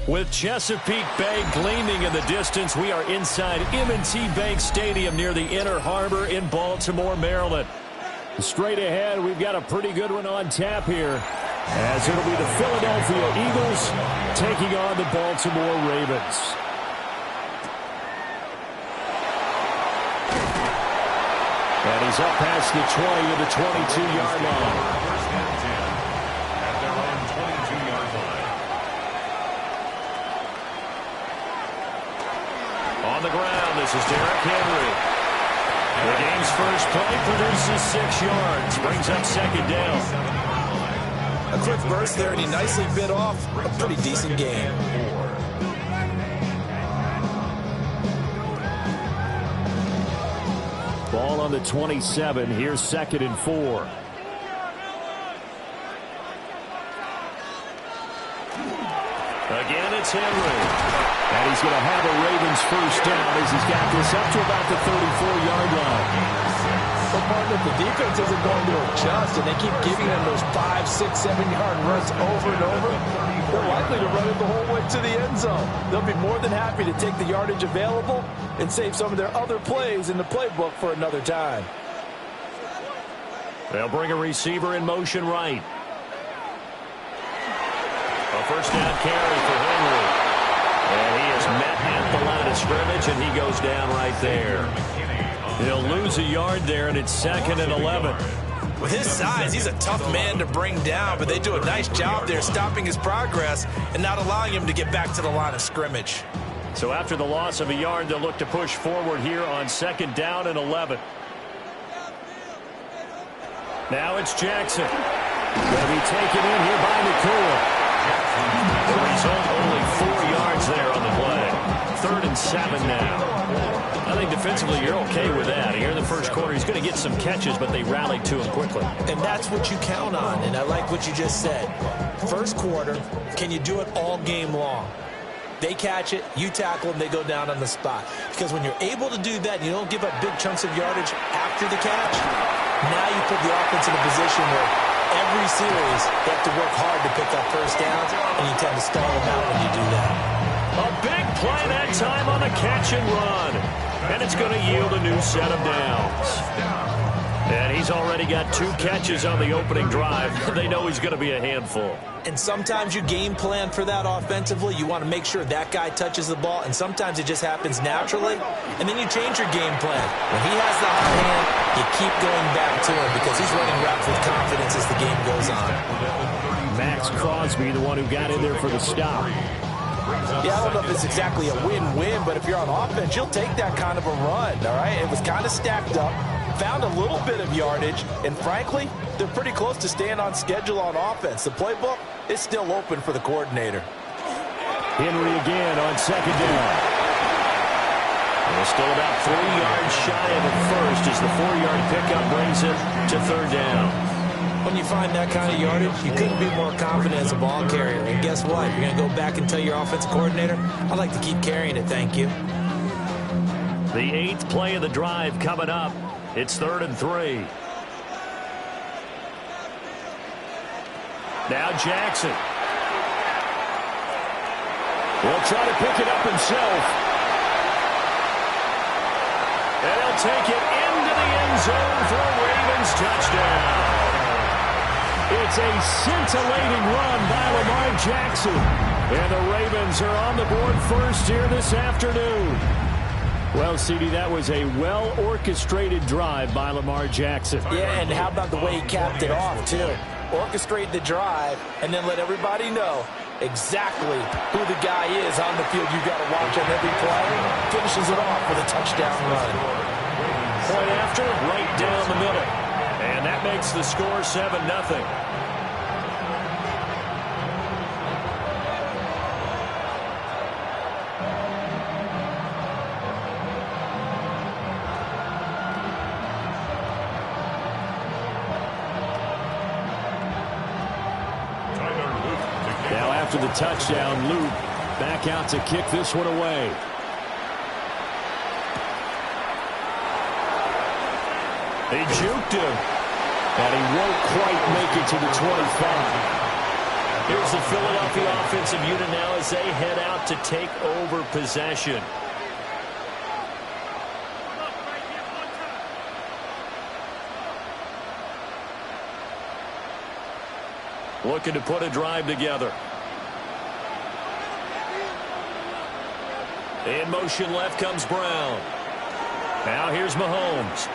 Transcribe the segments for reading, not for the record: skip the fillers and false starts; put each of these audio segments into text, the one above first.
With Chesapeake Bay gleaming in the distance, we are inside M&T Bank Stadium near the Inner Harbor in Baltimore, Maryland. Straight ahead, we've got a pretty good one on tap here, as it'll be the Philadelphia Eagles taking on the Baltimore Ravens. And he's up past the 20 to the 22-yard line. On the ground, this is Derrick Henry. The game's first play produces 6 yards, brings up second down. A quick burst there, and he nicely bit off a pretty decent game. Ball on the 27. Here's 2nd and 4. Again, it's Henry. And he's going to have a Ravens first down as he's got this up to about the 34-yard line. But partner, if the defense isn't going to adjust and they keep giving them those 5, 6, 7-yard runs over and over, they're likely to run it the whole way to the end zone. They'll be more than happy to take the yardage available and save some of their other plays in the playbook for another time. They'll bring a receiver in motion right. A first down carry for Henry. And he is met at the line of scrimmage, and he goes down right there. He'll lose a yard there, and it's 2nd and 11. With his size, he's a tough man to bring down, but they do a nice job there stopping his progress and not allowing him to get back to the line of scrimmage. So after the loss of a yard, they'll look to push forward here on 2nd down and 11. Now it's Jackson. Going to be taken in here by Nakua. The result, only 4 yards there on the play. 3rd and 7 now. I think defensively you're okay with that. Here in the first quarter, he's going to get some catches, but they rallied to him quickly. And that's what you count on, and I like what you just said. First quarter, can you do it all game long? They catch it, you tackle them, they go down on the spot. Because when you're able to do that, you don't give up big chunks of yardage after the catch, now you put the offense in a position where every series they have to work hard to pick up first downs, and you tend to stall them out when you do that. A big play that time on the catch and run. And it's going to yield a new set of downs. And he's already got 2 catches on the opening drive. They know he's going to be a handful. And sometimes you game plan for that offensively. You want to make sure that guy touches the ball, and sometimes it just happens naturally. And then you change your game plan. When he has the hot hand, you keep going back to him because he's running routes with confidence as the game goes on. Max Crosby, the one who got in there for the stop. Yeah, I don't know if it's exactly a win-win, but if you're on offense, you'll take that kind of a run, all right? It was kind of stacked up, found a little bit of yardage, and frankly, they're pretty close to staying on schedule on offense. The playbook is still open for the coordinator. Henry again on 2nd down. They're still about 3 yards shy of the first as the 4-yard pickup brings it to 3rd down. When you find that kind of yardage, you couldn't be more confident as a ball carrier. And guess what? You're going to go back and tell your offensive coordinator, I'd like to keep carrying it, thank you. The 8th play of the drive coming up. It's 3rd and 3. Now Jackson. Will try to pick it up himself. And he'll take it into the end zone for a Ravens touchdown. It's a scintillating run by Lamar Jackson. And the Ravens are on the board first here this afternoon. Well, CD, that was a well-orchestrated drive by Lamar Jackson. Yeah, and how about the way he capped it off, too? Orchestrate the drive and then let everybody know exactly who the guy is on the field you got to watch on every play. Finishes it off with a touchdown run. Point after, right down the middle. And that makes the score 7-0. Now after the touchdown, Luke back out to kick this one away. He juked him, and he won't quite make it to the 25. Here's the Philadelphia offensive unit now as they head out to take over possession. Looking to put a drive together. In motion left comes Brown. Now here's Mahomes.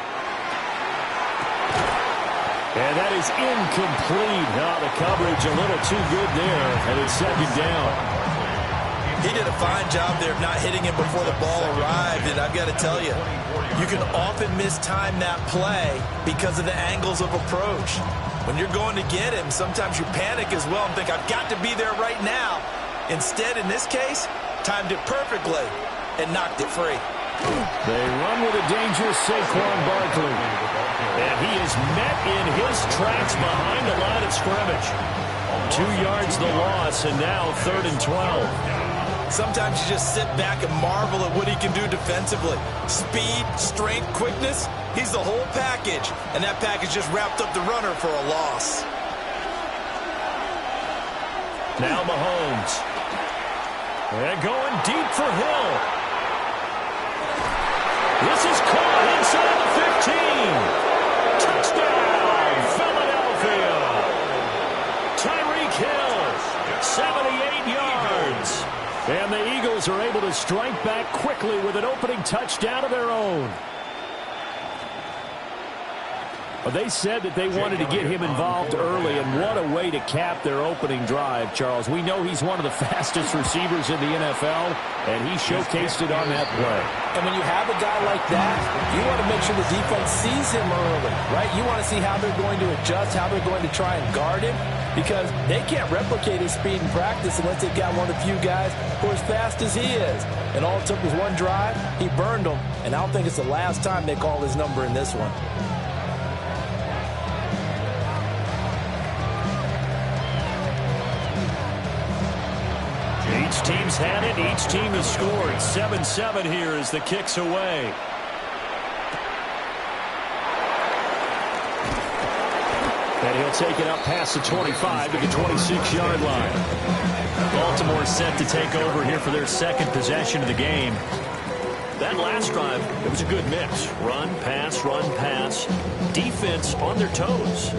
And that is incomplete. Oh, the coverage a little too good there. And it's 2nd down. He did a fine job there of not hitting him before the ball arrived. And I've got to tell you, you can often mistime that play because of the angles of approach. When you're going to get him, sometimes you panic as well and think, I've got to be there right now. Instead, in this case, timed it perfectly and knocked it free. They run with a dangerous Saquon Barkley. And he is met in his tracks behind the line of scrimmage. 2 yards the loss, and now 3rd and 12. Sometimes you just sit back and marvel at what he can do defensively. Speed, strength, quickness, he's the whole package. And that package just wrapped up the runner for a loss. Now Mahomes. And going deep for Hill. This is caught inside the 15. Touchdown, Philadelphia. Tyreek Hill, 78 yards. And the Eagles are able to strike back quickly with an opening touchdown of their own. They said that they wanted to get him involved early, and what a way to cap their opening drive, Charles. We know he's one of the fastest receivers in the NFL, and he showcased it on that play. And when you have a guy like that, you want to make sure the defense sees him early, right? You want to see how they're going to adjust, how they're going to try and guard him, because they can't replicate his speed in practice unless they've got one of the few guys who are as fast as he is. And all it took was one drive. He burned them, and I don't think it's the last time they call his number in this one. Each team's had it. Each team has scored. 7-7 here as the kick's away. And he'll take it up past the 25 to the 26-yard line. Baltimore set to take over here for their second possession of the game. That last drive, it was a good mix. Run, pass, defense on their toes.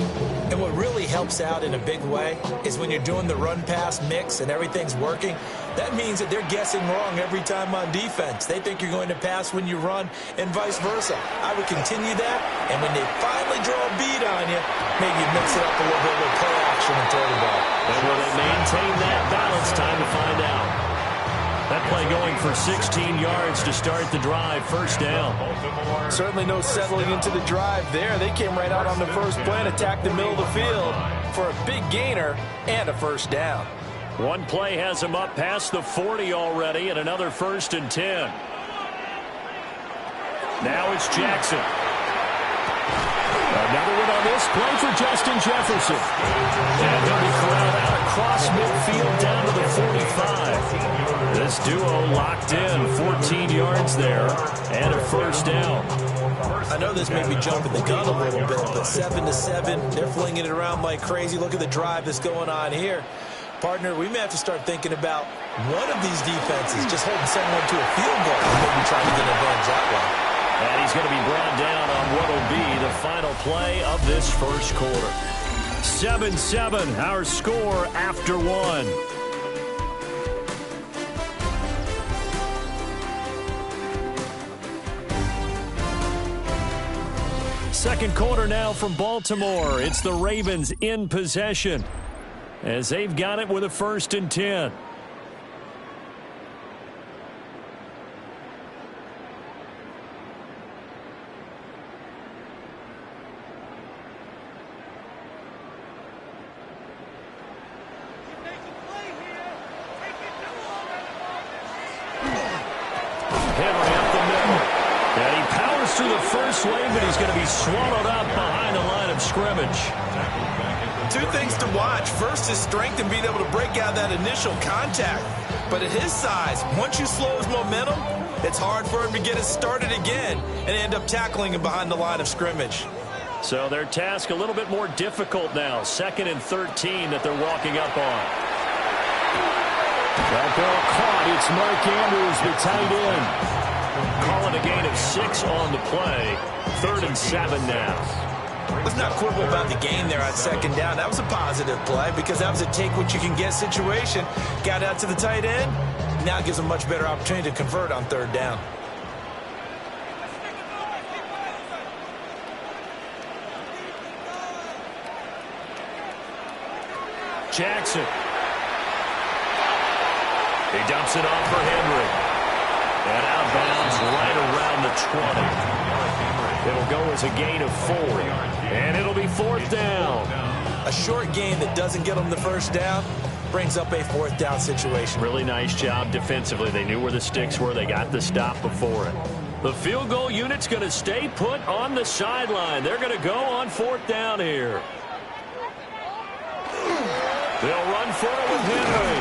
And what really helps out in a big way is when you're doing the run-pass mix and everything's working, that means that they're guessing wrong every time on defense. They think you're going to pass when you run and vice versa. I would continue that, and when they finally draw a beat on you, maybe you mix it up a little bit with play action and throw the ball. And will they maintain that balance? Time to find out. That play going for 16 yards to start the drive. First down. Certainly no settling into the drive there. They came right out on the first play and attacked the middle of the field for a big gainer and a first down. One play has them up past the 40 already, and another 1st and 10. Now it's Jackson. Another one on this play for Justin Jefferson. And he'll be corralled out across midfield down to the 45. This duo locked in, 14 yards there, and a first down. I know this may be jumping the gun a little bit, but 7-7, they're flinging it around like crazy. Look at the drive that's going on here. Partner, we may have to start thinking about one of these defenses just holding someone to a field goal and maybe trying to get an advantage that way. And he's going to be brought down on what will be the final play of this first quarter. 7-7, our score after one. Second quarter now from Baltimore. It's the Ravens in possession as they've got it with a 1st and 10. Henry up the middle. And he powers through the first lane, but he's going to be swallowed up behind the line of scrimmage. Two things to watch. First, his strength and being able to break out that initial contact. But at his size, once you slow his momentum, it's hard for him to get it started again and end up tackling him behind the line of scrimmage. So their task a little bit more difficult now. 2nd and 13 that they're walking up on. That ball caught. It's Mark Andrews, the tight end. Calling a gain of 6 on the play. 3rd and 7 now. Let's not quibble about the gain there on 2nd down. That was a positive play because that was a take-what-you-can-get situation. Got out to the tight end. Now it gives a much better opportunity to convert on 3rd down. Jackson. He dumps it off for Henry. And out of bounds right around the 20. It'll go as a gain of 4. And it'll be 4th down. A short gain that doesn't get them the first down brings up a 4th down situation. Really nice job defensively. They knew where the sticks were. They got the stop before it. The field goal unit's going to stay put on the sideline. They're going to go on 4th down here. They'll run for it with Henry.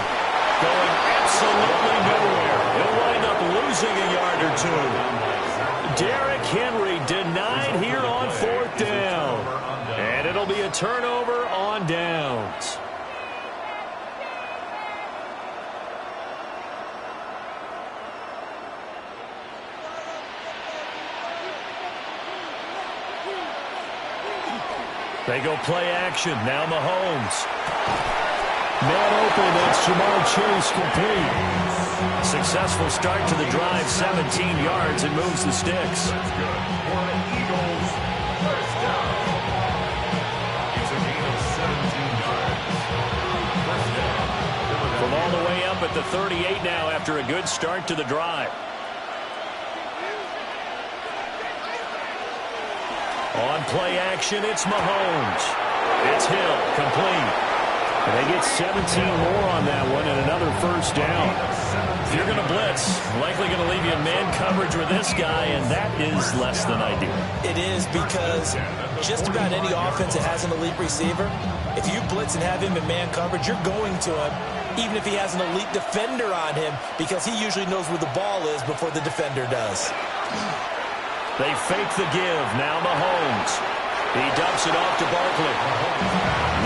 Going absolutely nowhere. He'll wind up losing a yard or two. Derrick Henry denied here on 4th down. And it'll be a turnover on downs. They go play action. Now Mahomes. Man open. That's Jamar Chase complete. Successful start to the drive. 17 yards and moves the sticks. From all the way up at the 38 now after a good start to the drive. On play action, it's Mahomes. It's Hill, complete. And they get 17 more on that one and another first down. If you're going to blitz, likely going to leave you in man coverage with this guy, and that is less than ideal. It is, because just about any offense that has an elite receiver, if you blitz and have him in man coverage, you're going to him, even if he has an elite defender on him, because he usually knows where the ball is before the defender does. They fake the give. Now Mahomes. He dumps it off to Barkley.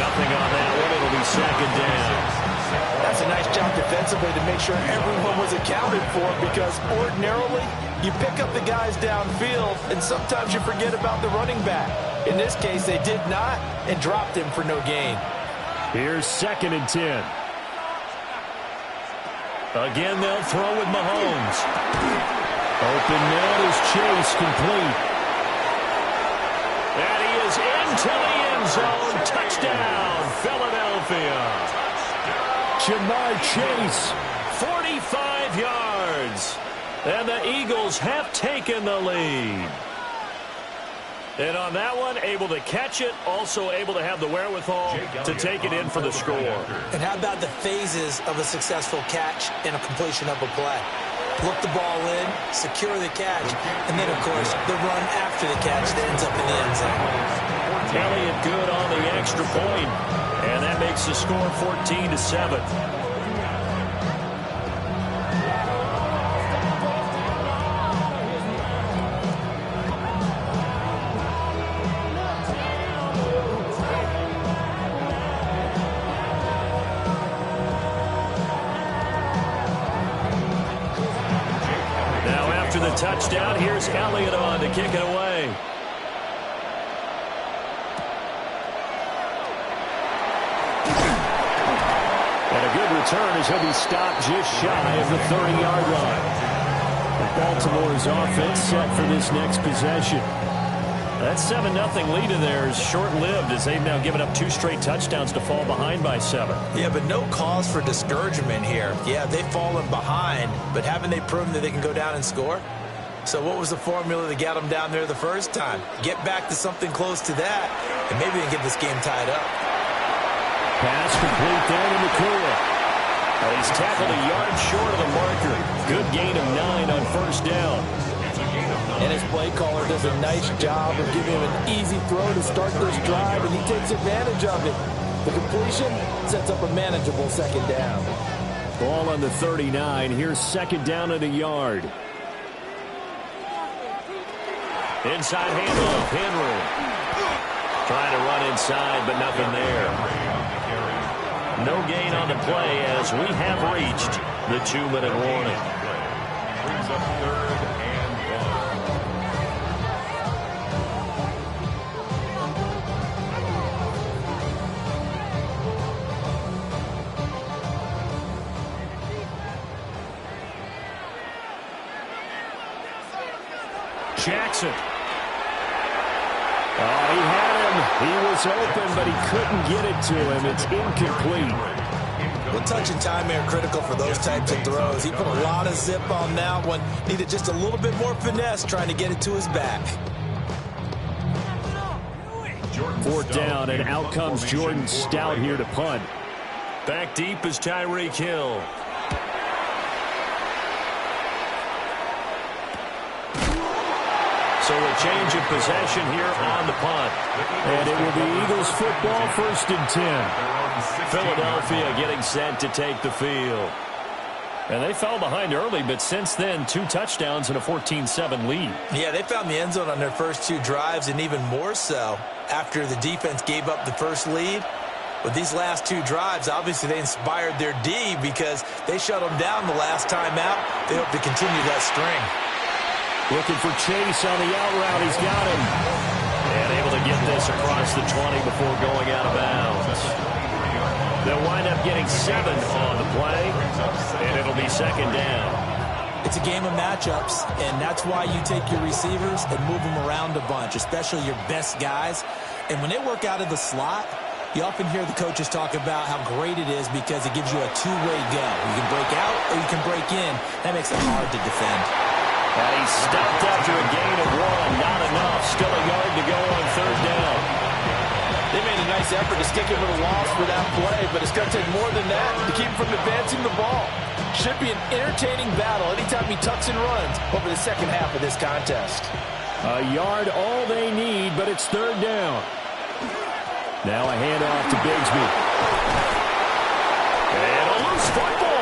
Nothing on that one. It'll be second down. That's a nice job defensively to make sure everyone was accounted for, because ordinarily you pick up the guys downfield and sometimes you forget about the running back. In this case, they did not and dropped him for no gain. Here's 2nd and 10. Again, they'll throw with Mahomes. Open man is Chase, complete. And he is into the end zone. Touchdown, Philadelphia. Jamar Chase, 45 yards. And the Eagles have taken the lead. And on that one, able to catch it, also able to have the wherewithal to take it in for the score. And how about the phases of a successful catch and a completion of a play? Look the ball in, secure the catch, and then, of course, the run after the catch that ends up in the end zone. Elliott good on the extra point, and that makes the score 14-7. The touchdown. Here's Elliott on to kick it away. And a good return as he'll be stopped just shy of the 30-yard line. Baltimore's offense set for this next possession. That 7-0 lead of theirs short-lived as they've now given up 2 straight touchdowns to fall behind by 7. Yeah, but no cause for discouragement here. Yeah, they've fallen behind, but haven't they proven that they can go down and score? So what was the formula that got them down there the first time? Get back to something close to that, and maybe they can get this game tied up. Pass complete down in the corner. He's tackled a yard short of the marker. Good gain of 9 on first down. And his play caller does a nice job of giving him an easy throw to start this drive, and he takes advantage of it. The completion sets up a manageable second down. Ball on the 39. Here's second down at a yard. Inside handoff, Henry. Trying to run inside, but nothing there. No gain on the play as we have reached the 2-minute warning. Brings up 3rd and 1. Jackson. Oh, he had him. He was open, but he couldn't get it to him. It's incomplete. Well, touch and time are critical for those types of throws. He put a lot of zip on that one. Needed just a little bit more finesse trying to get it to his back. 4th down, and out comes Jordan Stout here to punt. Back deep is Tyreek Hill. So a change of possession here on the punt. And it will be Eagles football, 1st and 10. Philadelphia getting set to take the field. And they fell behind early, but since then, 2 touchdowns and a 14-7 lead. Yeah, they found the end zone on their first 2 drives, and even more so after the defense gave up the first lead. With these last 2 drives, obviously they inspired their D because they shut them down the last time out. They hope to continue that string. Looking for Chase on the out route. He's got him. And able to get this across the 20 before going out of bounds. They'll wind up getting 7 on the play, and it'll be 2nd down. It's a game of matchups, and that's why you take your receivers and move them around a bunch, especially your best guys. And when they work out of the slot, you often hear the coaches talk about how great it is because it gives you a two-way go. You can break out or you can break in. That makes it hard to defend. And he stopped after a gain of 1. Not enough. Still a yard to go on 3rd down. They made a nice effort to stick him with a loss for that play, but it's going to take more than that to keep him from advancing the ball. Should be an entertaining battle anytime he tucks and runs over the second half of this contest. A yard all they need, but it's 3rd down. Now a handoff to Bigsby. And a loose football.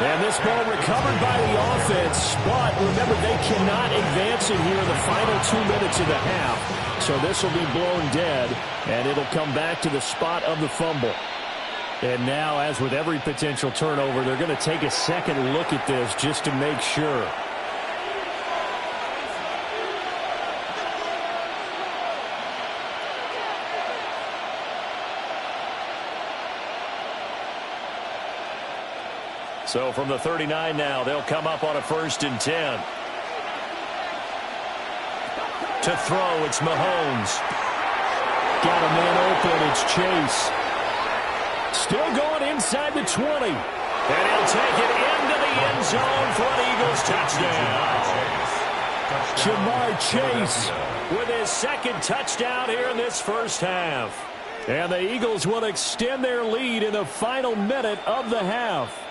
And this ball recovered by the offense. But remember, they cannot advance it here in the final 2 minutes of the half. So this will be blown dead, and it'll come back to the spot of the fumble. And now, as with every potential turnover, they're going to take a second look at this just to make sure. So from the 39 now, they'll come up on a 1st and 10. To throw, it's Mahomes. Got a man open, it's Chase. Still going inside the 20. And he'll take it into the end zone for an Eagles touchdown. Jamar Chase with his 2nd touchdown here in this first half. And the Eagles will extend their lead in the final minute of the half.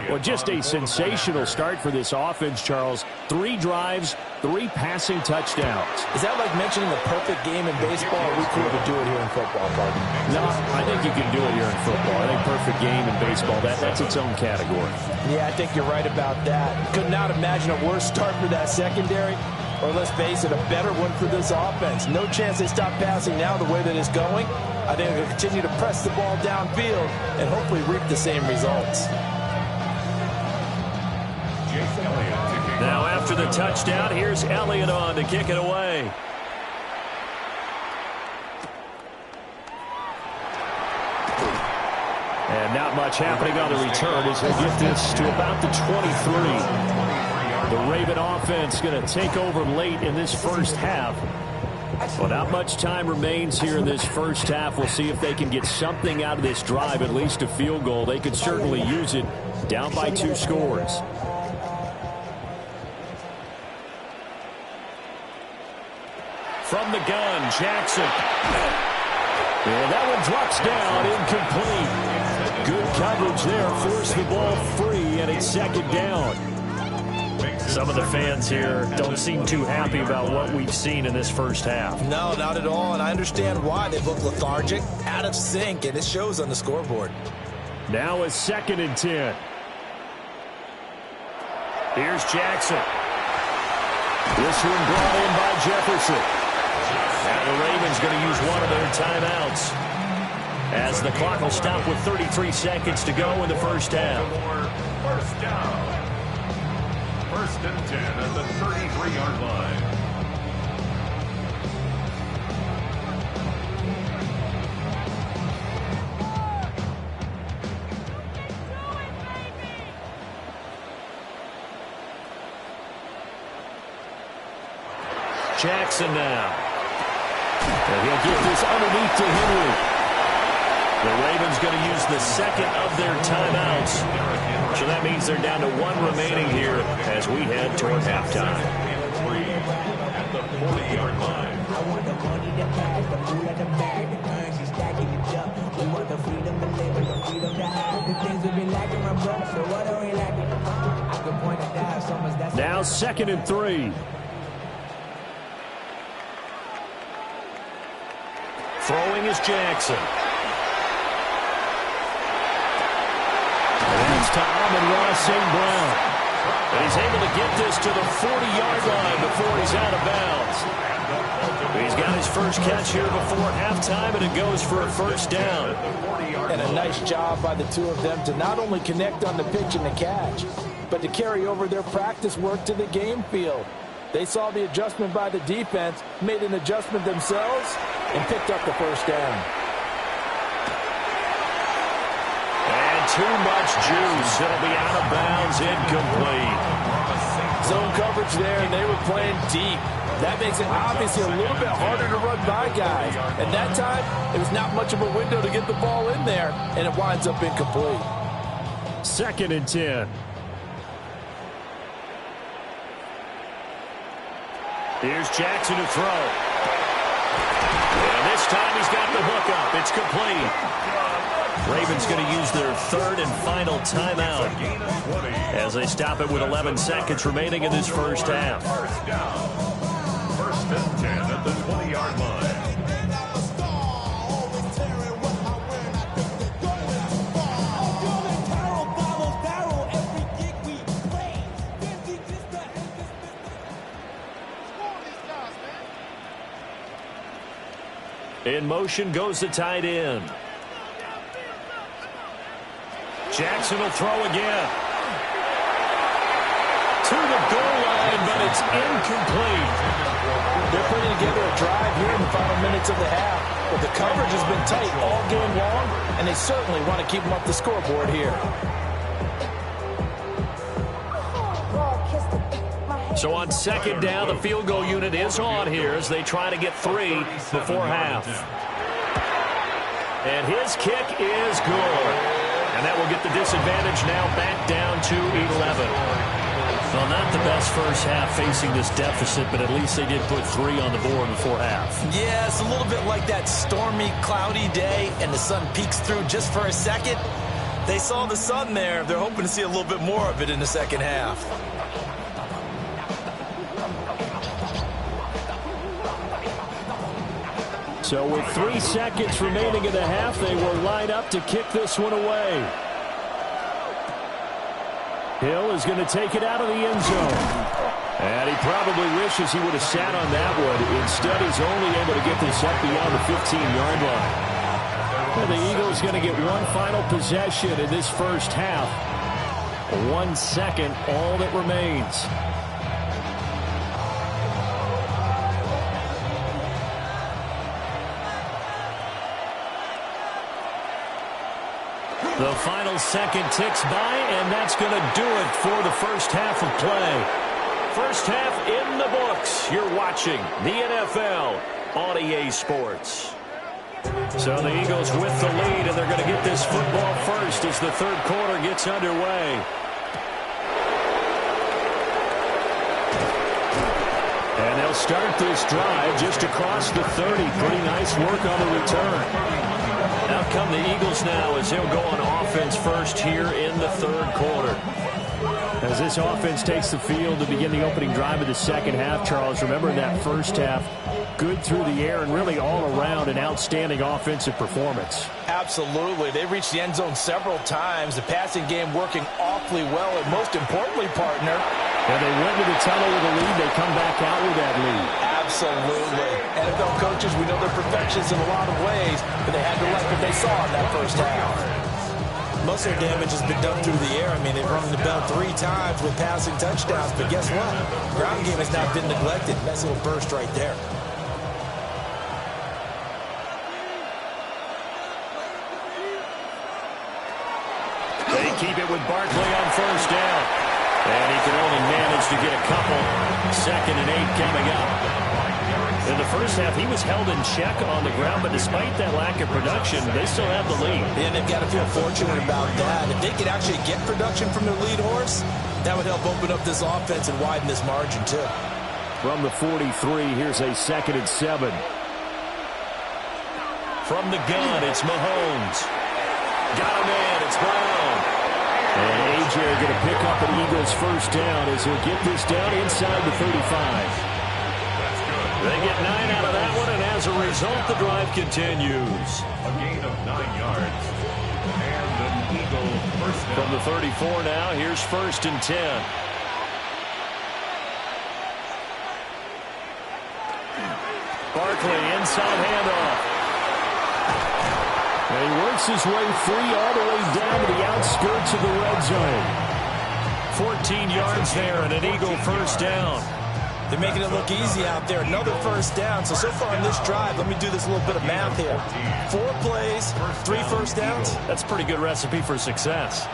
Well, just a sensational start for this offense, Charles. 3 drives, 3 passing touchdowns. Is that like mentioning the perfect game in baseball, or we could do it here in football, pardon? No, I think you can do it here in football. I think perfect game in baseball, that's its own category. Yeah, I think you're right about that. Could not imagine a worse start for that secondary, or let's face it, a better one for this offense. No chance they stop passing now the way that it's going. I think they'll continue to press the ball downfield and hopefully reap the same results. Now after the touchdown, here's Elliott on to kick it away. And not much happening on the return as they get this to about the 23. The Raven offense going to take over late in this first half. Well, not much time remains here in this first half. We'll see if they can get something out of this drive, at least a field goal. They could certainly use it, down by 2 scores. From the gun, Jackson. And that one drops down, incomplete. Good coverage there, forced the ball free, and it's 2nd down. Some of the fans here don't seem too happy about what we've seen in this first half. No, not at all, and I understand why. They look lethargic, out of sync, and it shows on the scoreboard. Now a 2nd and 10. Here's Jackson. This one brought in by Jefferson. And the Ravens going to use one of their timeouts as the clock will stop with 33 seconds to go in the first half. First down. 1st and 10 at the 33-yard line. Jackson now. And he'll get this underneath to Henry. The Ravens going to use the 2nd of their timeouts. So that means they're down to 1 remaining here as we head toward halftime. At the 40-yard line. I want the money, the cash, the food, and the bag, the currency stacking it up. We want the freedom to live and the freedom to have. The things we've been lacking, my brother, so what are we lacking? I could point it out, so much that Now 2nd and 3. Throwing is Jackson. And that's to Amon-Ra St. Brown. And he's able to get this to the 40-yard line before he's out of bounds. He's got his first catch here before halftime, and it goes for a first down. And a nice job by the two of them to not only connect on the pitch and the catch, but to carry over their practice work to the game field. They saw the adjustment by the defense, made an adjustment themselves, and picked up the first down. And too much juice. It'll be out of bounds, incomplete. Zone coverage there, and they were playing deep. That makes it obviously a little bit harder to run by guys. And that time, it was not much of a window to get the ball in there, and it winds up incomplete. 2nd and 10. Here's Jackson to throw. And this time he's got the hook up. It's complete. Ravens going to use their 3rd and final timeout as they stop it with 11 seconds remaining in this first half. First down. 1st and 10 at the 20-yard line. In motion goes the tight end. Jackson will throw again. To the goal line, but it's incomplete. They're putting together a drive here in the final minutes of the half. But the coverage has been tight all game long, and they certainly want to keep them up the scoreboard here. So on 2nd down, the field goal unit is on here as they try to get 3 before half. And his kick is good. And that will get the disadvantage now back down to 11. Well, not the best first half facing this deficit, but at least they did put 3 on the board before half. Yeah, it's a little bit like that stormy, cloudy day, and the sun peeks through just for a second. They saw the sun there. They're hoping to see a little bit more of it in the second half. So with 3 seconds remaining in the half, they will line up to kick this one away. Hill is going to take it out of the end zone. And he probably wishes he would have sat on that one. Instead, he's only able to get this up beyond the 15-yard line. And the Eagles going to get one final possession in this first half. 1 second, all that remains. The final second ticks by, and that's going to do it for the first half of play. First half in the books. You're watching the NFL on EA Sports. So the Eagles with the lead, and they're going to get this football first as the 3rd quarter gets underway. And they'll start this drive just across the 30. Pretty nice work on the return. Out come the Eagles now as they'll go on offense first here in the 3rd quarter. As this offense takes the field to begin the opening drive of the second half, Charles, remember in that first half, good through the air and really all around an outstanding offensive performance. Absolutely. They reached the end zone several times. The passing game working awfully well, and most importantly, partner, and they went to the tunnel with a lead. They come back out with that lead. Absolutely. NFL coaches, we know they're perfectionists in a lot of ways, but they had to like what they saw in that first half. Most of their damage has been done through the air. I mean, they've rung the bell 3 times with passing touchdowns, but guess what? Ground game has not been neglected. Nice little burst right there. They keep it with Barkley on first down. And he can only manage to get a couple. 2nd and 8 coming up. In the first half, he was held in check on the ground, but despite that lack of production, they still have the lead. And they've got to feel fortunate about that. If they could actually get production from their lead horse, that would help open up this offense and widen this margin, too. From the 43, here's a 2nd and 7. From the gun, it's Mahomes. Got him in. It's Brown. And A.J. going to pick up an Eagles first down as he'll get this down inside the 35. They get 9 out of that one, and as a result, the drive continues. A gain of 9 yards. And an Eagle first down. From the 34 now, here's 1st and 10. Barkley, inside handoff. And he works his way free all the way down to the outskirts of the red zone. 14 yards there and an Eagle first down. They're making it look easy out there. Another first down. So far in this drive, let me do this little bit of math here. 4 plays, 3 first downs. That's a pretty good recipe for success.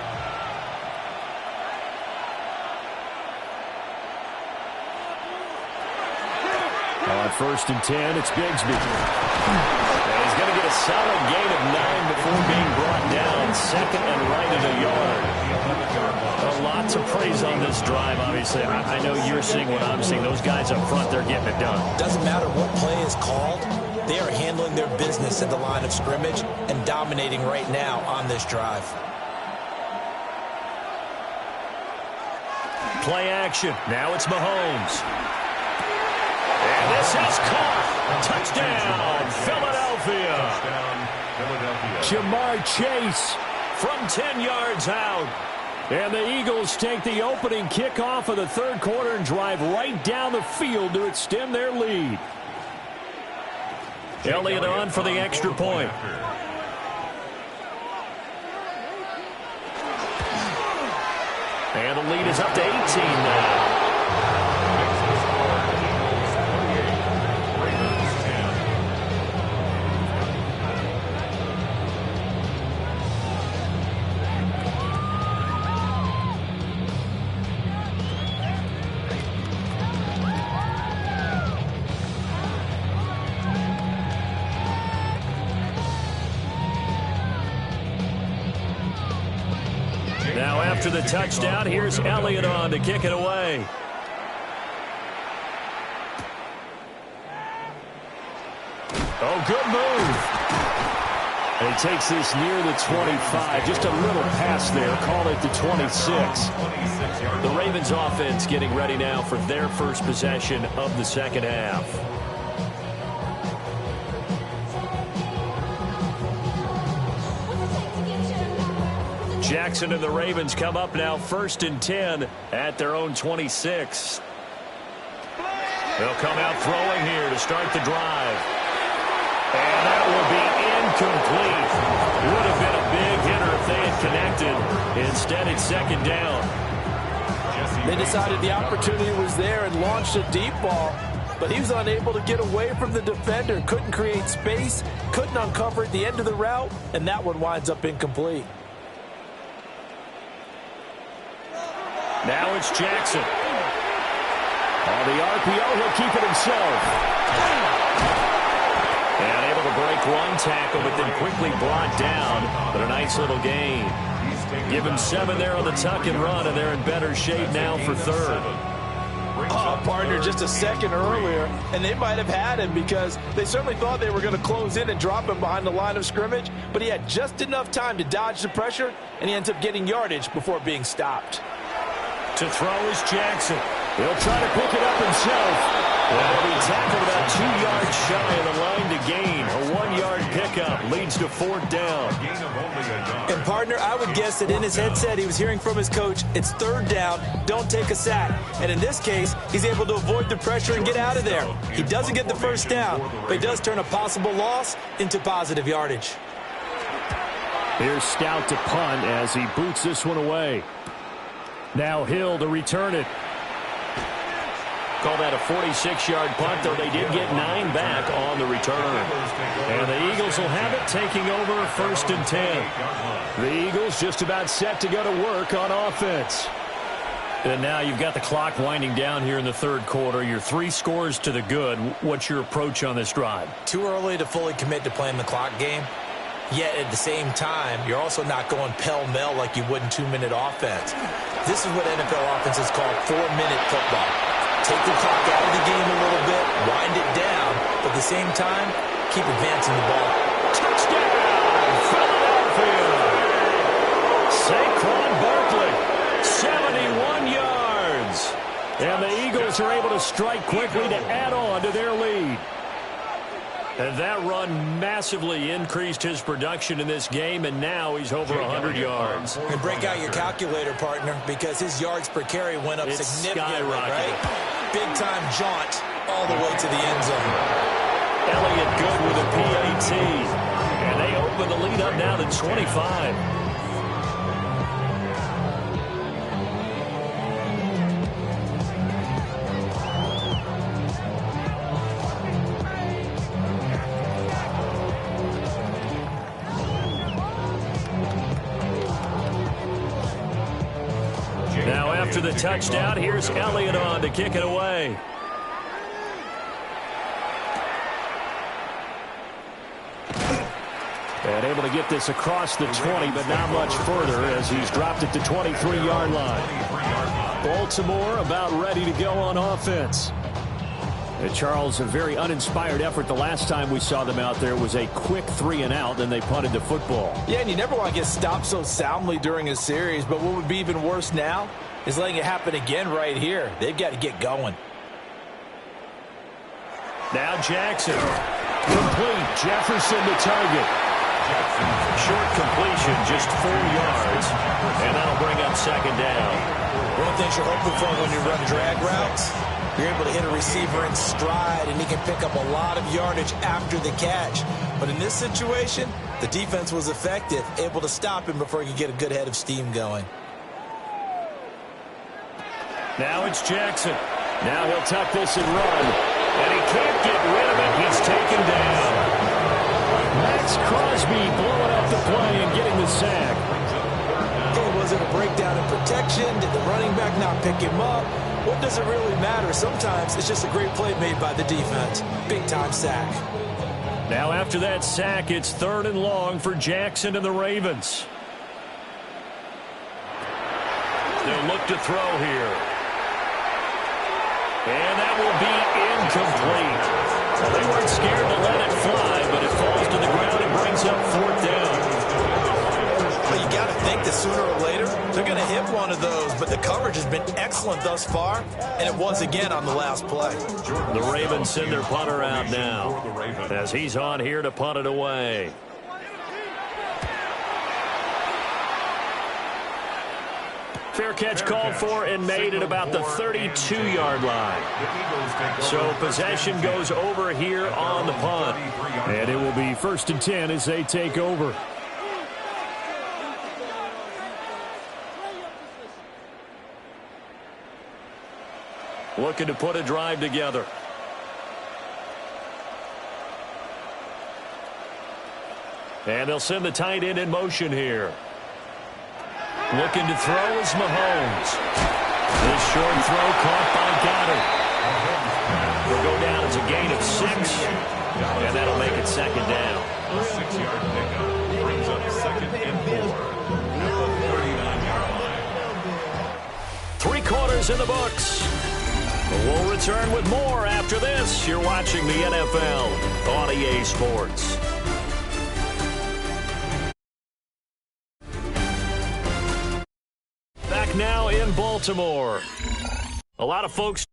On 1st and 10, it's Bigsby. And he's going to get a solid gain of 9 before being brought down. 2nd and right at a yard. Lots of praise on this drive, obviously. I know you're seeing what I'm seeing. Those guys up front, they're getting it done. Doesn't matter what play is called. They are handling their business at the line of scrimmage and dominating right now on this drive. Play action. Now it's Mahomes. And this is caught. Touchdown, Philadelphia. Jamar Chase from 10 yards out. And the Eagles take the opening kickoff of the 3rd quarter and drive right down the field to extend their lead. Elliott on for the extra point. And the lead is up to 18 now. Now after the touchdown, here's Elliott on to kick it away. Oh, good move. And he takes this near the 25. Just a little pass there. Call it the 26. The Ravens offense getting ready now for their first possession of the 2nd half. Jackson and the Ravens come up now 1st and 10 at their own 26. They'll come out throwing here to start the drive. And that will be incomplete. Would have been a big hitter if they had connected. Instead, it's 2nd down. They decided the opportunity was there and launched a deep ball, but he was unable to get away from the defender. Couldn't create space, couldn't uncover at the end of the route, and that one winds up incomplete. Now it's Jackson. On the RPO, he'll keep it himself. And able to break one tackle, but then quickly brought down. But a nice little gain. Give him 7 there on the tuck and run, and they're in better shape now for 3rd. Oh, partner, just a second earlier, and they might have had him because they certainly thought they were going to close in and drop him behind the line of scrimmage, but he had just enough time to dodge the pressure, and he ends up getting yardage before being stopped. To throw is Jackson. He'll try to pick it up himself. And he tackled about 2 yards shy of the line to gain. A 1-yard pickup leads to 4th down. And, partner, I would guess that in his headset he was hearing from his coach, it's 3rd down, don't take a sack. And in this case, he's able to avoid the pressure and get out of there. He doesn't get the first down, but he does turn a possible loss into positive yardage. Here's Stout to punt as he boots this one away. Now Hill to return it. Call that a 46-yard punt, though they did get 9 back on the return. And the Eagles will have it, taking over 1st and 10. The Eagles just about set to go to work on offense. And now you've got the clock winding down here in the 3rd quarter. You're 3 scores to the good. What's your approach on this drive? Too early to fully commit to playing the clock game. Yet at the same time, you're also not going pell-mell like you would in 2-minute offense. This is what NFL offenses call 4-minute football. Take the clock out of the game a little bit, wind it down, but at the same time, keep advancing the ball. Touchdown, Philadelphia! Saquon Barkley strike quickly to add on to their lead. And that run massively increased his production in this game, and now he's over 100 yards. And break out your calculator, partner, because his yards per carry went up significantly, right? Big-time jaunt all the way to the end zone. Elliott good with a PAT. And they open the lead up now to 25. Now after the touchdown, here's Elliott on to kick it away. And able to get this across the 20, but not much further as he's dropped it to 23-yard line. Baltimore about ready to go on offense. And Charles, a very uninspired effort the last time we saw them out there was a quick 3-and-out, then they punted the football. Yeah, and you never want to get stopped so soundly during a series, but what would be even worse now is letting it happen again right here. They've got to get going. Now Jackson. Complete. Jefferson to target. Short completion, just 4 yards, and that'll bring up second down. One of the things you're hoping for when you run drag routes, you're able to hit a receiver in stride, and he can pick up a lot of yardage after the catch. But in this situation, the defense was effective, able to stop him before he could get a good head of steam going. Now it's Jackson. Now he'll tuck this and run. And he can't get rid of it. He's taken down. Max Crosby blowing up the play and getting the sack. Hey, was it a breakdown in protection? Did the running back not pick him up? What does it really matter? Sometimes it's just a great play made by the defense. Big-time sack. Now after that sack, it's 3rd and long for Jackson and the Ravens. They'll look to throw here. And that will be incomplete. Well, they weren't scared to let it fly, but it falls to the ground and brings up 4th down. Well, you got to think that sooner or later they're going to hit one of those, but the coverage has been excellent thus far, and it was again on the last play. The Ravens send their punter out now as he's on here to punt it away. Fair catch called for and made at about the 32-yard line. So possession goes over here on the punt. And it will be 1st and 10 as they take over. Looking to put a drive together. And they'll send the tight end in motion here. Looking to throw is Mahomes. This short throw caught by Goddard. Will go down as a gain of 6. And that'll make it 2nd down. A 6-yard pickup brings up 2nd and 4 at the 39-yard line. 3 quarters in the books. We'll return with more after this. You're watching the NFL on EA Sports. Back now in Baltimore. A lot of folks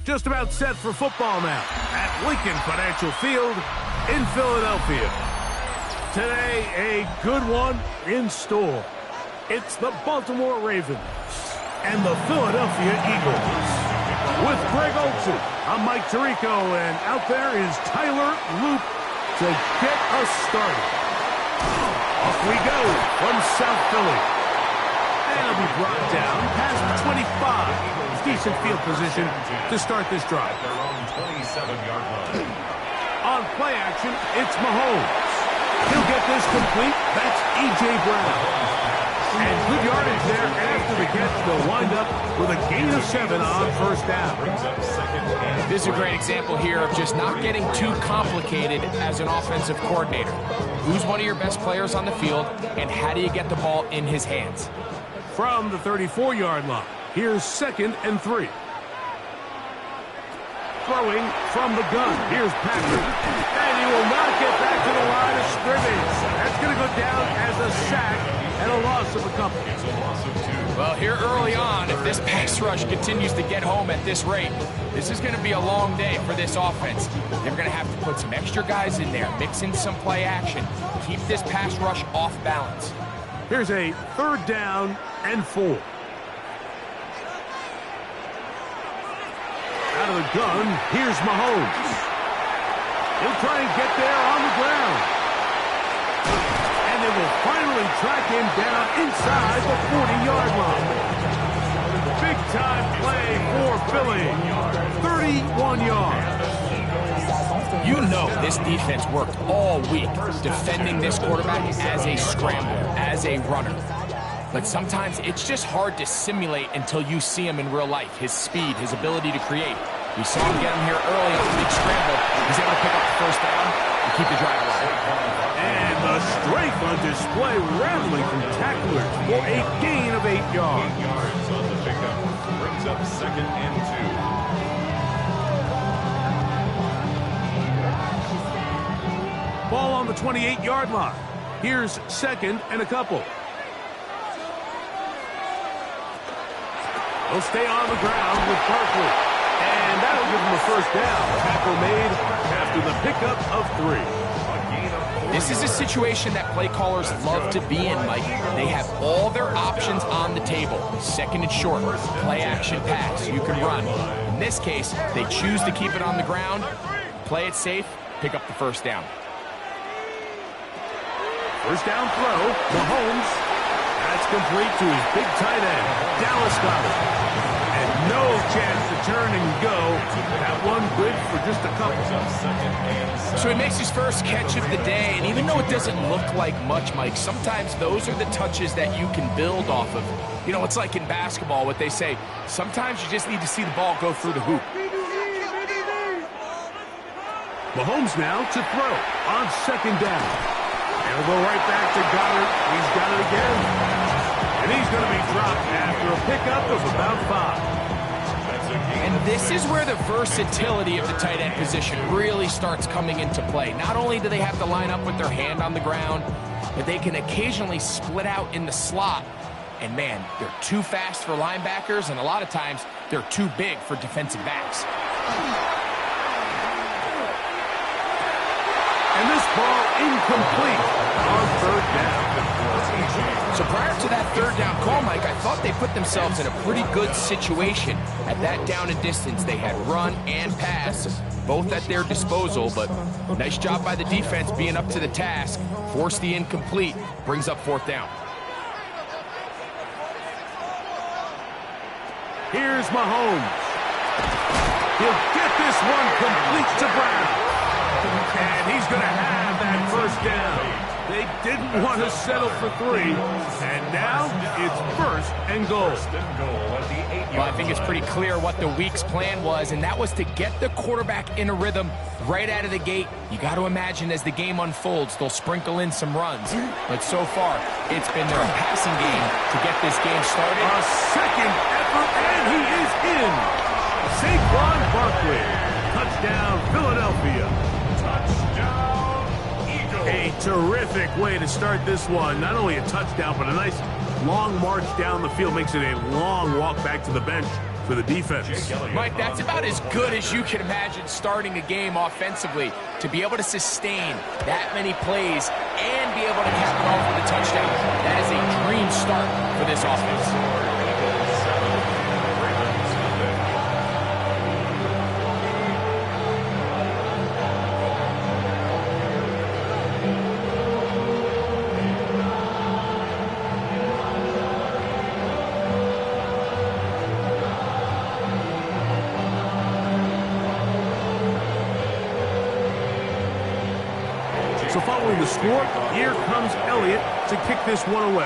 Just about set for football now at Lincoln Financial Field in Philadelphia. Today, a good one in store. It's the Baltimore Ravens and the Philadelphia Eagles. With Greg Olsen, I'm Mike Tirico, and out there is Tyler Loop to get us started. Off we go from South Philly. And it'll be brought down past 25. Decent field position to start this drive. Their own 27-yard line. On play action, it's Mahomes. He'll get this complete. That's A.J. Brown. And good yardage there after the catch. They'll wind up with a gain of 7 on first down. This is a great example here of just not getting too complicated as an offensive coordinator. Who's one of your best players on the field, and how do you get the ball in his hands? From the 34-yard line, here's 2nd and 3. Throwing from the gun, here's Patrick. And he will not get back to the line of scrimmage. That's going to go down as a sack and a loss of a couple. It's a loss of 2. Well, here early on, if this pass rush continues to get home at this rate, this is going to be a long day for this offense. They're going to have to put some extra guys in there, mix in some play action, keep this pass rush off balance. Here's a 3rd down and 4. Out of the gun, here's Mahomes. He'll try and get there on the ground. And they will finally track him down inside the 40-yard line. Big-time play for Philly. 31 yards. You know this defense worked all week defending this quarterback as a scrambler, as a runner. But sometimes it's just hard to simulate until you see him in real life. His speed, his ability to create. We saw him get him here early on the big scramble. He's able to pick up the first down and keep the drive alive. And the strength on display, rattling from tacklers for a gain of 8 yards. 8 yards on the pickup. Brings up 2nd and 2. Ball on the 28-yard line. Here's 2nd and a couple. He'll stay on the ground with Barkley. And that'll give him a first down. Tackle made after the pickup of 3. This is a situation that play callers love to be in, Mike. They have all their options on the table. 2nd and short, play action pass, you can run. In this case, they choose to keep it on the ground, play it safe, pick up the first down. First down throw, Mahomes. That's complete to his big tight end, Dallas Goedert. And no chance to turn and go. That one good for just a couple. So he makes his first catch of the day, and even though it doesn't look like much, Mike, sometimes those are the touches that you can build off of. You know, it's like in basketball, what they say, sometimes you just need to see the ball go through the hoop. Mahomes now to throw on 2nd down. And we'll go right back to Goddard. He's got it again. And he's going to be dropped after a pickup of about 5. And this is where the versatility of the tight end position really starts coming into play. Not only do they have to line up with their hand on the ground, but they can occasionally split out in the slot. And man, they're too fast for linebackers, and a lot of times they're too big for defensive backs. And this ball incomplete on 3rd down. So prior to that 3rd down call, Mike, I thought they put themselves in a pretty good situation. At that down and distance, they had run and pass, both at their disposal, but nice job by the defense being up to the task. Forced the incomplete, brings up 4th down. Here's Mahomes. He'll get this one complete to Brown. And he's going to have that first down. They didn't want to settle for 3. And now it's 1st and goal. Well, I think it's pretty clear what the week's plan was, and that was to get the quarterback in a rhythm right out of the gate. You got to imagine as the game unfolds, they'll sprinkle in some runs. But so far, it's been their passing game to get this game started. A second effort, and he is in. Saquon Barkley. Touchdown, Philadelphia. A terrific way to start this one. Not only a touchdown, but a nice long march down the field. Makes it a long walk back to the bench for the defense. Mike, that's about as good as you can imagine starting a game offensively. To be able to sustain that many plays and be able to cap it off with a touchdown, that is a dream start for this offense. So following the score, here comes Elliott to kick this one away.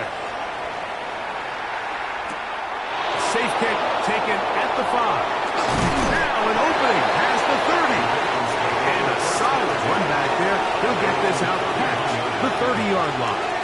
Safe kick taken at the 5. Now an opening past the 30. And a solid run back there. He'll get this out past the 30-yard line.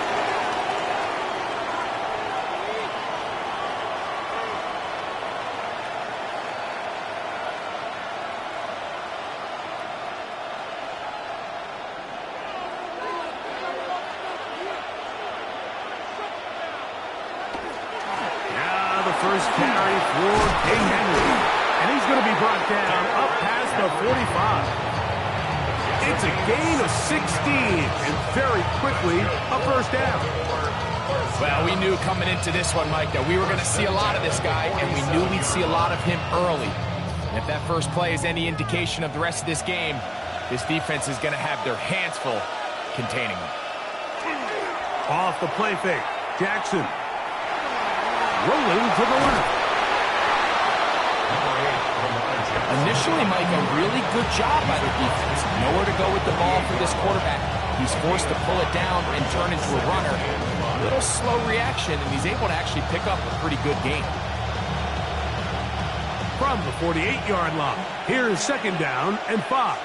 First carry for King Henry. And he's going to be brought down up past the 45. It's a gain of 16. And very quickly, a first down. Well, we knew coming into this one, Mike, that we were going to see a lot of this guy, and we knew we'd see a lot of him early. And if that first play is any indication of the rest of this game, this defense is going to have their hands full containing him. Off the play fake, Jackson. Rolling to the left. Initially, Mike, a really good job by the defense. Nowhere to go with the ball for this quarterback. He's forced to pull it down and turn into a runner. A little slow reaction, and he's able to actually pick up a pretty good gain. From the 48-yard line, here's second down and 5.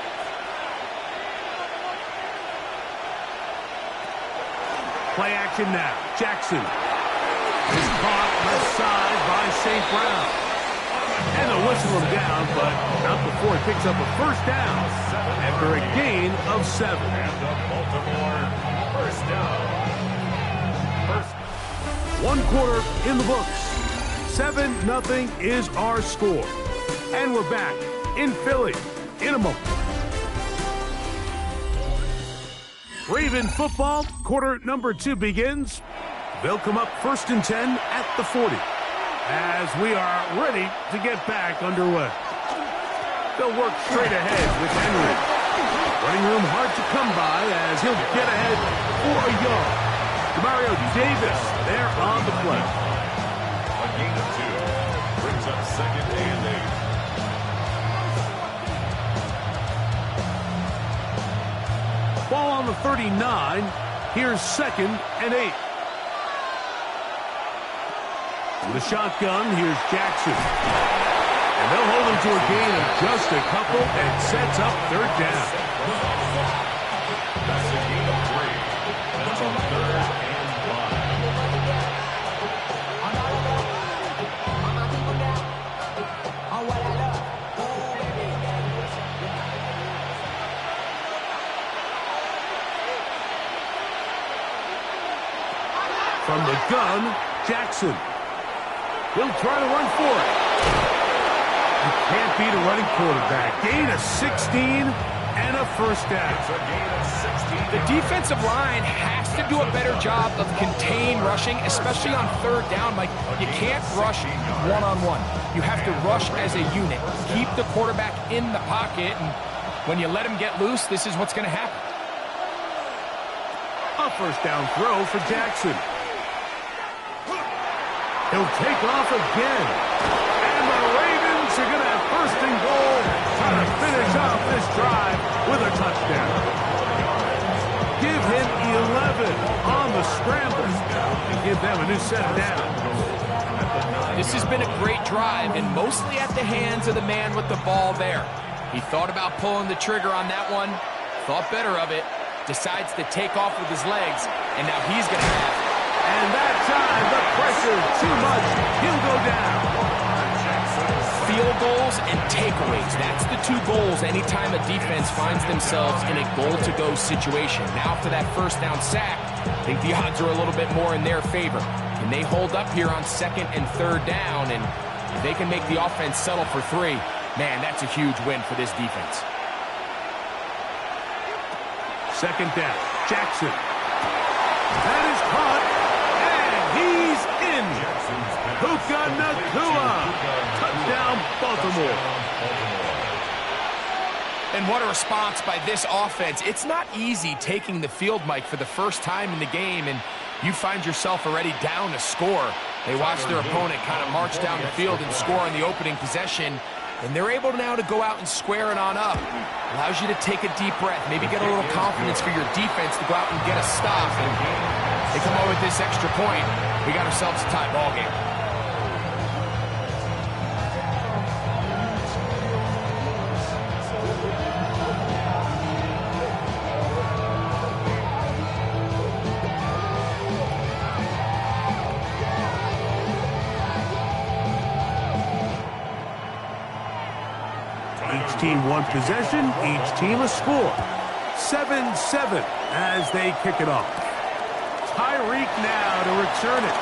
Play action now. Jackson is caught left side by St. Brown. And they'll whistle him down, but not before he picks up a first down after a gain of 7. And the Baltimore first down. One quarter in the books. 7-0 is our score. And we're back in Philly in a moment. Raven football, quarter number 2 begins. They'll come up first and 10 at the 40 as we are ready to get back underway. They'll work straight ahead with Henry. Running room hard to come by as he'll get ahead for a yard. Mario Davis there on the play. A gain of 2 brings up second and 8. Ball on the 39. Here's second and 8. With a shotgun, here's Jackson. And they'll hold him to a gain of just a couple and sets up third down. That's a gain of 3. That's on 3rd and 5. From the gun, Jackson. He'll try to run for it. You can't beat a running quarterback. Gain of 16 and a first down. It's a gain of 16. The defensive line has to do a better job of contain rushing, especially on third down. Like, you can't rush one-on-one. You have to rush as a unit. Keep the quarterback in the pocket, and when you let him get loose, this is what's going to happen. A first down throw for Jackson. He'll take off again. And the Ravens are going to have first and goal, trying to finish off this drive with a touchdown. Give him 11 on the scramble and give them a new set of downs. This has been a great drive, and mostly at the hands of the man with the ball there. He thought about pulling the trigger on that one, thought better of it, decides to take off with his legs, and now he's going to have. And that time, the pressure too much. He'll go down. Field goals and takeaways. That's the 2 goals anytime a defense finds themselves in a goal-to-go situation. Now for that first down sack, I think the odds are a little bit more in their favor. Can they hold up here on second and third down and If they can make the offense settle for 3, man, that's a huge win for this defense. Second down, Jackson. That is caught, and he's in. Puka Nacua. Touchdown, Baltimore. And what a response by this offense. It's not easy taking the field, Mike, for the first time in the game, and you find yourself already down a score. They watch their opponent kind of march down the field and score on the opening possession, and they're able now to go out and square it on up. Allows you to take a deep breath, maybe get a little confidence for your defense to go out and get a stop. And they come over with this extra point. We got ourselves a tie ball game. Each team one possession, each team a score. 7-7 as they kick it off. Tyreek now to return it.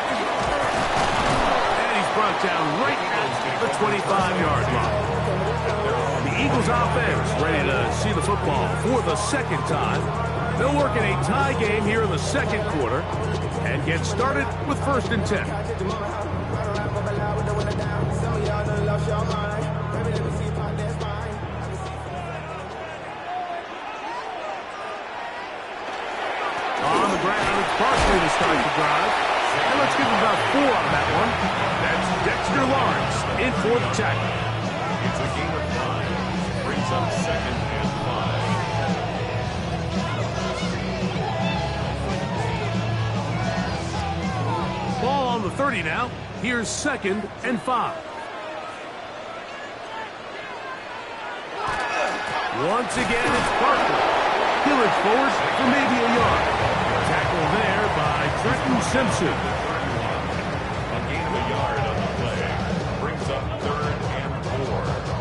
And he's brought down right at the 25-yard line. The Eagles offense ready to see the football for the second time. They'll work in a tie game here in the second quarter and get started with 1st and 10. On the ground, it's Barkley to start the drive. And let's give him about 4 on that one. That's Dexter Lawrence in for the tackle. It's a gain of 5. Brings up 2nd and 5. Ball on the 30 now. Here's 2nd and 5. Once again, it's Barkley. He'll it forward for maybe a yard. Tackle there by Trenton Simpson. A gain of a yard on the play. Brings up 3rd and 4.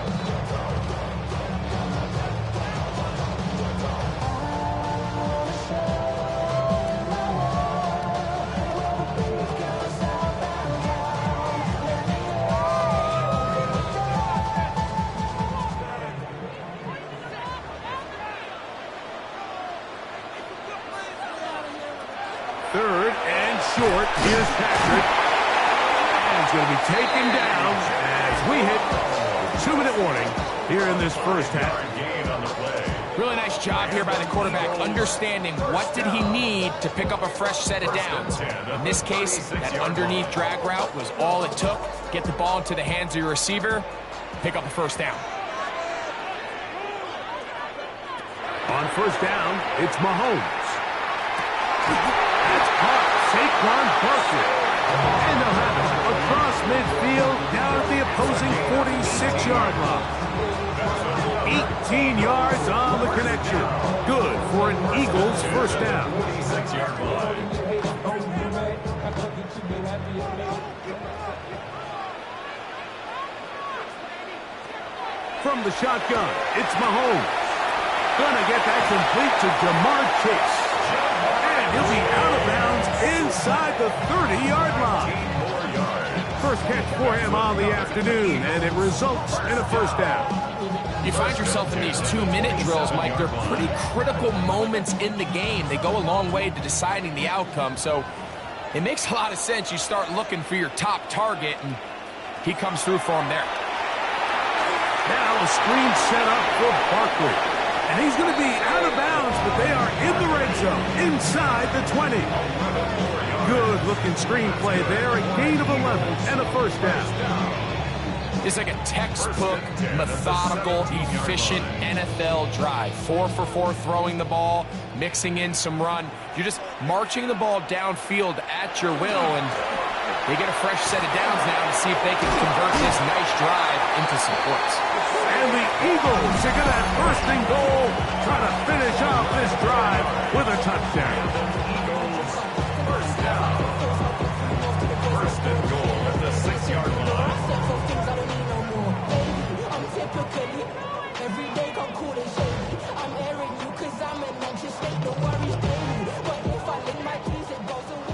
Short. Here's Patrick. And he's going to be taken down as we hit the 2-minute warning here in this first half. Really nice job here by the quarterback, understanding what did he need to pick up a fresh set of downs. In this case, that underneath drag route was all it took. Get the ball into the hands of your receiver, pick up a 1st down. On 1st down, it's Mahomes. That's caught. Saquon Barkley. And they'll have it across midfield down at the opposing 46-yard line. 18 yards on the connection. Good for an Eagles 1st down. 6-yard line. From the shotgun, it's Mahomes. Gonna get that complete to Jamar Chase. And he'll be out of bounds inside the 30-yard line. First catch for him on the afternoon, and it results in a 1st down. You find yourself in these 2-minute drills, Mike. They're pretty critical moments in the game. They go a long way to deciding the outcome, so it makes a lot of sense. You start looking for your top target, and he comes through for him there. Now a screen set up for Barkley. And he's going to be out of bounds, but they are in the red zone, inside the 20. Good-looking screenplay there, a gain of 11 and a 1st down. It's like a textbook, methodical, efficient NFL drive. 4 for 4 throwing the ball, mixing in some run. You're just marching the ball downfield at your will, and they get a fresh set of downs now to see if they can convert this nice drive into some points. And the Eagles are going to have 1st and goal, try to finish off this drive with a touchdown. Eagles 1st down. 1st and goal at the 6-yard line. Every day come cool and shady. I'm airing you cause I'm an anxious state. No worries daily. But if I lick my keys, it goes away.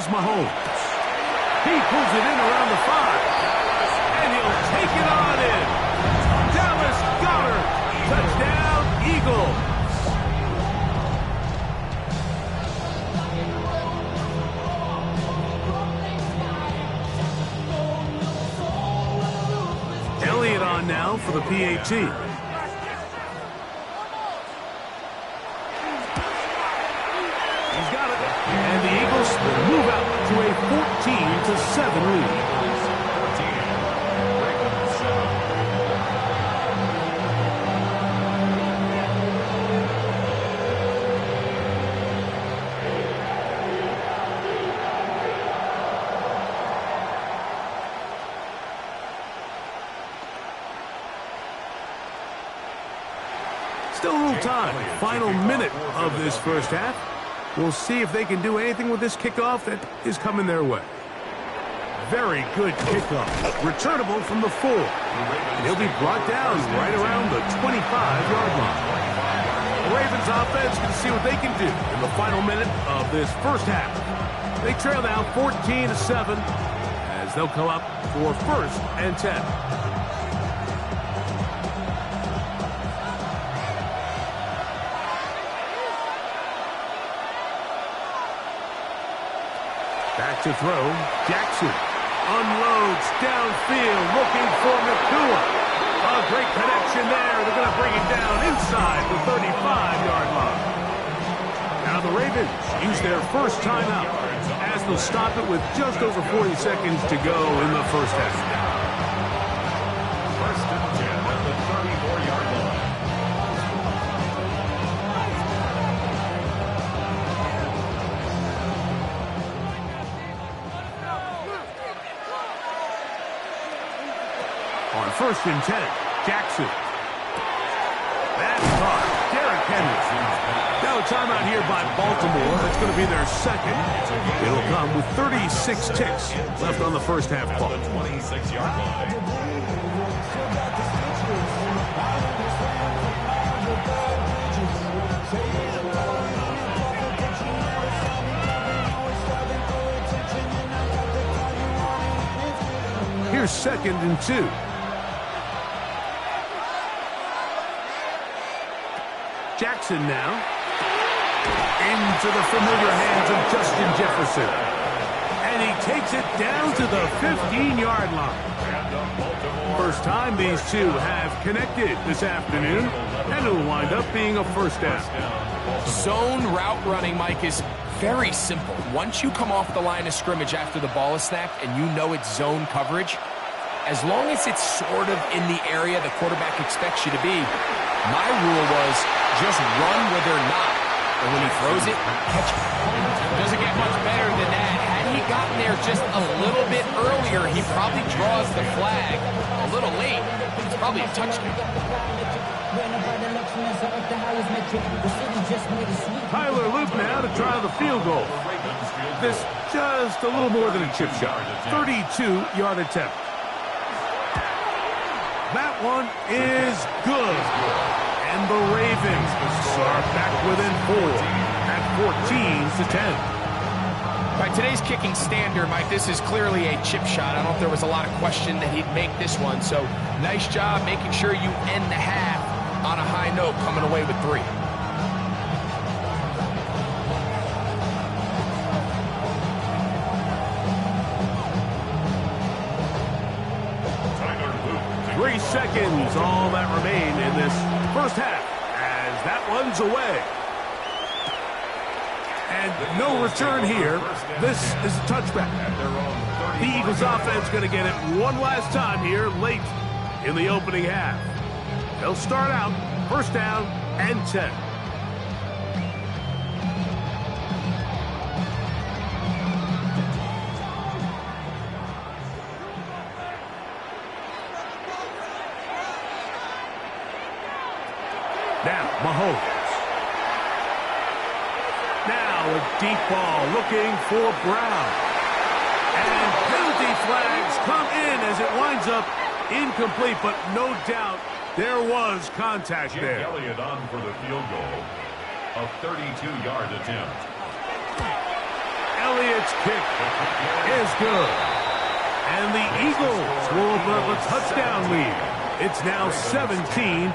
is Mahomes. He pulls it in around the 5. And he'll take it on in. Dallas Goedert. Touchdown, Eagles. Elliott on now for the PAT. He's got it. And the Eagles will move out to a 14-7 lead. Still a little time. Final minute of this first half. We'll see if they can do anything with this kickoff that is coming their way. Very good kickoff. Returnable from the 4. He'll be brought down right around the 25-yard line. The Ravens offense can see what they can do in the final minute of this first half. They trail now 14-7 as they'll come up for 1st and 10. Back to throw. Jackson unloads downfield looking for Nakua. A great connection there. They're going to bring it down inside the 35-yard line. Now the Ravens use their first timeout as they'll stop it with just over 40 seconds to go in the first half. 1st and 10 at the 34-yard line. On 1st and 10, Jackson. That's caught. Derrick Henry. Now a timeout here by Baltimore. That's going to be their second. It'll come with 36 ticks left on the first half clock. At the 26-yard line. Here's 2nd and 2. Jackson now. Into the familiar hands of Justin Jefferson. And he takes it down to the 15-yard line. First time these two have connected this afternoon, and it'll wind up being a first down. Zone route running, Mike, is very simple. Once you come off the line of scrimmage after the ball is snapped and you know it's zone coverage, as long as it's sort of in the area the quarterback expects you to be, my rule was just run where they're not. And when he throws it, catch it. It doesn't get much better than that. Had he gotten there just a little bit earlier, he probably draws the flag a little late. It's probably a touchdown. Tyler Luke now to try the field goal. This just a little more than a chip shot. 32-yard attempt. That one is good. And the Ravens are back within 4 at 14-10. By today's kicking standard, Mike, this is clearly a chip shot. I don't know if there was a lot of question that he'd make this one. So nice job making sure you end the half on a high note, coming away with 3. Seconds, all that remain in this first half as that one's away. And no return here. This is a touchback. The Eagles offense going to get it one last time here late in the opening half. They'll start out first down and 10. Now, Mahomes. Now a deep ball looking for Brown. And penalty flags come in as it winds up incomplete, but no doubt there was contact there. Elliott on for the field goal. A 32-yard attempt. Elliott's kick is good. And the Eagles will open up a touchdown lead. It's now 17-10.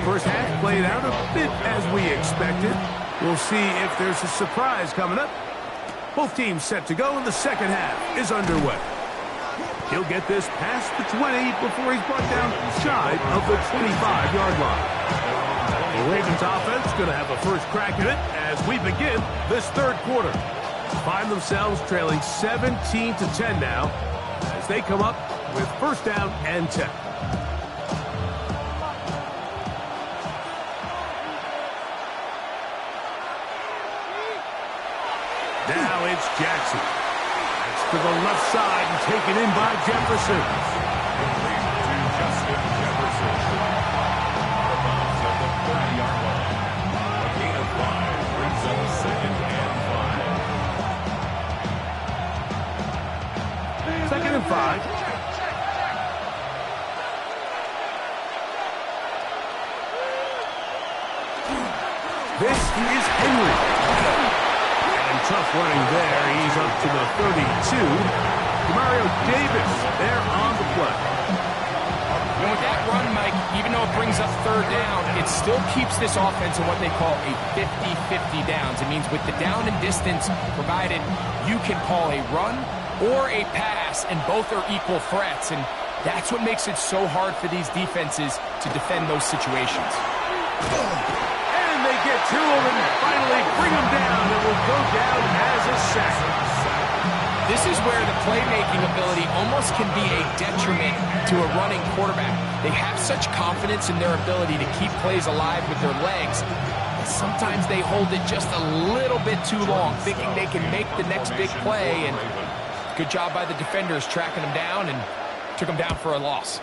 First half played out a bit as we expected. We'll see if there's a surprise coming up. Both teams set to go, and the second half is underway. He'll get this past the 20 before he's brought down shy of the 25-yard line. The Ravens offense going to have a first crack at it as we begin this third quarter. Find themselves trailing 17-10 now as they come up with first down and 10. Now it's Jackson. That's to the left side and taken in by Jefferson. Complete to Justin Jefferson. About at the 30-yard line. A gain of 5 brings up second and 5. Second and 5. This is Henry. Tough running there. He's up to the 32. Demario Davis there on the play. And with that run, Mike, even though it brings up third down, it still keeps this offense in what they call a 50-50 downs. It means with the down and distance provided, you can call a run or a pass, and both are equal threats. And that's what makes it so hard for these defenses to defend those situations. They get to him and finally bring him down. It will go down as a sack. This is where the playmaking ability almost can be a detriment to a running quarterback. They have such confidence in their ability to keep plays alive with their legs. Sometimes they hold it just a little bit too long, thinking they can make the next big play. And good job by the defenders tracking him down and took him down for a loss.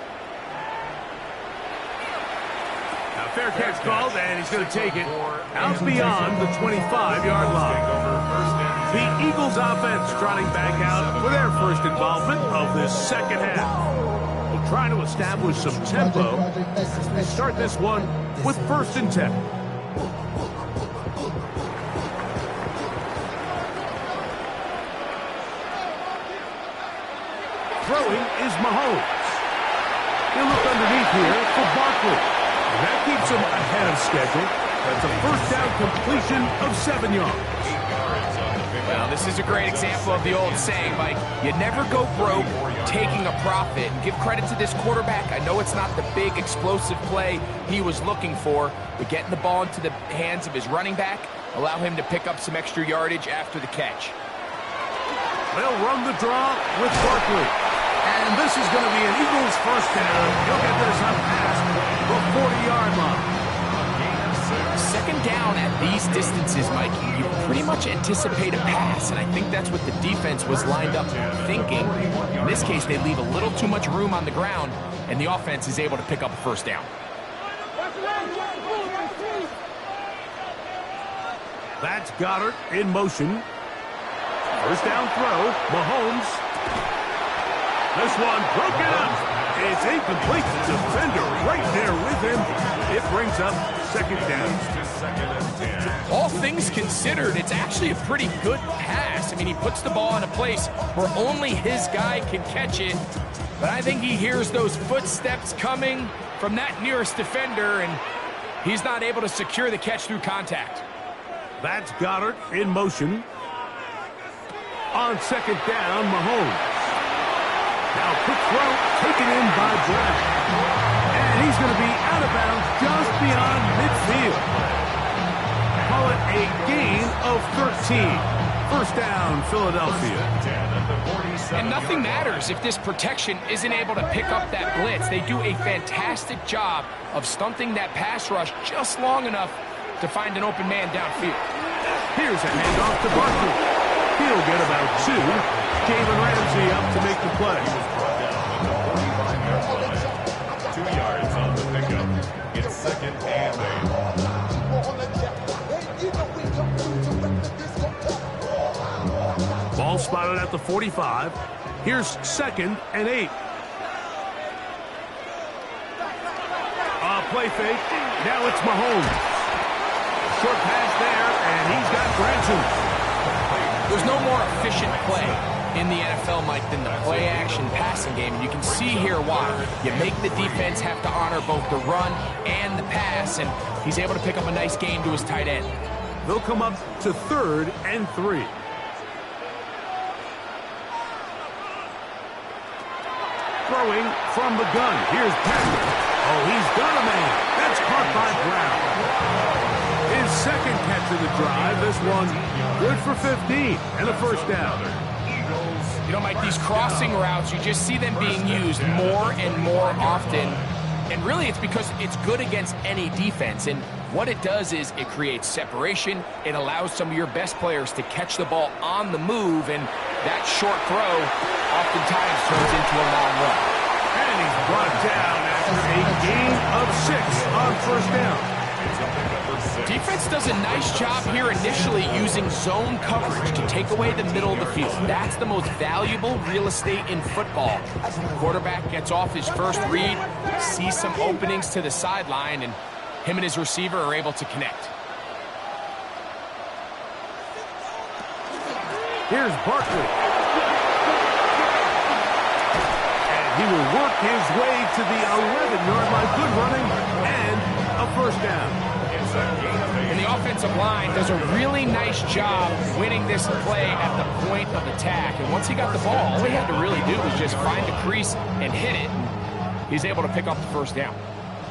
Fair catch called, and he's going to take it out beyond the 25-yard line. The Eagles offense trotting back out for their first involvement of this second half. We'll try to establish some tempo as they start this one with first and 10. Throwing is Mahomes. He'll look underneath here for Barkley. And that keeps him ahead of schedule. That's a first down completion of 7 yards. Well, this is a great example of the old saying, Mike, you never go broke taking a profit. And give credit to this quarterback. I know it's not the big explosive play he was looking for, but getting the ball into the hands of his running back, allow him to pick up some extra yardage after the catch. They'll run the draw with Barkley. And this is going to be an Eagles first down. He'll get this up past the 40-yard line. Second down at these distances, Mike, you pretty much anticipate a pass, and I think that's what the defense was lined up thinking. In this case, they leave a little too much room on the ground, and the offense is able to pick up a first down. That's Goddard in motion. First down throw, Mahomes. This one broken up. It's incomplete. The defender right there with him. It brings up second down. All things considered, it's actually a pretty good pass. I mean, he puts the ball in a place where only his guy can catch it. But I think he hears those footsteps coming from that nearest defender, and he's not able to secure the catch through contact. That's Goddard in motion. On second down, Mahomes. Now quick throw taken in by Brown. And he's going to be out of bounds just beyond midfield. Call it a gain of 13. First down, Philadelphia. And nothing matters if this protection isn't able to pick up that blitz. They do a fantastic job of stunting that pass rush just long enough to find an open man downfield. Here's a handoff to Barkley. He'll get about 2. Jalen Ramsey up to make the play. 2 yards on the pickup. It's second and 8. Ball spotted at the 45. Here's second and 8. Play fake. Now it's Mahomes. Short pass there, and he's got Granson. There's no more efficient play in the NFL, Mike, than the play-action passing game. And you can see here why. You make the defense have to honor both the run and the pass, and he's able to pick up a nice gain to his tight end. They'll come up to 3rd and 3. Throwing from the gun. Here's Patrick. Oh, he's got a man. That's caught by Brown. His second catch of the drive. This one good for 15 and a first down. You know, Mike, these crossing routes, you just see them being used more and more often. And really, it's because it's good against any defense. And what it does is it creates separation. It allows some of your best players to catch the ball on the move. And that short throw oftentimes turns into a long run. And he's brought down after a gain of 6 on first down. Defense does a nice job here initially using zone coverage to take away the middle of the field. That's the most valuable real estate in football. The quarterback gets off his first read, sees some openings to the sideline, and him and his receiver are able to connect. Here's Barkley. And he will work his way to the 11-yard line. Good running and a first down. And the offensive line does a really nice job winning this play at the point of attack. And once he got the ball, all he had to really do was just find a crease and hit it. And he's able to pick up the first down.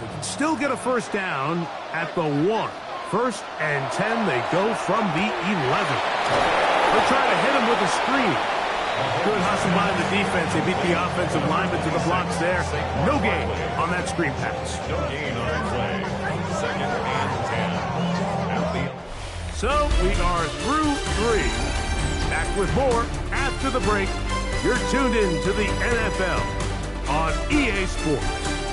They can still get a first down at the 1. 1st and 10, they go from the 11. They'll try to hit him with a screen. Good hustle by the defense. They beat the offensive lineman to the blocks there. No gain on that screen pass. No gain on the play. 2nd and 10. So we are through 3. Back with more after the break. You're tuned in to the NFL on EA Sports.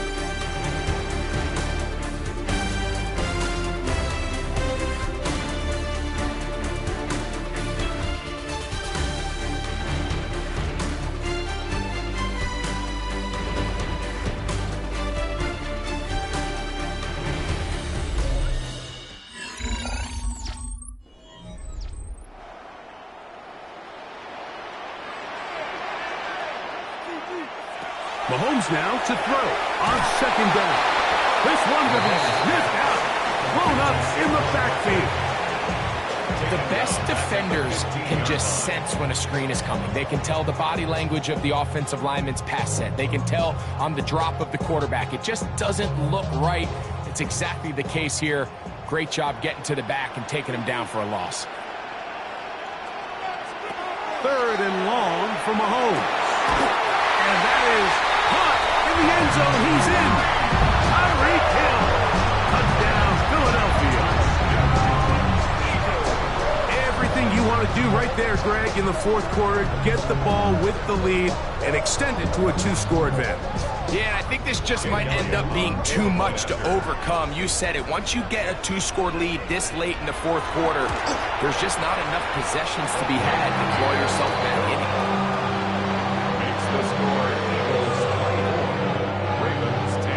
Mahomes now to throw on 2nd down. This one will be sniffed out, blown up in the backfield. The best defenders can just sense when a screen is coming. They can tell the body language of the offensive lineman's pass set. They can tell on the drop of the quarterback. It just doesn't look right. It's exactly the case here. Great job getting to the back and taking him down for a loss. 3rd and long for Mahomes. And that is caught in the end zone. He's in. Tyreek Hill. Touchdown, Philadelphia. Everything you want to do right there, Greg, in the 4th quarter. Get the ball with the lead and extend it to a 2-score advantage. Yeah, and I think this just might end up being too much to overcome. You said it. Once you get a 2-score lead this late in the 4th quarter, there's just not enough possessions to be had to claw yourself back in it. Makes the score Eagles 24, Ravens 10.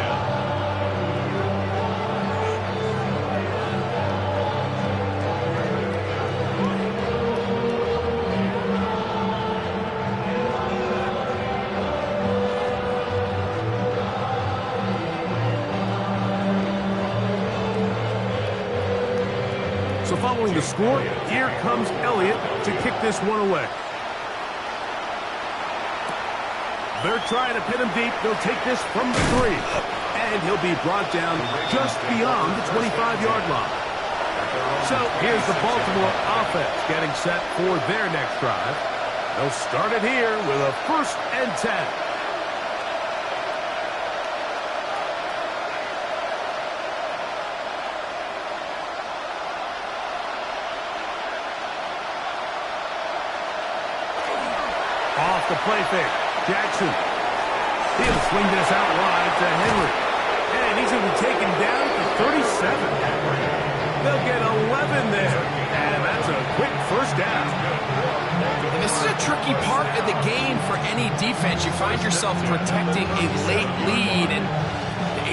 So following the score, here comes Elliott to kick this one away. They're trying to pin him deep. They'll take this from the 3. And he'll be brought down just beyond the 25-yard line. So here's the Baltimore offense getting set for their next drive. They'll start it here with a 1st and 10. Off the play fake. Jackson. He'll swing this out wide to Henry. And he's going to be taken down to 37. They'll get 11 there. And that's a quick first down. And this is a tricky part of the game for any defense. You find yourself protecting a late lead, and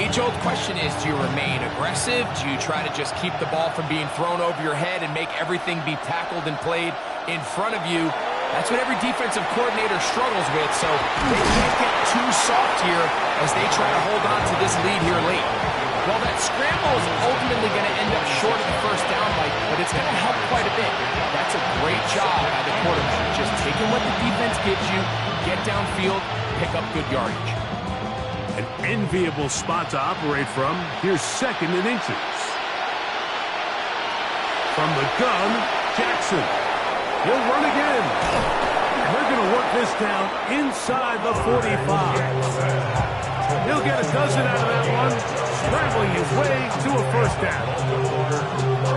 age-old question is, do you remain aggressive? Do you try to just keep the ball from being thrown over your head and make everything be tackled and played in front of you? That's what every defensive coordinator struggles with, so they can't get too soft here as they try to hold on to this lead here late. Well, that scramble is ultimately going to end up short of the first down, Mike, but it's going to help quite a bit. That's a great job by the quarterback, just taking what the defense gives you, get downfield, pick up good yardage. An enviable spot to operate from. Here's 2nd and inches. From the gun, Jackson. He'll run again. And they're going to work this down inside the 45. He'll get a dozen out of that one, scrambling his way to a first down.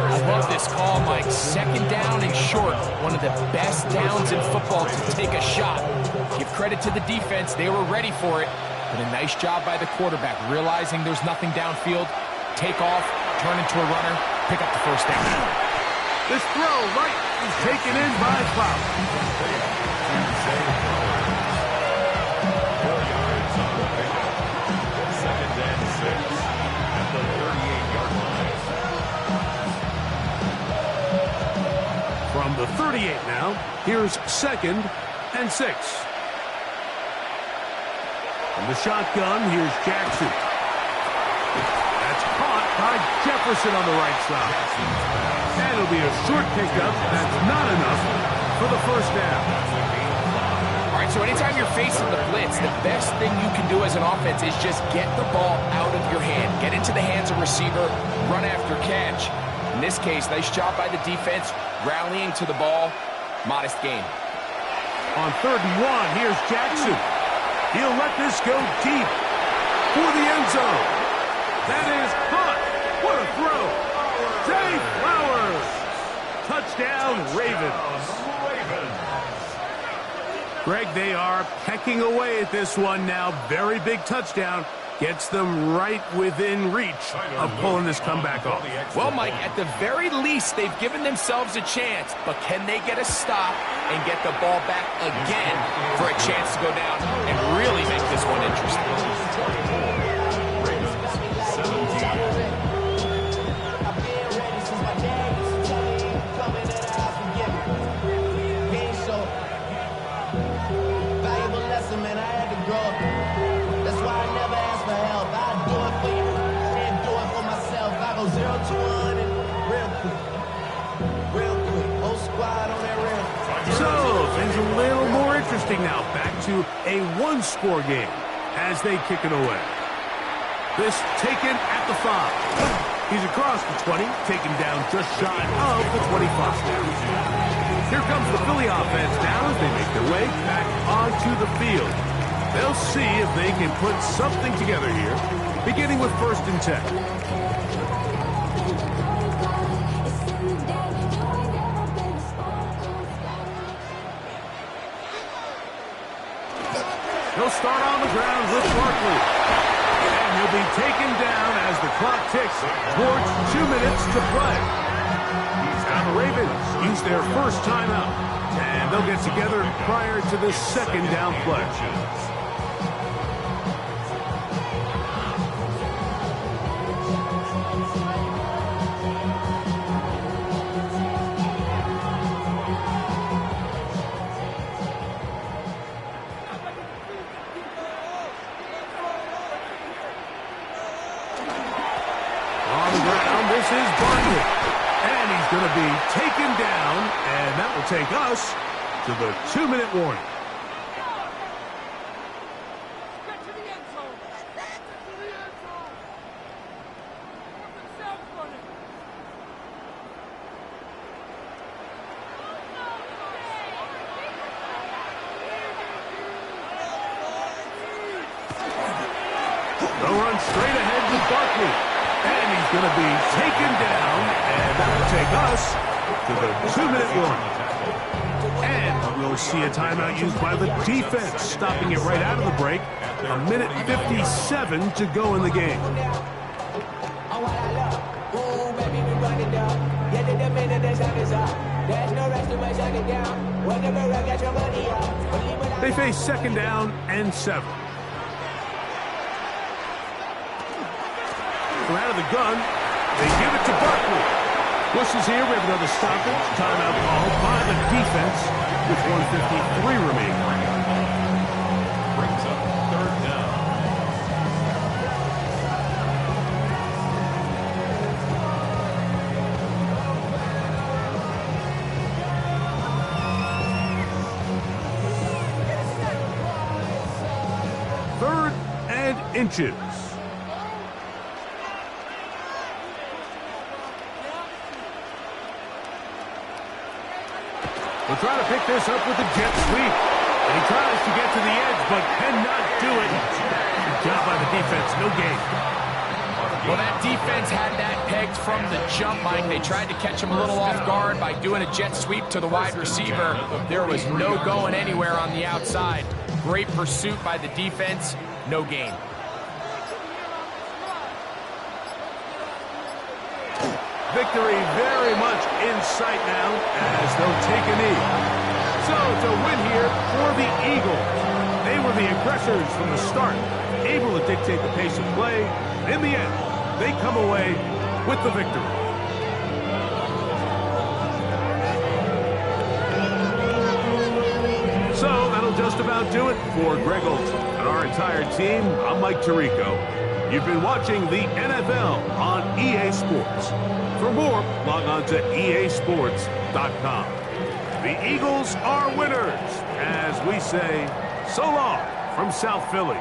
I love this call, Mike. 2nd down and short. One of the best downs in football to take a shot. Give credit to the defense. They were ready for it. But a nice job by the quarterback, realizing there's nothing downfield. Take off, turn into a runner, pick up the first down. This throw right is taken in by Flowers. 4 yards on the pickup. 2nd and 6 at the 38-yard line. From the 38 now, here's 2nd and 6. From the shotgun, here's Jackson. That's caught by Jefferson on the right side. And it'll be a short pickup. That's not enough for the first down. All right, so anytime you're facing the blitz, the best thing you can do as an offense is just get the ball out of your hand. Get into the hands of receiver, run after catch. In this case, nice job by the defense, rallying to the ball. Modest gain. On 3rd and 1, here's Jackson. He'll let this go deep for the end zone. That is caught. What a throw. Zay Flowers. Touchdown, Ravens. Greg, they are pecking away at this one now. Very big touchdown. Gets them right within reach of pulling this comeback off. Well, Mike, at the very least, they've given themselves a chance, but can they get a stop and get the ball back again for a chance to go down and really make this one interesting? Now back to a one-score game as they kick it away. This taken at the 5. He's across the 20, taken down just shy of the 25. Here comes the Philly offense now as they make their way back onto the field. They'll see if they can put something together here, beginning with 1st and 10. He'll start on the ground with Barkley. And he'll be taken down as the clock ticks towards 2 minutes to play. Now the Ravens use their first timeout. And they'll get together prior to the 2nd down play. This is Barkley, and he's going to be taken down, and that will take us to the 2-minute warning. They'll run straight ahead with Barkley. And he's going to be taken down, and that will take us to the 2-minute warning. And we'll see a timeout used by the defense, stopping it right out of the break. 1:57 to go in the game. They face 2nd down and 7. They're out of the gun. They give it to Barkley. Bushes here. We have another stoppage. Timeout called by the defense with 1:53 remaining. Brings up third down. Third and inches. We'll try to pick this up with the jet sweep. And he tries to get to the edge, but cannot do it. Good job by the defense. No gain. Well, that defense had that pegged from the jump, Mike. They tried to catch him a little off guard by doing a jet sweep to the wide receiver. There was no going anywhere on the outside. Great pursuit by the defense. No gain. Victory very much in sight now as they'll take a knee. So it's a win here for the Eagles. They were the aggressors from the start, able to dictate the pace of play. In the end, they come away with the victory. So that'll just about do it for Greg Olsen and our entire team. I'm Mike Tirico. You've been watching the NFL on EA Sports. For more, log on to easports.com. The Eagles are winners, as we say, so long from South Philly.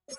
You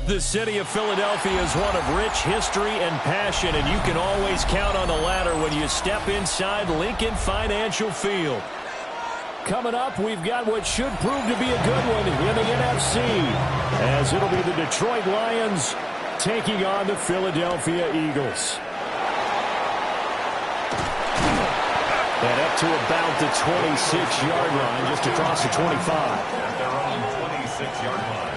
The city of Philadelphia is one of rich history and passion, and you can always count on the ladder when you step inside Lincoln Financial Field. Coming up, we've got what should prove to be a good one in the NFC, as it'll be the Detroit Lions taking on the Philadelphia Eagles. And up to about the 26-yard line, just across the 25. At their own 26-yard line.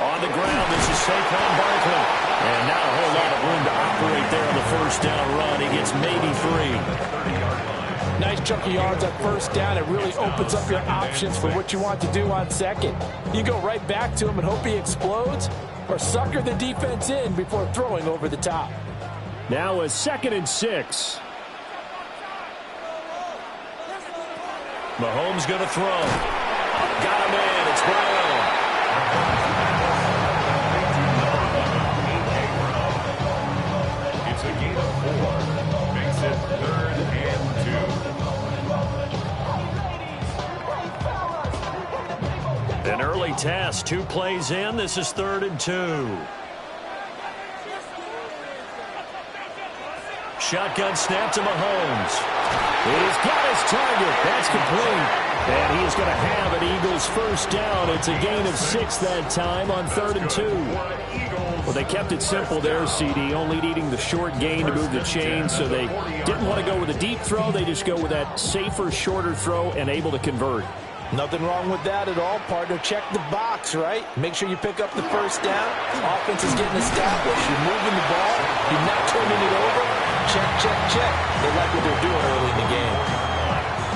On the ground, this is Saquon Barkley. And not a whole lot of room to operate there on the first down run. He gets maybe 3. Nice chunk of yards on first down. It really opens up your options for what you want to do on second. You go right back to him and hope he explodes, or sucker the defense in before throwing over the top. Now a 2nd and 6. Mahomes going to throw. Got him in. It's Brown. It's a gain of 4. Makes it 3rd and 2. An early test. 2 plays in. This is 3rd and 2. Shotgun snap to Mahomes. He's got his target. That's complete. And he's going to have an Eagles first down. It's a gain of 6 that time on 3rd and 2. Well, they kept it simple there, CD, only needing the short gain to move the chain, so they didn't want to go with a deep throw. They just go with that safer, shorter throw and able to convert. Nothing wrong with that at all, partner. Check the box, right? Make sure you pick up the first down. Offense is getting established. You're moving the ball. You're not turning it over. Check, check, check. They like what they're doing early in the game.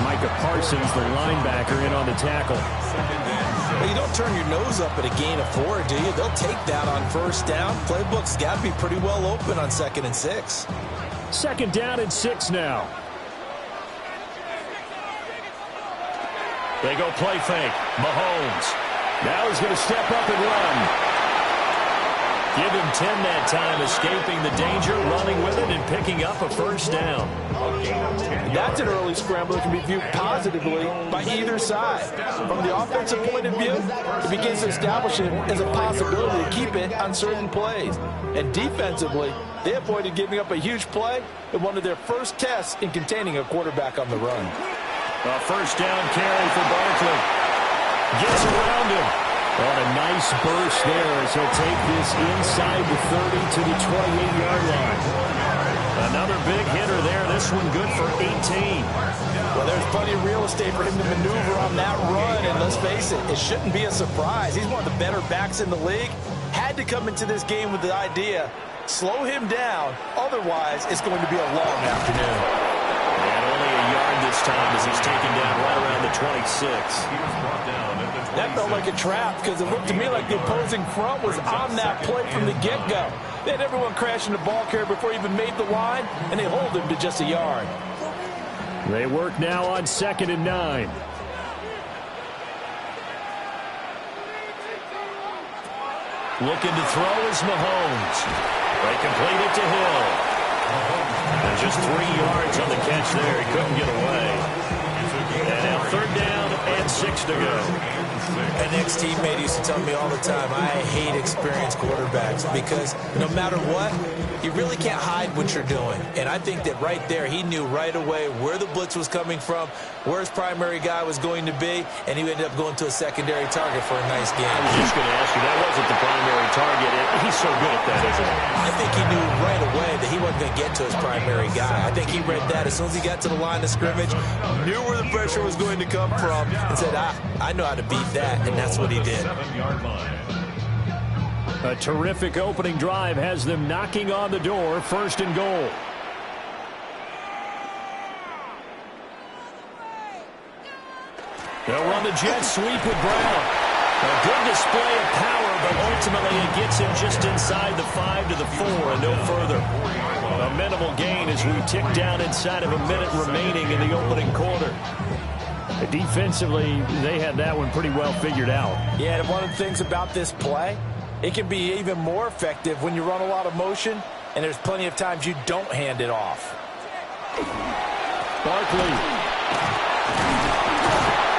Micah Parsons, the linebacker, in on the tackle. Well, you don't turn your nose up at a gain of 4, do you? They'll take that on first down. Playbook's got to be pretty well open on 2nd and 6. 2nd down and 6 now. They go play fake. Mahomes. Now he's going to step up and run. Give him 10 that time, escaping the danger, running with it, and picking up a first down. That's an early scramble that can be viewed positively by either side. From the offensive point of view, it begins to establish it as a possibility to keep it on certain plays. And defensively, they avoided giving up a huge play in one of their first tests in containing a quarterback on the run. A first down carry for Barkley. Gets around him. On a nice burst there as he'll take this inside the 30 to the 28-yard line. Another big hitter there. This one good for 18. Well, there's plenty of real estate for him to maneuver on that run, and let's face it, it shouldn't be a surprise. He's one of the better backs in the league. Had to come into this game with the idea, slow him down, otherwise it's going to be a long afternoon. And only a yard this time as he's taken down right around the 26. That felt like a trap because it looked to me like the opposing front was on that play from the get-go. They had everyone crashing the ball carrier before he even made the line, and they hold him to just a yard. They work now on 2nd and 9. Looking to throw is Mahomes. They complete it to Hill. And just 3 yards on the catch there. He couldn't get away. And now 3rd down and 6 seconds to go. An ex-teammate used to tell me all the time, I hate experienced quarterbacks because no matter what, you really can't hide what you're doing. And I think that right there, he knew right away where the blitz was coming from, where his primary guy was going to be, and he ended up going to a secondary target for a nice game. I was just going to ask you, that wasn't the primary target. He's so good at that, isn't he? I think he knew right away that he wasn't going to get to his primary guy. I think he read that as soon as he got to the line of scrimmage, knew where the pressure was going to come from, and said, I know how to beat that, and that's what he did. 7-yard line. A terrific opening drive has them knocking on the door, 1st and goal. They'll run the jet sweep with Brown. A good display of power, but ultimately it gets him just inside the 5 to the 4 and no further. A minimal gain as we tick down inside of a minute remaining in the opening quarter. Defensively, they had that one pretty well figured out. Yeah, and one of the things about this play, it can be even more effective when you run a lot of motion, and there's plenty of times you don't hand it off. Barkley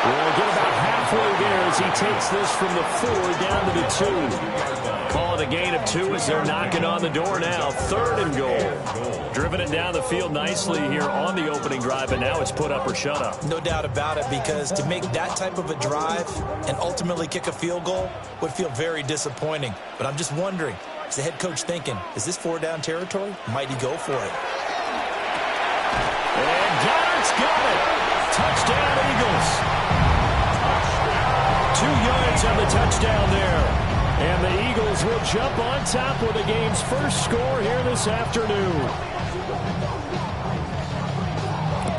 will get about halfway there as he takes this from the 4 down to the 2. Call it a gain of 2 as they're knocking on the door now. 3rd and goal. Driven it down the field nicely here on the opening drive, and now it's put up or shut up. No doubt about it, because to make that type of a drive and ultimately kick a field goal would feel very disappointing. But I'm just wondering, is the head coach thinking, is this 4-down territory? Might he go for it? And Goddard's got it. Touchdown, Eagles. 2 yards on the touchdown there. And the Eagles will jump on top with the game's first score here this afternoon.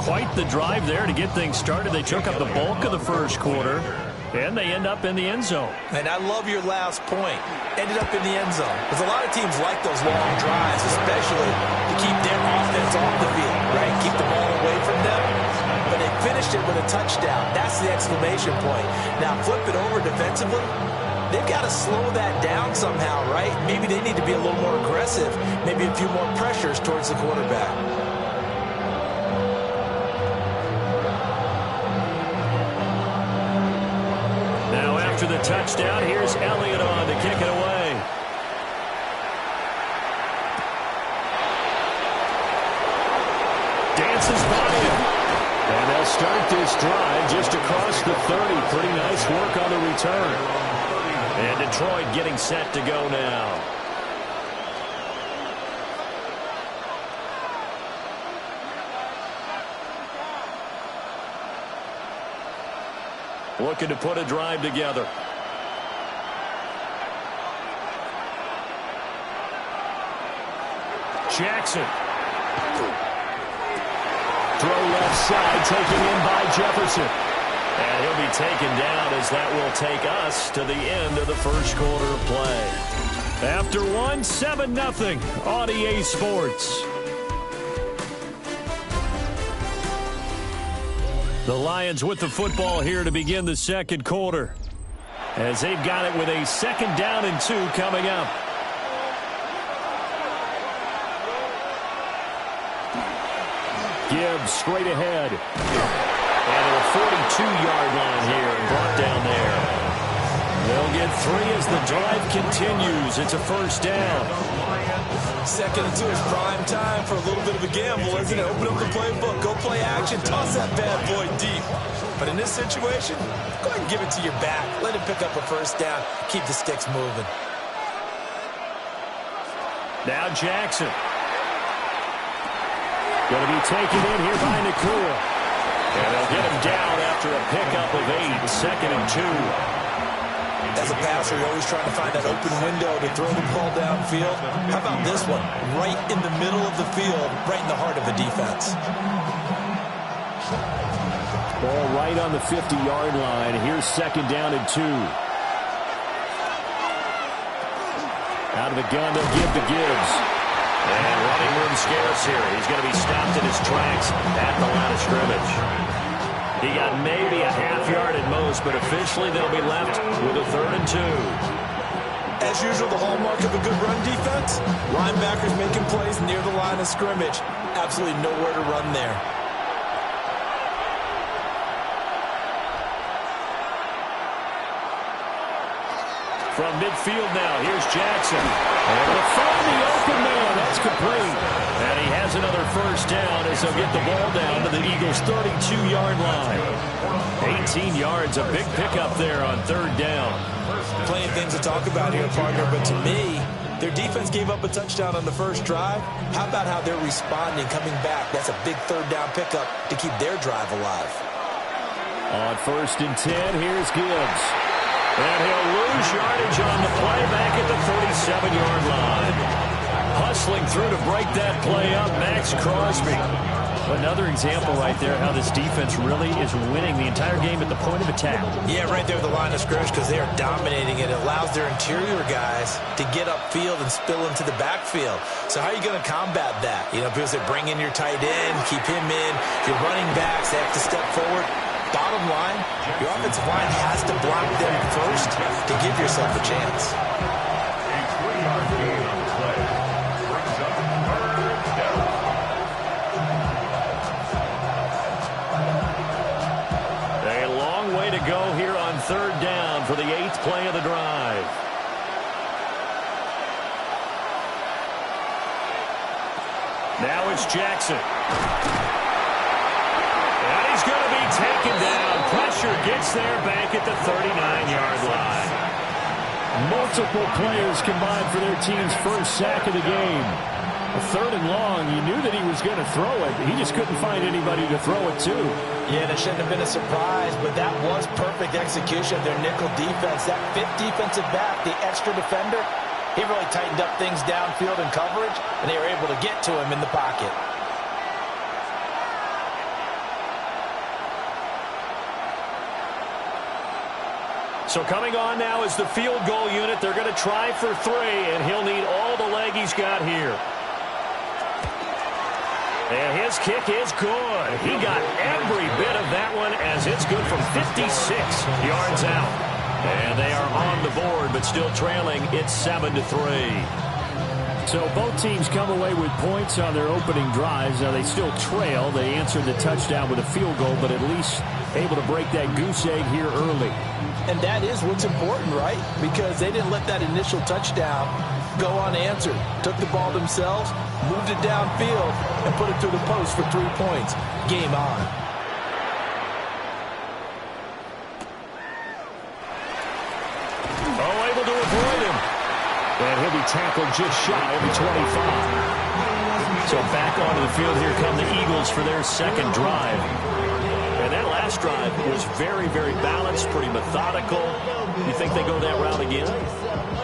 Quite the drive there to get things started. They took up the bulk of the first quarter, and they end up in the end zone. And I love your last point. Ended up in the end zone. Because a lot of teams like those long drives, especially to keep their offense off the field, right? Keep the ball away from them. But they finished it with a touchdown. That's the exclamation point. Now flip it over defensively. They've got to slow that down somehow, right? Maybe they need to be a little more aggressive. Maybe a few more pressures towards the quarterback. Now after the touchdown, here's Elliott on to kick it away. Dances by him. And they'll start this drive just across the 30. Pretty nice work on the return. And Detroit getting set to go now. Looking to put a drive together. Jackson. Throw left side, taken in by Jefferson. And he'll be taken down as that will take us to the end of the first quarter of play. After 7-0 on EA Sports. The Lions with the football here to begin the second quarter, as they've got it with a 2nd down and 2 coming up. Gibbs straight ahead. And a 42-yard line here and brought down there. They'll get 3 as the drive continues. It's a 1st down. 2nd and 2 is prime time for a little bit of a gamble, isn't it? Open up the playbook, go play action, toss that bad boy deep. But in this situation, go ahead and give it to your back. Let him pick up a 1st down. Keep the sticks moving. Now Jackson. Going to be taken in here by Nakua. And they'll get him down after a pickup of 8, 2nd and 2. As a passer, you're always trying to find that open window to throw the ball downfield. How about this one? Right in the middle of the field, right in the heart of a defense. Ball right on the 50-yard line. Here's 2nd down and 2. Out of the gun, they'll give to Gibbs. And running room scarce here. He's going to be stopped in his tracks at the line of scrimmage. He got maybe a half yard at most, but officially they'll be left with a 3rd and 2. As usual, the hallmark of a good run defense, linebackers making plays near the line of scrimmage. Absolutely nowhere to run there. From midfield now, here's Jackson. Able to find the open man. That's complete. And he has another first down as they'll get the ball down to the Eagles' 32-yard line. 18 yards, a big pickup there on third down. Plenty of things to talk about here, partner, but to me, their defense gave up a touchdown on the first drive. How about how they're responding, coming back? That's a big third down pickup to keep their drive alive. On 1st and 10, here's Gibbs. And he'll lose yardage on the play back at the 37-yard line. Hustling through to break that play up, Max Crosby. Another example right there how this defense really is winning the entire game at the point of attack. Yeah, right there at the line of scrimmage because they are dominating it. It allows their interior guys to get upfield and spill into the backfield. So how are you going to combat that? You know, because they bring in your tight end, keep him in. Your running backs, they have to step forward. Bottom line, your offensive line has to block them first to give yourself a chance. A 3-yard gain on the play. Brings up third down. A long way to go here on third down for the 8th play of the drive. Now it's Jackson. And he's going to be taken down. Pressure gets there back at the 39-yard line. Multiple players combined for their team's first sack of the game. A 3rd and long, you knew that he was going to throw it. He just couldn't find anybody to throw it to. Yeah, that shouldn't have been a surprise, but that was perfect execution of their nickel defense. That 5th defensive back, the extra defender, he really tightened up things downfield in coverage, and they were able to get to him in the pocket. So coming on now is the field goal unit. They're going to try for 3, and he'll need all the leg he's got here. And his kick is good. He got every bit of that one as it's good from 56 yards out. And they are on the board, but still trailing. It's 7-3. So both teams come away with points on their opening drives. Now they still trail. They answered the touchdown with a field goal, but at least able to break that goose egg here early. And that is what's important, right? Because they didn't let that initial touchdown go unanswered. Took the ball themselves, moved it downfield, and put it through the post for 3 points. Game on. Oh, able to avoid him. And he'll be tackled just shy of the 25. So back onto the field here come the Eagles for their second drive. And that last drive was very, very balanced, pretty methodical. You think they go that route again?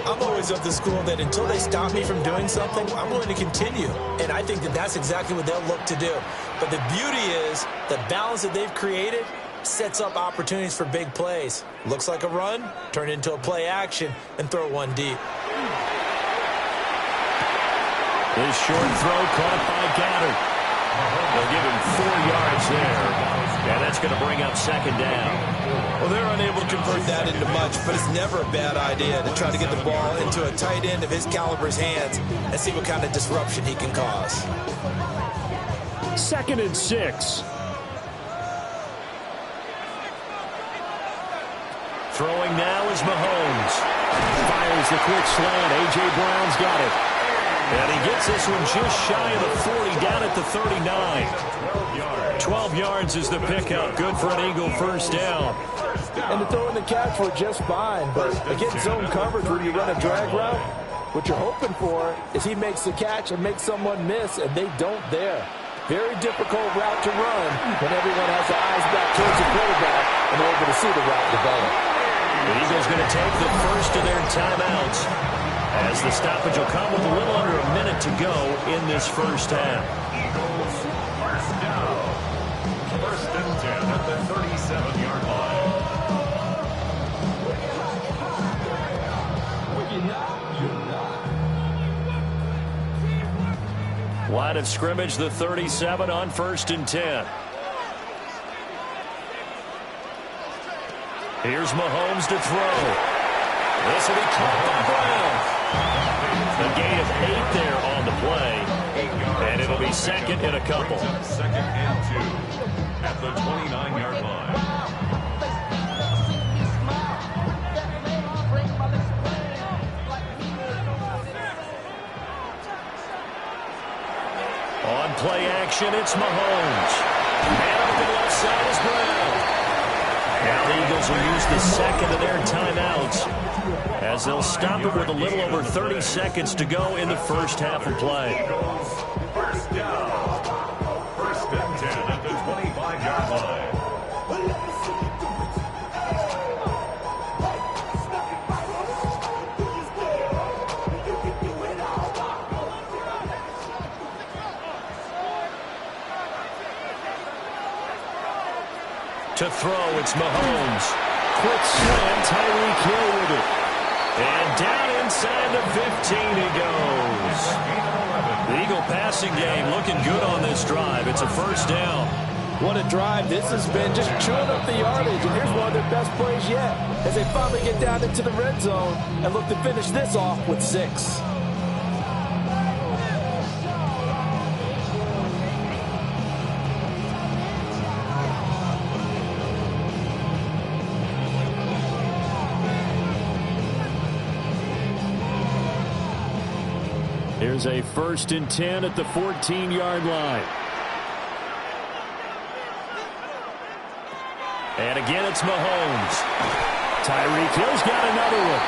I'm always of the school that until they stop me from doing something, I'm willing to continue. And I think that that's exactly what they'll look to do. But the beauty is the balance that they've created sets up opportunities for big plays. Looks like a run, turn it into a play action, and throw one deep. His short throw caught by Goddard. They'll give him 4 yards there. And that's going to bring up second down. Well, they're unable to convert that into much, but it's never a bad idea to try to get the ball into a tight end of his caliber's hands and see what kind of disruption he can cause. 2nd and 6. Throwing now is Mahomes. Fires the quick slant. A.J. Brown's got it. And he gets this one just shy of the 40, down at the 39. 12 yards is the pickup. Good for an Eagle first down. And the throw and the catch were just fine. But against zone coverage, when you run a drag route, what you're hoping for is he makes the catch and makes someone miss, and they don't there. Very difficult route to run when everyone has their eyes back towards the quarterback and they're able to see the route develop. The Eagles going to take the first of their timeouts as the stoppage will come with a little under a minute to go in this first half. Eagles first down. 1st and 10 at the 37-yard line. Line of scrimmage, the 37 on 1st and 10. Here's Mahomes to throw. This will be caught by Brown. A gain of 8 there on the play. And it'll be second and a couple. 2nd and 2 at the 29-yard line. action. It's Mahomes. Man open left side is Brown. Now the Eagles will use the second of their timeouts as they'll stop it with a little over 30 seconds to go in the first half of play. First down. First and 10 at the 25-yard line. To throw, it's Mahomes. Quick slam, Tyreek Hill with it. And down inside the 15 he goes. The Eagle passing game looking good on this drive. It's a first down. What a drive this has been, just chewing up the yardage. And here's one of their best plays yet as they finally get down into the red zone and look to finish this off with 6. Here's a 1st and 10 at the 14-yard line. And again, it's Mahomes. Tyreek Hill's got another one.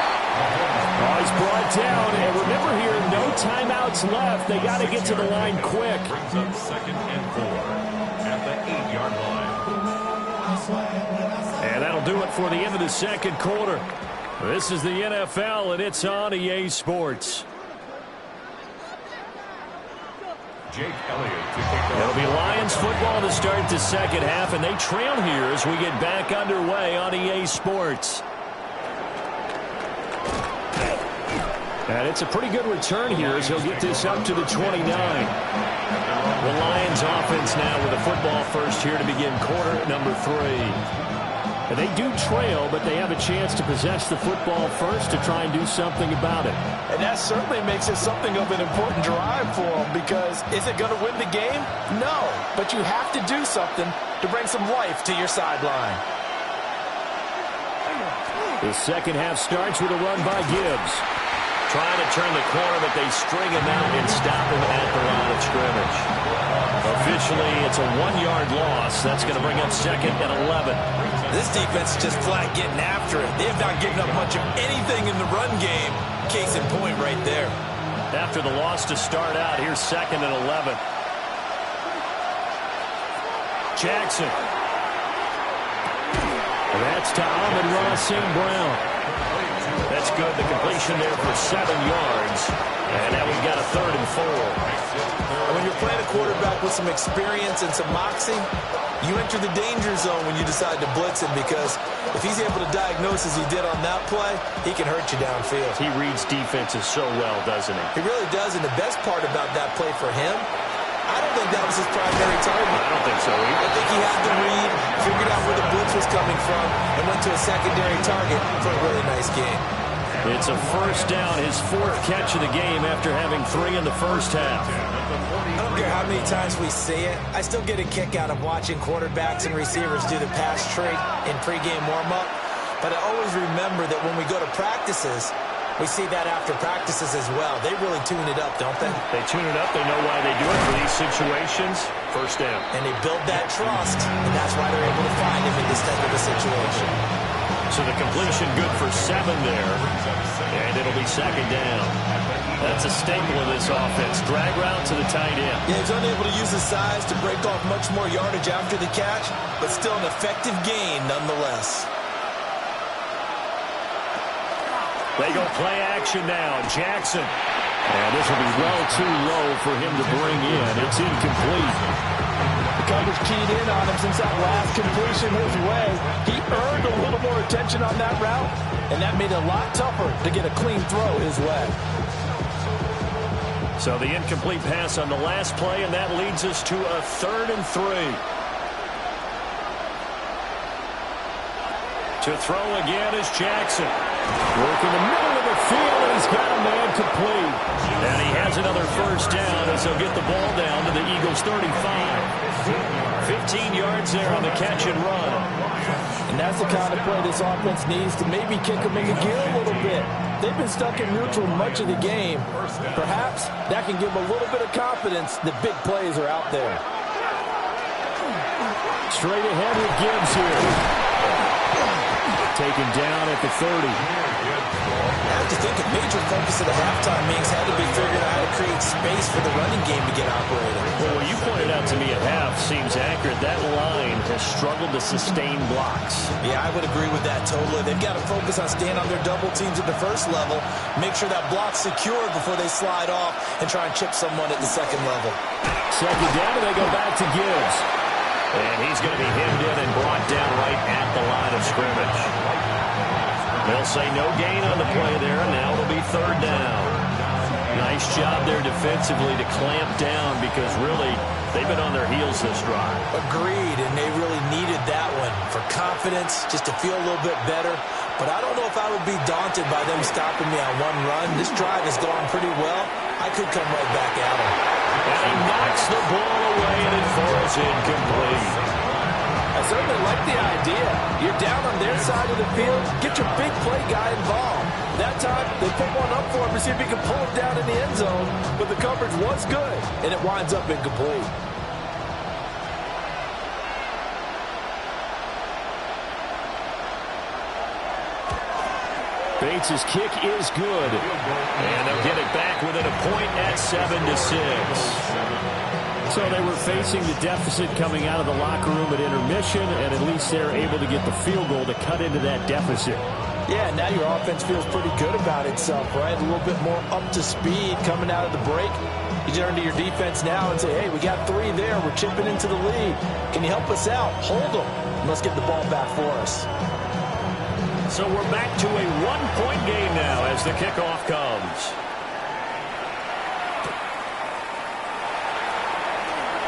Oh, he's brought down. And remember here, no timeouts left. They got to get to the line quick. Brings up 2nd and 4 at the 8-yard line. And that'll do it for the end of the second quarter. This is the NFL, and it's on EA Sports. Jake Elliott to kick off. It'll be Lions football to start the second half, and they trail here as we get back underway on EA Sports. And it's a pretty good return here as he'll get this up to the 29. The Lions offense now with a football first here to begin quarter number 3. And they do trail, but they have a chance to possess the football first to try and do something about it. And that certainly makes it something of an important drive for them, because is it going to win the game? No, but you have to do something to bring some life to your sideline. The second half starts with a run by Gibbs. Trying to turn the corner, but they string him out and stop him at the line of scrimmage. Officially, it's a 1-yard loss. That's going to bring up 2nd and 11. This defense is just flat getting after it. They have not given up much of anything in the run game. Case in point right there. After the loss to start out, here's 2nd and 11. Jackson. And that's to Amon-Ra St. Brown. That's good. The completion there for 7 yards. And now we've got a 3rd and 4. And when you're playing a quarterback with some experience and some moxie, you enter the danger zone when you decide to blitz him, because if he's able to diagnose as he did on that play, he can hurt you downfield. He reads defenses so well, doesn't he? He really does, and the best part about that play for him, I don't think that was his primary target. I don't think so either. I think he had the read, figured out where the blitz was coming from, and went to a secondary target for a really nice game. It's a first down, his 4th catch of the game after having 3 in the first half. I don't care how many times we see it, I still get a kick out of watching quarterbacks and receivers do the pass trade in pregame warm-up. But I always remember that when we go to practices, we see that after practices as well. They really tune it up, don't they? They tune it up. They know why they do it for these situations. First down. And they build that trust, and that's why they're able to find him in this type of a situation. So the completion good for 7 there. And it'll be 2nd down. That's a staple of this offense. Drag route to the tight end. Yeah, he's unable to use his size to break off much more yardage after the catch, but still an effective gain nonetheless. They go play action now. Jackson. And this will be well too low for him to bring in. It's incomplete. The coverage keyed in on him since that last completion his way. He earned a little more attention on that route, and that made it a lot tougher to get a clean throw his way. So the incomplete pass on the last play, and that leads us to a 3rd and 3. To throw again is Jackson. Working the middle of the field, and he's got a man complete. And he has another first down as he'll get the ball down to the Eagles' 35. 15 yards there on the catch and run. And that's the kind of play this offense needs to maybe kick them into gear a little bit. They've been stuck in neutral much of the game. Perhaps that can give them a little bit of confidence that big plays are out there. Straight ahead with Gibbs here. Taken down at the 30. I have to think a major focus of the halftime means had to be figuring out how to create space for the running game to get operating. Well, what you pointed out to me at half seems accurate. That line has struggled to sustain blocks. Yeah, I would agree with that totally. They've got to focus on staying on their double teams at the first level, make sure that block's secured before they slide off and try and chip someone at the second level. Second down, and they go back to Gibbs. And he's going to be hemmed in and brought down right at the line of scrimmage. They'll say no gain on the play there, and now it'll be third down. Nice job there defensively to clamp down because really they've been on their heels this drive. Agreed, and they really needed that one for confidence, just to feel a little bit better. But I don't know if I would be daunted by them stopping me on one run. This drive has gone pretty well. I could come right back at him. And he knocks the ball away, and it falls incomplete. I certainly like the idea. You're down on their side of the field. Get your big play guy involved. That time, they put one up for him to see if he can pull it down in the end zone. But the coverage was good, and it winds up incomplete. Bates' kick is good. And they'll get it back within a point at 7-6. So they were facing the deficit coming out of the locker room at intermission, and at least they're able to get the field goal to cut into that deficit. Yeah, now your offense feels pretty good about itself, right? A little bit more up to speed coming out of the break. You turn to your defense now and say, hey, we got 3 there. We're chipping into the lead. Can you help us out? Hold them. And let's get the ball back for us. So we're back to a 1-point game now as the kickoff comes.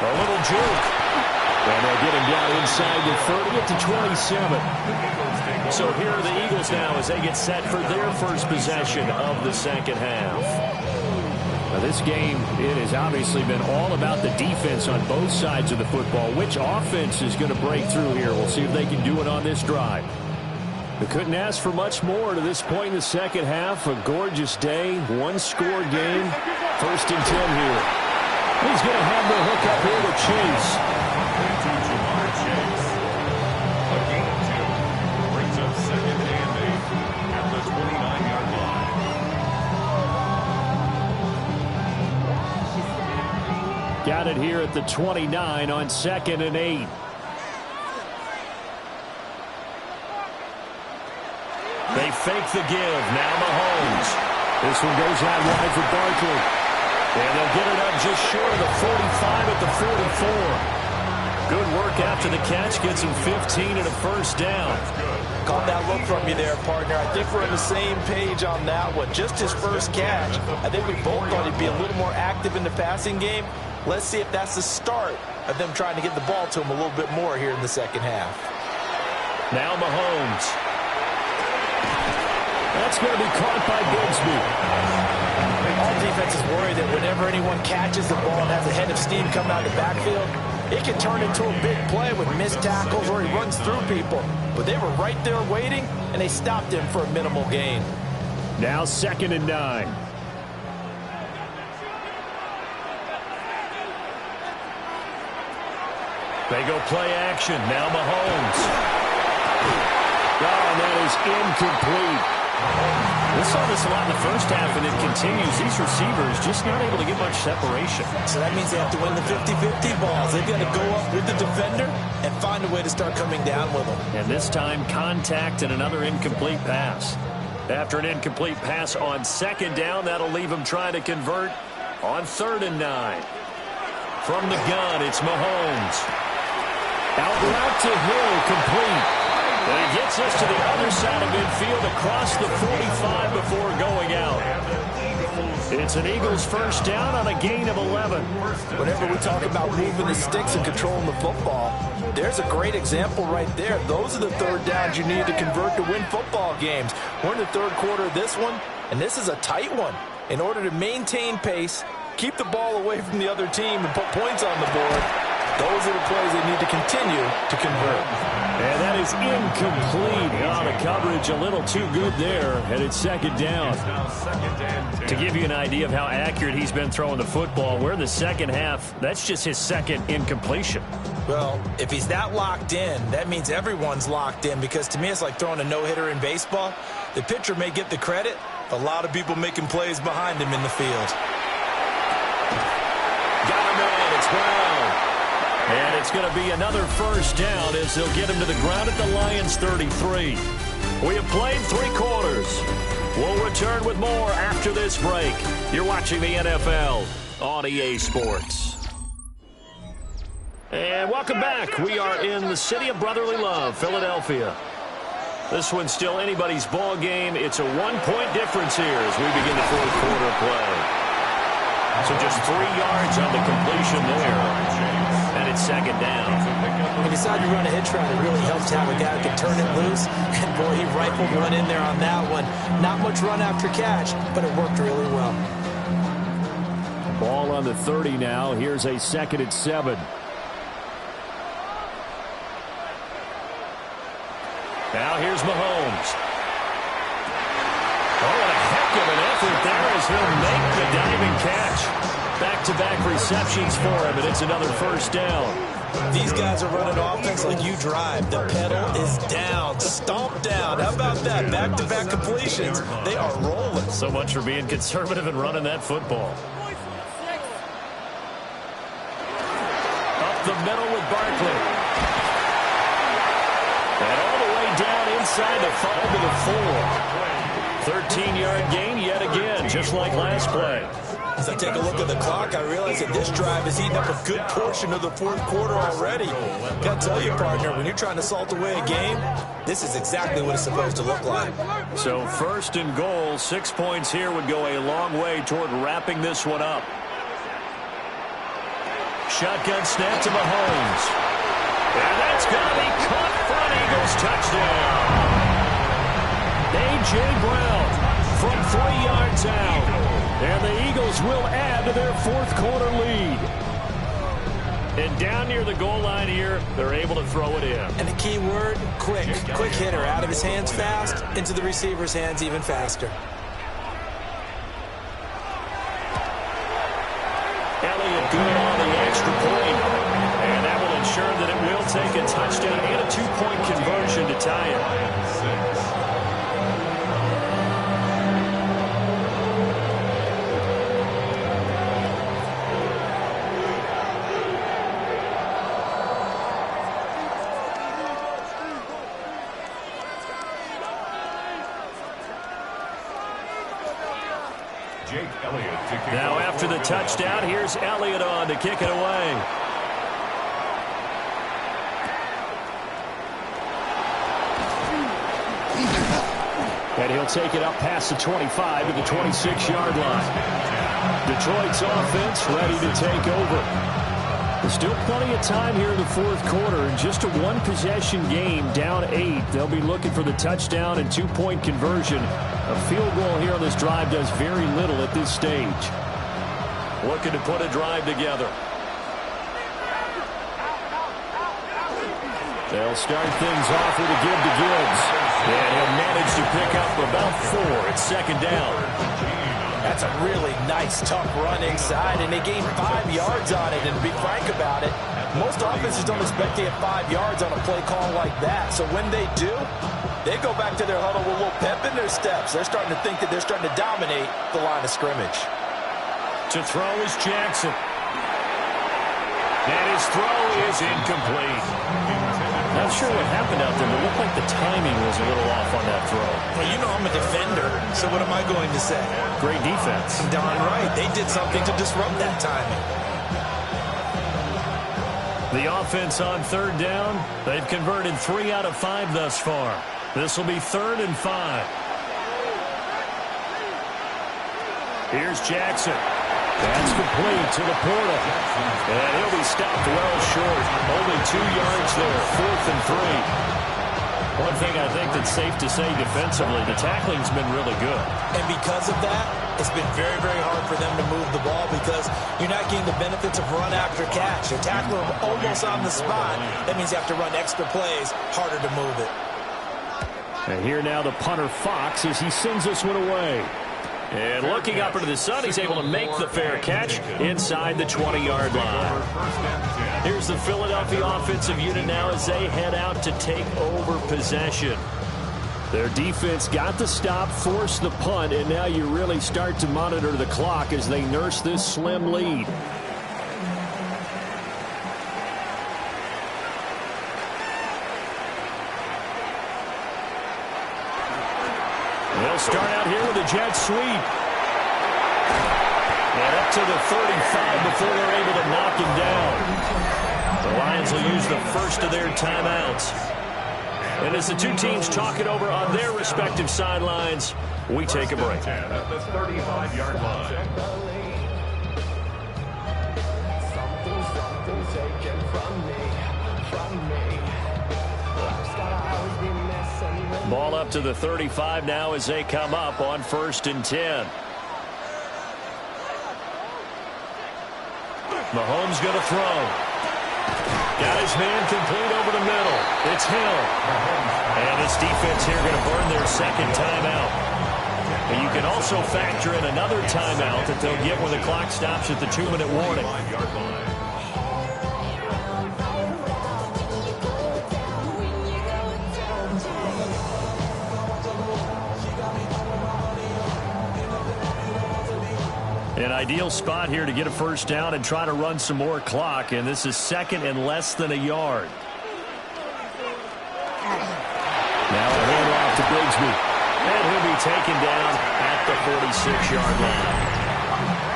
A little juke. And they'll get him down inside the 30 to 27. So here are the Eagles now as they get set for their first possession of the second half. Now this game, it has obviously been all about the defense on both sides of the football. Which offense is going to break through here? We'll see if they can do it on this drive. We couldn't ask for much more to this point in the second half. A gorgeous day, one-score game. 1st and 10 here. He's going to have the hook up here to Chase. Into Jamar Chase. A gain of 2. Brings up 2nd and 8 at the 29-yard line. Got it here at the 29 on 2nd and 8. They fake the give. Now Mahomes. This one goes out wide for Barkley. And they'll get it up just short of the 45 at the 44. Good work after the catch. Gets him 15 and a first down. Caught that look from you there, partner. I think we're on the same page on that one. Just his first catch. I think we both thought he'd be a little more active in the passing game. Let's see if that's the start of them trying to get the ball to him a little bit more here in the second half. Now Mahomes. That's going to be caught by Bigsby. All defenses worry that whenever anyone catches the ball and has a head of steam coming out of the backfield, it can turn into a big play with missed tackles or he runs through people. But they were right there waiting, and they stopped him for a minimal gain. Now 2nd and 9. They go play action. Now Mahomes. Oh, and that is incomplete. We saw this a lot in the first half, and it continues. These receivers just not able to get much separation. So that means they have to win the 50-50 balls. They've got to go up with the defender and find a way to start coming down with them. And this time, contact and another incomplete pass. After an incomplete pass on 2nd down, that'll leave them trying to convert on 3rd and 9. From the gun, it's Mahomes. Out route to Hill, complete. And he gets us to the other side of midfield across the 45 before going out. It's an Eagles first down on a gain of 11. Whenever we talk about moving the sticks and controlling the football, there's a great example right there. Those are the 3rd downs you need to convert to win football games. We're in the 3rd quarter of this one, and this is a tight one. In order to maintain pace, keep the ball away from the other team, and put points on the board, those are the plays they need to continue to convert. And that is incomplete. Oh, the coverage a little too good there, and it's second down. To give you an idea of how accurate he's been throwing the football, we're in the second half. That's just his second incompletion. Well, if he's that locked in, that means everyone's locked in, because to me it's like throwing a no-hitter in baseball. The pitcher may get the credit, a lot of people making plays behind him in the field. Got him in. It's Brown. And it's going to be another first down as they'll get him to the ground at the Lions' 33. We have played 3 quarters. We'll return with more after this break. You're watching the NFL on EA Sports. And welcome back. We are in the city of brotherly love, Philadelphia. This one's still anybody's ball game. It's a 1-point difference here as we begin the fourth quarter play. So just 3 yards on the completion there. And it's second down. When you decide to run a hitch route, it really helps to have a guy who can turn it loose. And, boy, he rifled one in there on that one. Not much run after catch, but it worked really well. Ball on the 30 now. Here's a 2nd and 7. Now here's Mahomes. Oh, what a heck of an effort there as he'll make the diving catch. Back-to-back receptions for him, and it's another first down. These guys are running offense like you drive. The pedal is down, stomped down. How about that? Back-to-back completions. They are rolling. So much for being conservative and running that football. Up the middle with Barkley. And all the way down inside the 5 to the 4. 13-yard gain yet again, just like last play. As I take a look at the clock, I realize that this drive has eaten up a good portion of the fourth quarter already. Got to tell you, partner, when you're trying to salt away a game, this is exactly what it's supposed to look like. So 1st and goal, 6 points here would go a long way toward wrapping this one up. Shotgun snap to Mahomes. And that's going to be caught front. Eagles touchdown. A.J. Brown from 3 yards out. And the Eagles will add to their fourth quarter lead. And down near the goal line here, they're able to throw it in. And the key word, quick. Quick hitter. Out of his hands fast, into the receiver's hands even faster. Elliott good on the extra point. And that will ensure that it will take a touchdown and a 2-point conversion to tie it. Now after the touchdown, here's Elliott on to kick it away. And he'll take it up past the 25 to the 26-yard line. Detroit's offense ready to take over. There's still plenty of time here in the fourth quarter. In just a 1-possession game, down 8. They'll be looking for the touchdown and 2-point conversion. A field goal here on this drive does very little at this stage. Looking to put a drive together. They'll start things off with a give to Gibbs. And he'll manage to pick up about 4 at second down. That's a really nice, tough run inside, and they gained 5 yards on it. And to be frank about it, most offenses don't expect to get 5 yards on a play call like that. So when they do, they go back to their huddle with a little pep in their steps. They're starting to think that they're starting to dominate the line of scrimmage. To throw is Jackson. And his throw is incomplete. Not sure what happened out there, but it looked like the timing was a little off on that throw. Well, you know I'm a defender, so what am I going to say? Great defense. Darn right. They did something to disrupt that timing. The offense on third down, they've converted 3 out of 5 thus far. This will be 3rd and 5. Here's Jackson. That's complete to the portal. And he'll be stopped well short. Only 2 yards there, 4th and 3. One thing I think that's safe to say defensively, the tackling's been really good. And because of that, it's been very, very hard for them to move the ball because you're not getting the benefits of run after catch. You're tackling them almost on the spot. That means you have to run extra plays, harder to move it. And here now the punter Fox as he sends this one away. And looking up into the sun, he's able to make the fair catch inside the 20-yard line. Here's the Philadelphia offensive unit now as they head out to take over possession. Their defense got the stop, forced the punt, and now you really start to monitor the clock as they nurse this slim lead. They'll start out here with a jet sweep. And up to the 35 before they're able to knock him down. The Lions will use the first of their timeouts. And as the two teams talk it over on their respective sidelines, we take a break. At the 35-yard line. Ball up to the 35 now as they come up on 1st and 10. Mahomes going to throw. Got his man complete over the middle. It's Hill. And this defense here going to burn their second timeout. And you can also factor in another timeout that they'll get when the clock stops at the 2-minute warning. An ideal spot here to get a first down and try to run some more clock, and this is 2nd and less than a yard. Now a handoff to Bigsby, and he'll be taken down at the 46-yard line.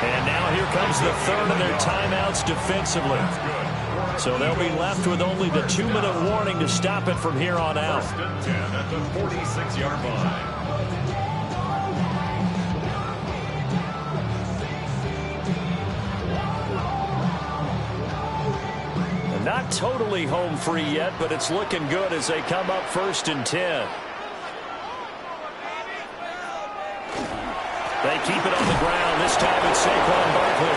And now here comes the third of their timeouts defensively. So they'll be left with only the 2-minute warning to stop it from here on out. 1st and 10 at the 46-yard line. Not totally home free yet, but it's looking good as they come up 1st and 10. They keep it on the ground. This time it's Saquon Barkley.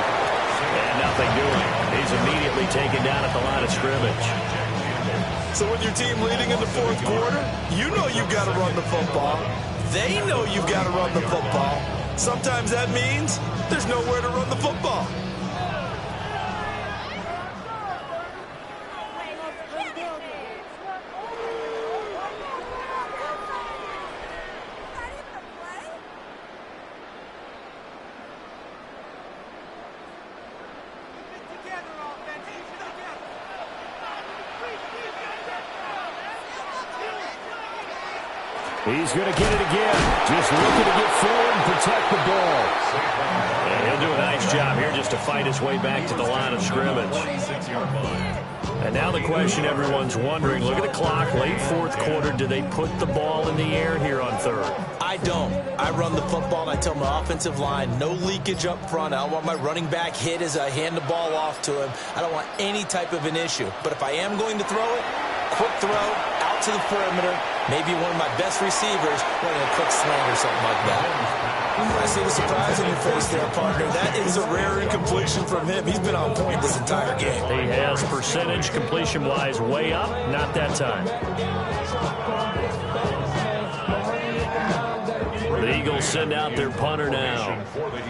And nothing doing. He's immediately taken down at the line of scrimmage. So when your team leading in the 4th quarter, you know you've got to run the football. They know you've got to run the football. Sometimes that means there's nowhere to run the football. He's going to get it again. Just looking to get forward and protect the ball. And he'll do a nice job here just to fight his way back to the line of scrimmage. And now the question everyone's wondering, look at the clock, late 4th quarter. Do they put the ball in the air here on 3rd? I don't. I run the football, and I tell my offensive line, no leakage up front. I don't want my running back hit as I hand the ball off to him. I don't want any type of an issue. But if I am going to throw it, quick throw, out to the perimeter, maybe one of my best receivers running a quick slant or something like that. I see the surprise in your face there, partner. That is a rare incompletion from him. He's been on point this entire game. He has percentage completion-wise way up. Not that time. The Eagles send out their punter now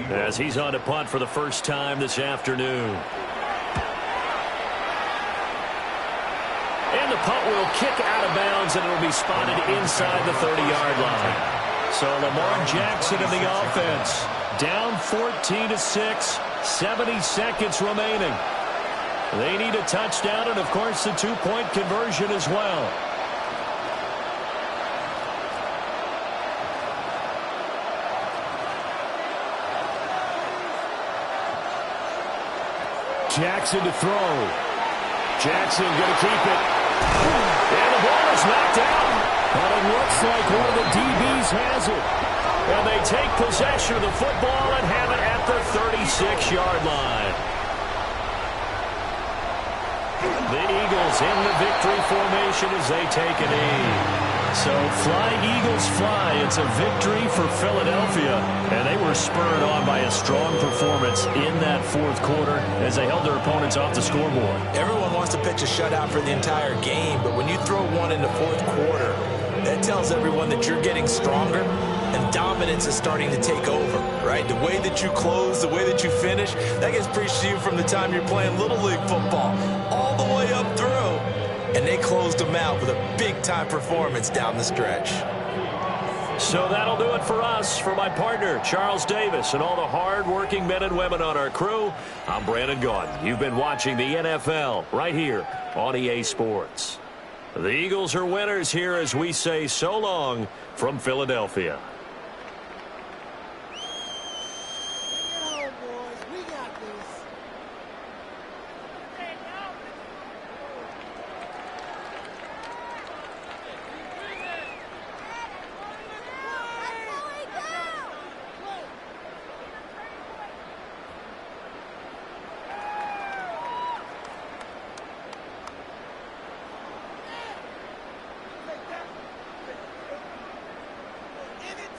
as he's on to punt for the first time this afternoon. And the punt will kick out of bounds, and it will be spotted inside the 30-yard line. So Lamar Jackson in the offense, down 14-6, 70 seconds remaining. They need a touchdown and, of course, the 2-point conversion as well. Jackson to throw. Jackson going to keep it. And the ball is knocked out. But it looks like one of the DBs has it. And they take possession of the football and have it at the 36-yard line. The Eagles in the victory formation as they take a knee. So fly, Eagles, fly. It's a victory for Philadelphia. And they were spurred on by a strong performance in that fourth quarter as they held their opponents off the scoreboard. Everyone wants to pitch a shutout for the entire game, but when you throw one in the fourth quarter, that tells everyone that you're getting stronger and dominance is starting to take over, right? The way that you close, the way that you finish, that gets preached to you from the time you're playing Little League football all the way up through. And they closed them out with a big-time performance down the stretch. So that'll do it for us. For my partner, Charles Davis, and all the hard-working men and women on our crew, I'm Brandon Gaudin. You've been watching the NFL right here on EA Sports. The Eagles are winners here as we say so long from Philadelphia. Anytime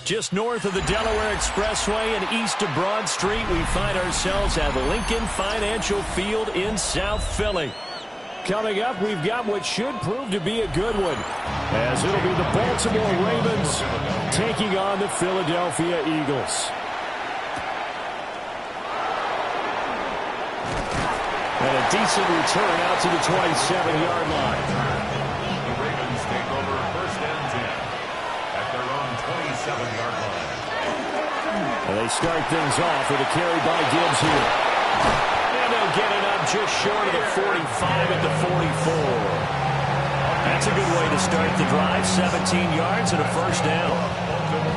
Just north of the Delaware Expressway and east of Broad Street, we find ourselves at Lincoln Financial Field in South Philly. Coming up, we've got what should prove to be a good one, as it'll be the Baltimore Ravens taking on the Philadelphia Eagles. And a decent return out to the 27-yard line. The Ravens take over first and 10 at their own 27-yard line. And they start things off with a carry by Gibbs here. And they'll get it up just short of the 45 at the 44. That's a good way to start the drive. 17 yards and a first down.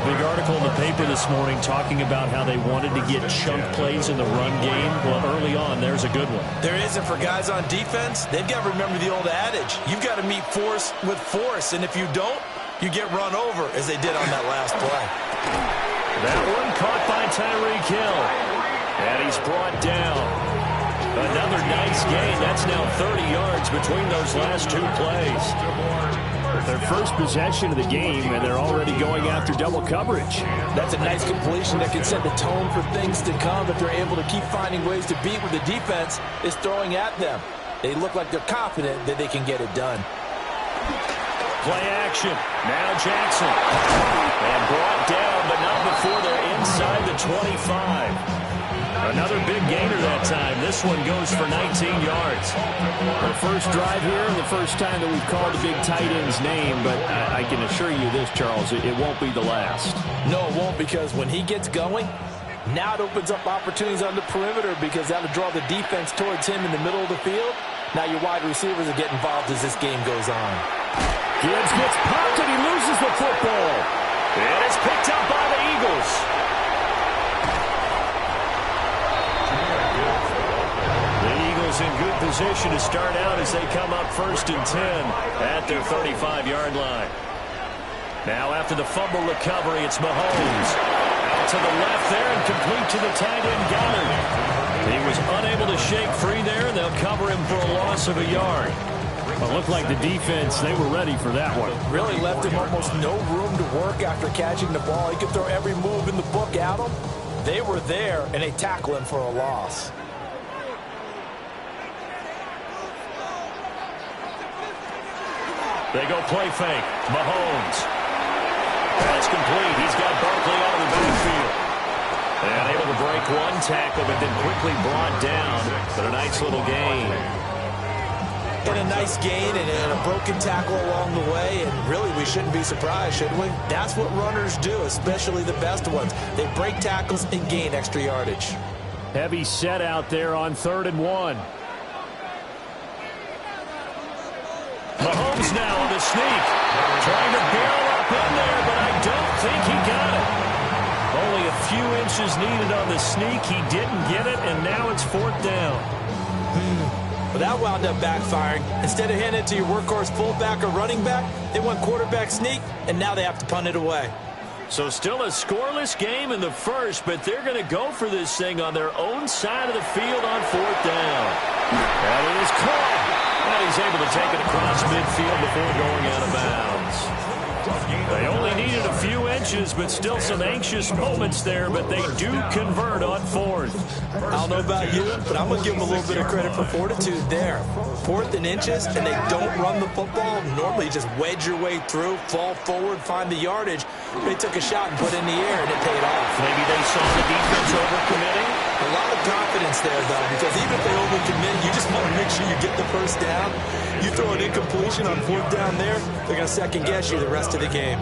Big article in the paper this morning talking about how they wanted to get chunk plays in the run game. Well, early on, there's a good one. There isn't for guys on defense. They've got to remember the old adage. You've got to meet force with force, and if you don't, you get run over, as they did on that last play. That one caught by Tyreek Hill. And he's brought down. Another nice gain. That's now 30 yards between those last two plays. Their first possession of the game, and they're already going after double coverage. That's a nice completion that can set the tone for things to come if they're able to keep finding ways to beat what the defense is throwing at them. They look like they're confident that they can get it done. Play action. Now Jackson. And brought down, but not before they're inside the 25. Another big gainer that time. This one goes for 19 yards. Our first drive here and the first time that we've called a big tight end's name, but I can assure you this, Charles, it won't be the last. No, it won't, because when he gets going, now it opens up opportunities on the perimeter, because that'll draw the defense towards him in the middle of the field. Now your wide receivers will get involved as this game goes on. Gibbs gets popped and he loses the football. And it's picked up by the Eagles. In good position to start out as they come up 1st and 10 at their 35-yard line. Now after the fumble recovery, it's Mahomes. Out to the left there and complete to the tight end Goddard. He was unable to shake free there, and they'll cover him for a loss of a yard. Well, it looked like the defense, they were ready for that one. Really left him almost no room to work after catching the ball. He could throw every move in the book at him. They were there, and they tackle him for a loss. They go play fake. Mahomes. That's complete. He's got Barkley out of the backfield. And able to break one tackle, but then quickly brought down. But a nice little gain. And a nice gain and a broken tackle along the way. And really, we shouldn't be surprised, should we? That's what runners do, especially the best ones. They break tackles and gain extra yardage. Heavy set out there on 3rd and 1. Mahomes now on the sneak. Trying to barrel up in there, but I don't think he got it. Only a few inches needed on the sneak. He didn't get it, and now it's 4th down. Well, that wound up backfiring. Instead of handing it to your workhorse fullback or running back, they went quarterback sneak, and now they have to punt it away. So still a scoreless game in the first, but they're going to go for this thing on their own side of the field on 4th down. And it is caught. And he's able to take it across midfield before going out of bounds. They only needed a few inches, but still some anxious moments there, but they do convert on 4th. I don't know about you, but I'm going to give them a little bit of credit for fortitude there. 4th and inches, and they don't run the football. Normally just wedge your way through, fall forward, find the yardage. They took a shot and put it in the air, and it paid off. Maybe they saw the defense overcommitting. A lot of confidence there, though, because even if they overcommit, you just want to make sure you get the first down. You throw an incompletion on 4th down there, they're going to second-guess you the rest of the game.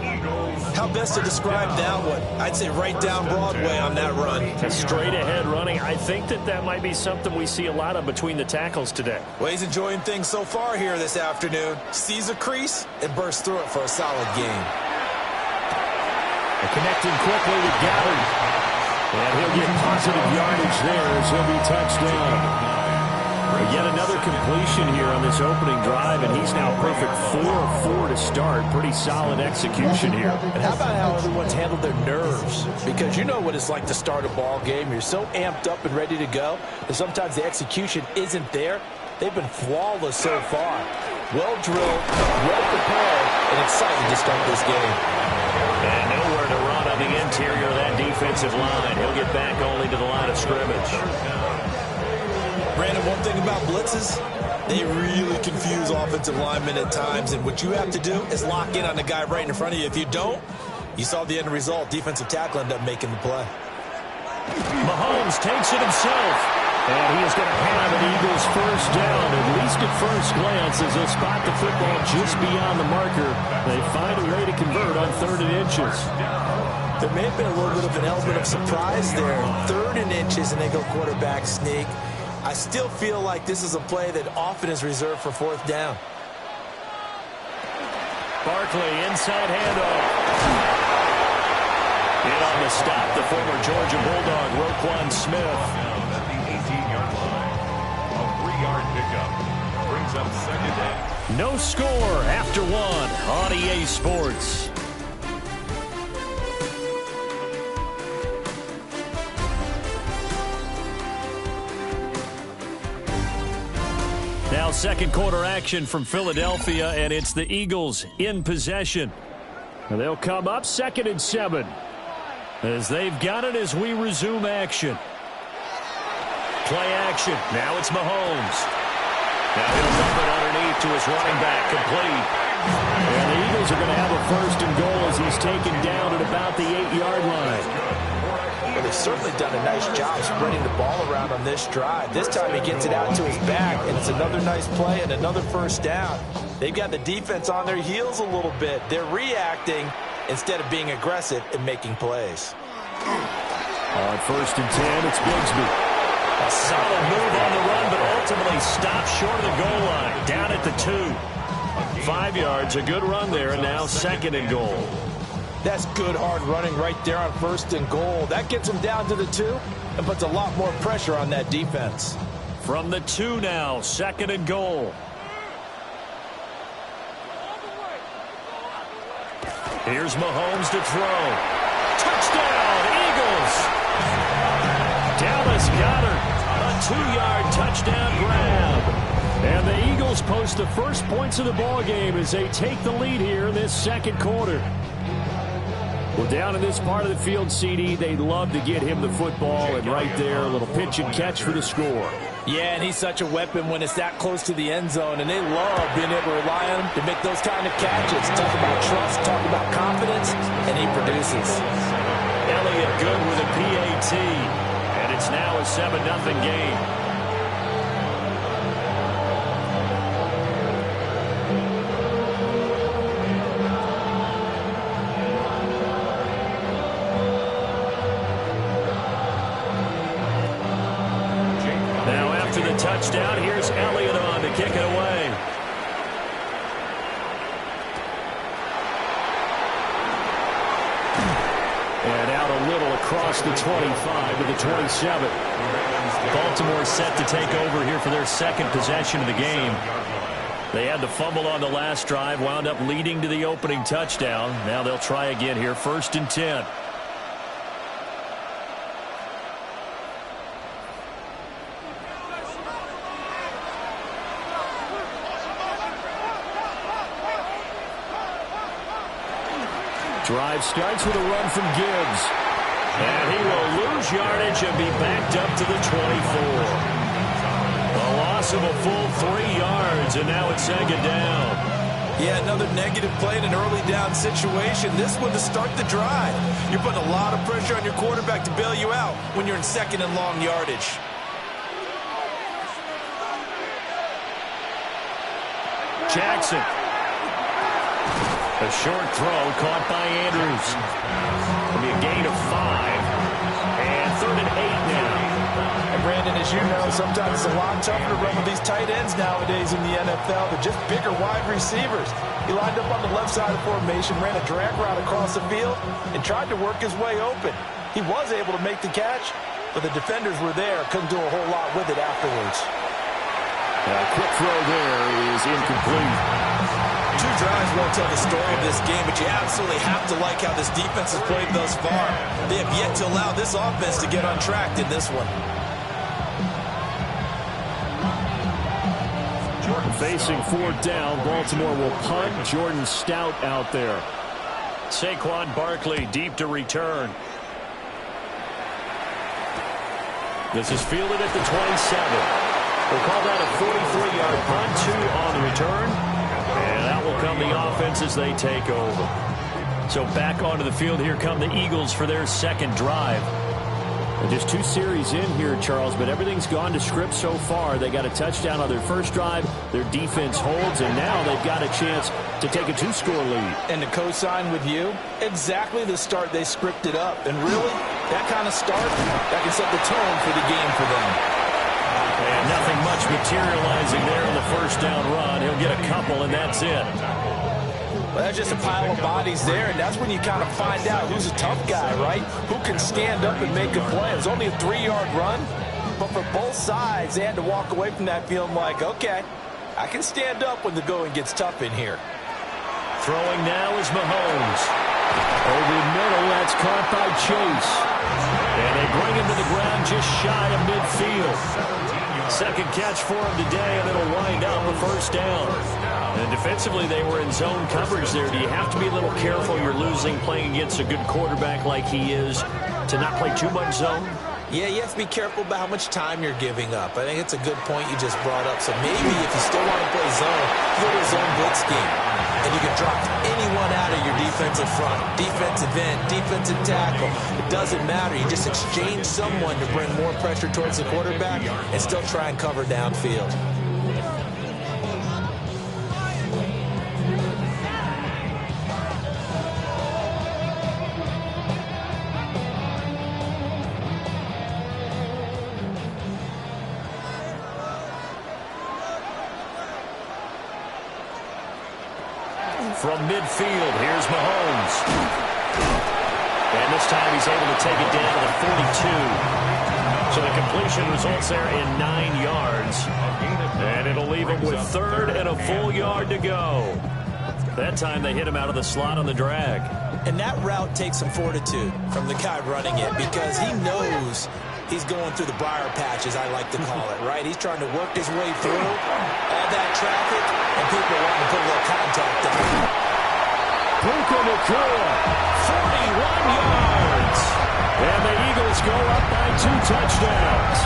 How best to describe that one? I'd say right down Broadway on that run. A straight-ahead running. I think that might be something we see a lot of between the tackles today. Well, he's enjoying things so far here this afternoon. Sees a crease and bursts through it for a solid gain. Connecting quickly with Goddard. And he'll get positive yardage there as he'll be touched down. Yet another completion here on this opening drive, and he's now perfect 4 of 4 to start. Pretty solid execution here. And how about how everyone's handled their nerves? Because you know what it's like to start a ball game. You're so amped up and ready to go, and sometimes the execution isn't there. They've been flawless so far. Well-drilled, well-prepared, and excited to start this game. And nowhere to run on on the interior of that defensive line. He'll get back only to the line of scrimmage. Brandon, one thing about blitzes, they really confuse offensive linemen at times, and what you have to do is lock in on the guy right in front of you. If you don't, you saw the end result. Defensive tackle ended up making the play. Mahomes takes it himself, and he is going to have an Eagles first down, at least at first glance, as they'll spot the football just beyond the marker. They find a way to convert on 3rd and inches. There may have been a little bit of an element of surprise there. 3rd and inches, and they go quarterback sneak. I still feel like this is a play that often is reserved for 4th down. Barkley, inside handoff. In on the stop, the former Georgia Bulldog, Roquan Smith. At the 18-yard line. A 3-yard pickup. Brings up 2nd down. No score after 1 on EA Sports. Now 2nd quarter action from Philadelphia, and it's the Eagles in possession. And they'll come up 2nd and 7 as they've got it as we resume action. Play action. Now it's Mahomes. Now he'll dump it underneath to his running back, complete. And the Eagles are going to have a 1st and goal as he's taken down at about the 8-yard line. Well, they've certainly done a nice job spreading the ball around on this drive. This time he gets it out to his back, and it's another nice play and another 1st down. They've got the defense on their heels a little bit. They're reacting instead of being aggressive and making plays. On 1st and 10, it's Bigsby. A solid move on the run, but ultimately stopped short of the goal line. Down at the 2. 5 yards, a good run there, and now 2nd and goal. That's good hard running right there on 1st and goal. That gets him down to the 2 and puts a lot more pressure on that defense. From the 2 now, 2nd and goal. Here's Mahomes to throw. Touchdown, Eagles! Dallas Goedert, a 2-yard touchdown grab. And the Eagles post the first points of the ball game as they take the lead here in this 2nd quarter. Well, down in this part of the field, CD, they'd love to get him the football, and right there, a little pitch and catch for the score. Yeah, and he's such a weapon when it's that close to the end zone, and they love being able to rely on him to make those kind of catches. Talk about trust, talk about confidence, and he produces. Elliott good with a PAT, and it's now a 7-0 game. Touchdown. Here's Elliott on to kick it away. And out a little across the 25 to the 27. Baltimore set to take over here for their 2nd possession of the game. They had the fumble on the last drive, wound up leading to the opening touchdown. Now they'll try again here, 1st and 10. Drive starts with a run from Gibbs. And he will lose yardage and be backed up to the 24. A loss of a full 3 yards, and now it's 2nd down. Yeah, another negative play in an early down situation. This one to start the drive. You're putting a lot of pressure on your quarterback to bail you out when you're in 2nd and long yardage. Jackson. A short throw caught by Andrews. It'll be a gain of 5. And 3rd and 8 now. And Brandon, as you know, sometimes it's a lot tougher to run with these tight ends nowadays in the NFL. They're just bigger wide receivers. He lined up on the left side of formation, ran a drag route across the field, and tried to work his way open. He was able to make the catch, but the defenders were there. Couldn't do a whole lot with it afterwards. A quick throw there is incomplete. 2 drives won't tell the story of this game, but you absolutely have to like how this defense has played thus far. They have yet to allow this offense to get untracked in this one. Facing 4th down, Baltimore will punt. Jordan Stout out there. Saquon Barkley deep to return. This is fielded at the 27. We'll call that a 43-yard punt, 2 on the return. And that will come the offense as they take over. So back onto the field, here come the Eagles for their second drive. Just 2 series in here, Charles, but everything's gone to script so far. They got a touchdown on their first drive. Their defense holds, and now they've got a chance to take a 2-score lead. And to co-sign with you, exactly the start they scripted up. And really, that kind of start, that can set the tone for the game for them. And nothing much materializing there in the first down run. He'll get a couple, and that's it. Well, that's just a pile of bodies there, and that's when you kind of find out who's a tough guy, right? Who can stand up and make a play. It was only a 3-yard run, but for both sides, they had to walk away from that feeling like, okay, I can stand up when the going gets tough in here. Throwing now is Mahomes. Over the middle, that's caught by Chase. And they bring him to the ground just shy of midfield. Second catch for him today, and it'll wind up a first down. And defensively, they were in zone coverage there. Do you have to be a little careful? You're losing playing against a good quarterback like he is to not play too much zone? Yeah, you have to be careful about how much time you're giving up. I think it's a good point you just brought up. So maybe if you still want to play zone, you go to a zone blitz scheme. And you can drop anyone out of your defensive front. Defensive end, defensive tackle. It doesn't matter. You just exchange someone to bring more pressure towards the quarterback and still try and cover downfield. From midfield, here's Mahomes. And this time he's able to take it down to the 42. So the completion results there in 9 yards. And it'll leave him with 3rd and a full yard to go. That time they hit him out of the slot on the drag. And that route takes some fortitude from the guy running it because he knows he's going through the briar patch, as I like to call it, right? He's trying to work his way through all that traffic, and people want to put a little contact on. Puka Nacua, 41 yards. And the Eagles go up by 2 touchdowns.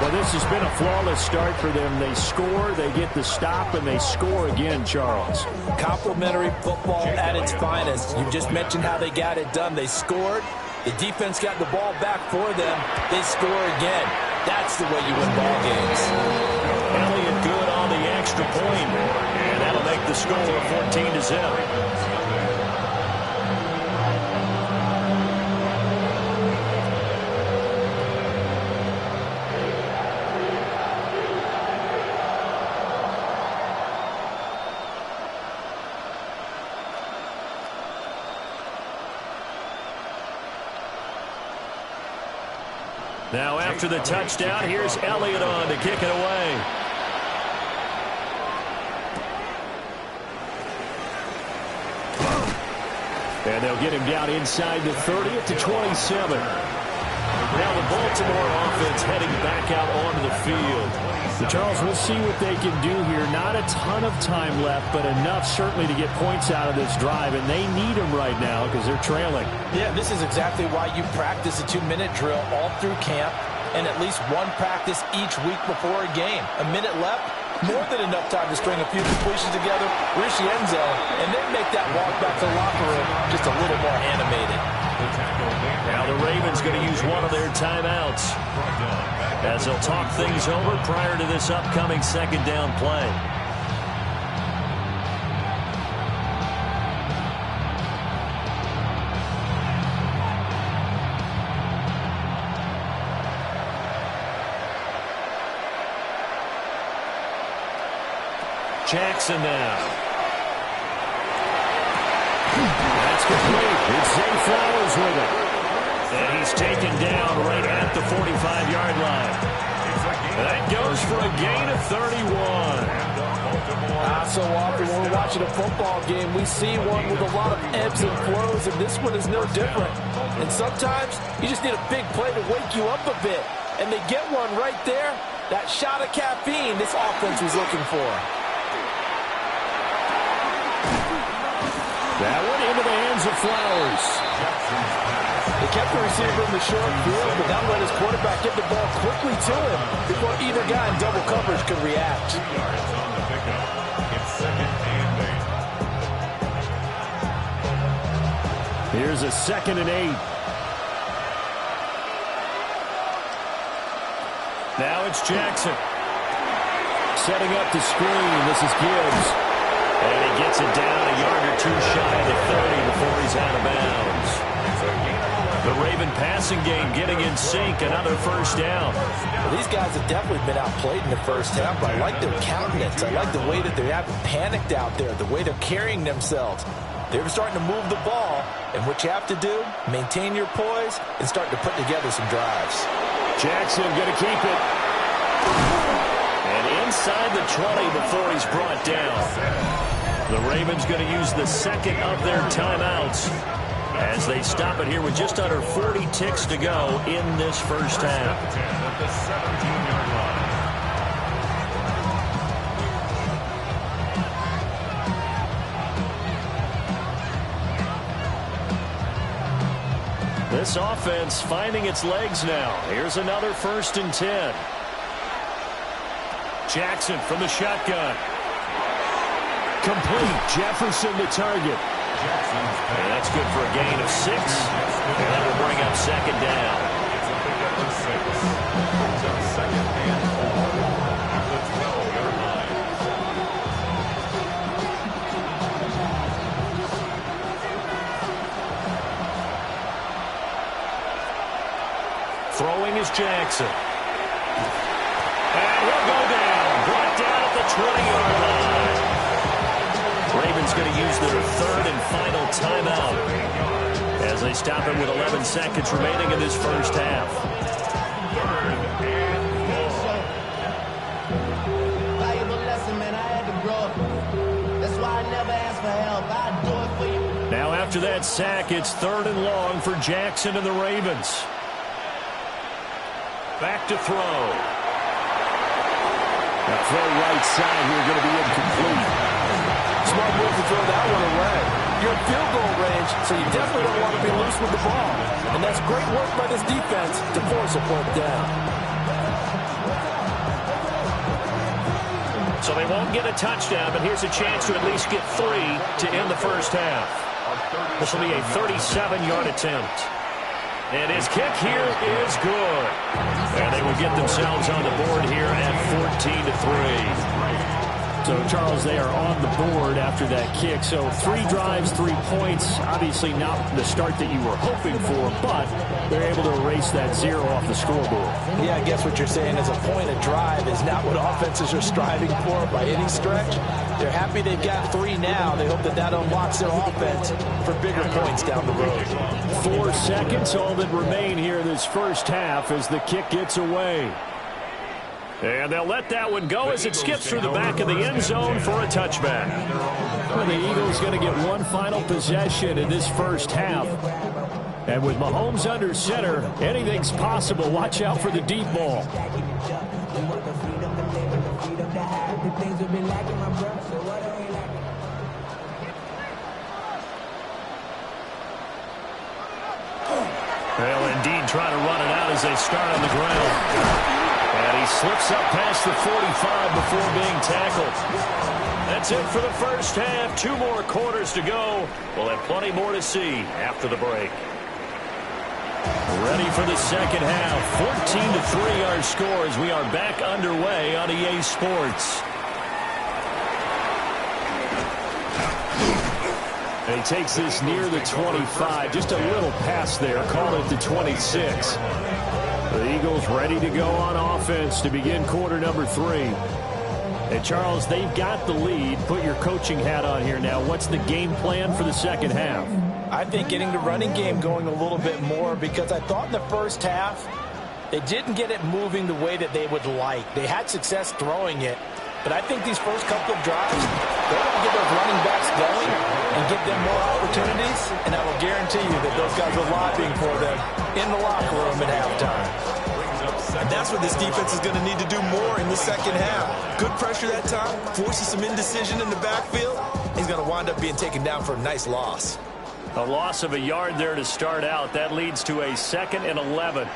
Well, this has been a flawless start for them. They score, they get the stop, and they score again, Charles. Complimentary football at its finest. You just mentioned how they got it done. They scored. The defense got the ball back for them. They score again. That's the way you win ball games. Elliott good on the extra point, and that'll make the score 14-0. Now after the touchdown, here's Elliott on to kick it away. And they'll get him down inside the 30 to 27. Now the Baltimore offense heading back out onto the field. Charles, we'll see what they can do here. Not a ton of time left, but enough certainly to get points out of this drive, and they need them right now because they're trailing. Yeah, this is exactly why you practice a 2-minute drill all through camp and at least one practice each week before a game. A minute left, more than enough time to string a few completions together, reach the end zone, and then make that walk back to the locker room just a little more animated. Now the Ravens going to use one of their timeouts as they'll talk things over prior to this upcoming second down play. Jackson now. That's complete. It's Zay Flowers with it. And he's taken down right at the 45-yard line. That goes for a gain of 31. So often when we're watching a football game, we see one with a lot of ebbs and flows, and this one is no different. And sometimes you just need a big play to wake you up a bit. And they get one right there. That shot of caffeine this offense was looking for. That one into the hands of Flowers. They kept the receiver in the short field, but now let his quarterback get the ball quickly to him before either guy in double coverage could react. 2 yards on the pickup. It's 2nd and 8. Here's a 2nd and 8. Now it's Jackson. Setting up the screen. This is Gibbs. And he gets it down a yard or two shy of the 30 before he's out of bounds. The Raven passing game getting in sync. Another first down. Well, these guys have definitely been outplayed in the first half, but I like their countenance. I like the way that they haven't panicked out there, the way they're carrying themselves. They're starting to move the ball, and what you have to do, maintain your poise and start to put together some drives. Jackson going to keep it. And inside the 20 before he's brought down. The Ravens going to use the 2nd of their timeouts as they stop it here with just under 40 ticks to go in this first half. 10 at the 17-yard line. This offense finding its legs now. Here's another 1st and 10. Jackson from the shotgun. Complete. Jefferson the target. And that's good for a gain of 6. And that will bring up 2nd down. It's a pickup of 6. So 2nd and 4 at the 12-yard line. Throwing is Jackson. And he'll go down. Brought down at the 20-yard line. Ravens going to use their 3rd and final timeout as they stop it with 11 seconds remaining in this first half. 3rd and 4. Valuable lesson, man. I had to grow up. That's why I never ask for help. I'd do it for you. Now after that sack, it's 3rd and long for Jackson and the Ravens. Back to throw. That throw right side here going to be incomplete. Smart move to throw that one away. You're in field goal range, so you definitely don't want to be loose with the ball. And that's great work by this defense to force a fourth down. So they won't get a touchdown, but here's a chance to at least get 3 to end the first half. This will be a 37-yard attempt. And his kick here is good. And they will get themselves on the board here at 14-3. So, Charles, they are on the board after that kick. So 3 drives, 3 points. Obviously not the start that you were hoping for, but they're able to erase that 0 off the scoreboard. Yeah, I guess what you're saying is a point of drive is not what offenses are striving for by any stretch. They're happy they've got 3 now. They hope that that unlocks their offense for bigger points down the road. 4 seconds, all that remain here in this first half as the kick gets away. And they'll let that one go as it skips through the back of the end zone for a touchback. Well, the Eagles going to get one final possession in this first half. And with Mahomes under center, anything's possible. Watch out for the deep ball. They'll indeed try to run it out as they start on the ground. And he slips up past the 45 before being tackled. That's it for the first half. 2 more quarters to go. We'll have plenty more to see after the break. Ready for the second half. 14-3 our score as we are back underway on EA Sports. And he takes this near the 25. Just a little pass there. Call it the 26. The Eagles ready to go on offense to begin quarter number 3. And, Charles, they've got the lead. Put your coaching hat on here now. What's the game plan for the second half? I think getting the running game going a little bit more because I thought in the first half they didn't get it moving the way that they would like. They had success throwing it. But I think these first couple of drives, they're going to get those running backs going and give them more opportunities, and I will guarantee you that those guys are lobbying for them in the locker room at halftime. And that's what this defense is going to need to do more in the second half. Good pressure that time, forces some indecision in the backfield, He's going to wind up being taken down for a nice loss. A loss of a yard there to start out. That leads to a 2nd and 11.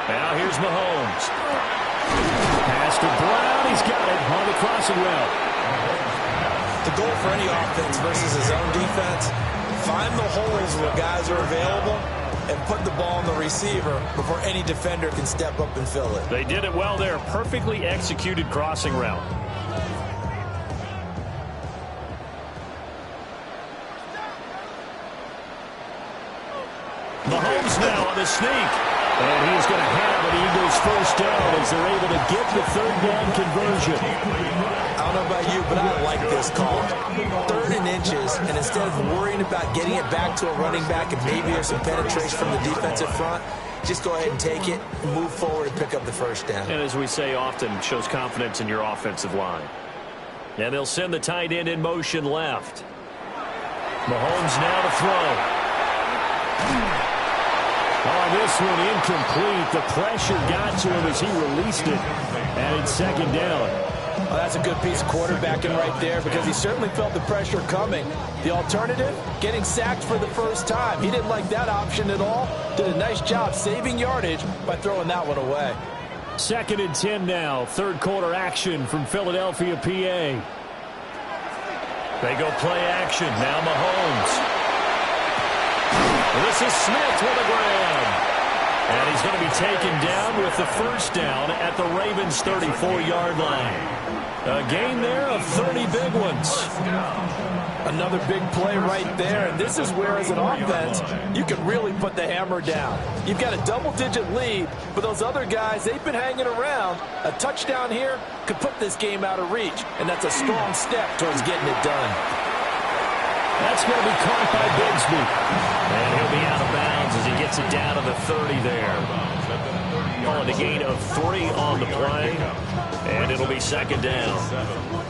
Now here's Mahomes. Pass to Brown. He's got it on the crossing route. The goal for any offense versus his own defense, find the holes where guys are available and put the ball on the receiver before any defender can step up and fill it. They did it well there. Perfectly executed crossing route. Mahomes now on the sneak. And he's going to have an Eagles first down as they're able to get the 3rd down conversion. I don't know about you, but I like this call. 3rd and inches, and instead of worrying about getting it back to a running back and maybe there's some penetration from the defensive front, just go ahead and take it, move forward, and pick up the first down. And as we say often, shows confidence in your offensive line. And they'll send the tight end in motion left. Mahomes now to throw. Oh, this one incomplete. The pressure got to him as he released it. And it's 2nd down. Well, that's a good piece of quarterbacking right there because he certainly felt the pressure coming. The alternative, getting sacked for the first time. He didn't like that option at all. Did a nice job saving yardage by throwing that one away. 2nd and 10 now. 3rd quarter action from Philadelphia, PA. They go play action. Now Mahomes. This is Smith with a grab. And he's going to be taken down with the first down at the Ravens' 34-yard line. A gain there of 30 big ones. Another big play right there, and this is where, as an offense, you can really put the hammer down. You've got a double-digit lead, but those other guys, they've been hanging around. A touchdown here could put this game out of reach, and that's a strong step towards getting it done. That's going to be caught by Bigsby. And he'll be out of bounds as he gets it down to the 30 there. Calling a gain of 3 on the play. And it'll be 2nd down.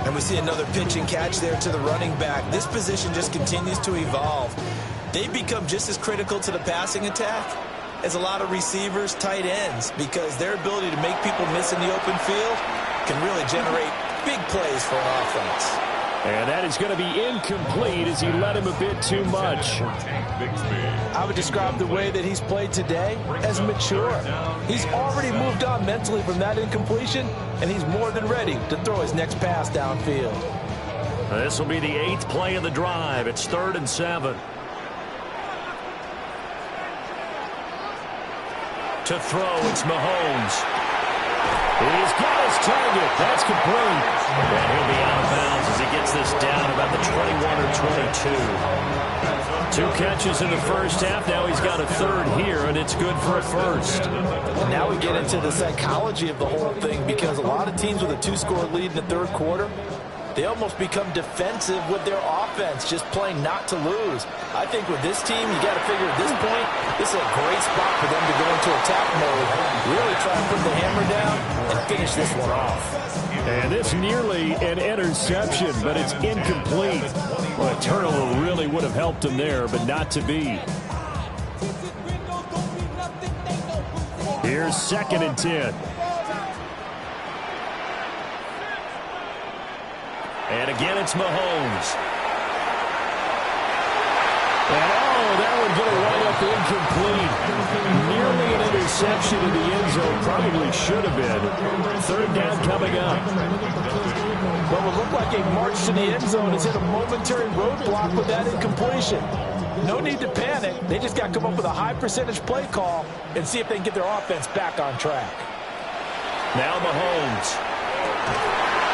And we see another pitch and catch there to the running back. This position just continues to evolve. They've become just as critical to the passing attack as a lot of receivers, tight ends, because their ability to make people miss in the open field can really generate big plays for an offense. And that is going to be incomplete as he led him a bit too much. I would describe the way that he's played today as mature. He's already moved on mentally from that incompletion, and he's more than ready to throw his next pass downfield. This will be the 8th play of the drive. It's 3rd and 7. To throw, it's Mahomes. He's got his target. That's complete. And he'll be out of bounds as he gets this down about the 21 or 22. 2 catches in the first half. Now he's got a 3rd here, and it's good for a first. And now we get into the psychology of the whole thing because a lot of teams with a 2-score lead in the 3rd quarter, they almost become defensive with their offense, just playing not to lose. I think with this team, you got to figure at this point, this is a great spot for them to go into attack mode, really try to put the hammer down and finish this one off. And it's nearly an interception, but it's incomplete. Well, a turnover really would have helped him there, but not to be. Here's 2nd and 10. And again, it's Mahomes. And that one going to wind up incomplete. Nearly an interception in the end zone. Probably should have been. 3rd down coming up. What would look like a march to the end zone has hit a momentary roadblock with that incompletion. No need to panic. They just got to come up with a high percentage play call and see if they can get their offense back on track. Now Mahomes.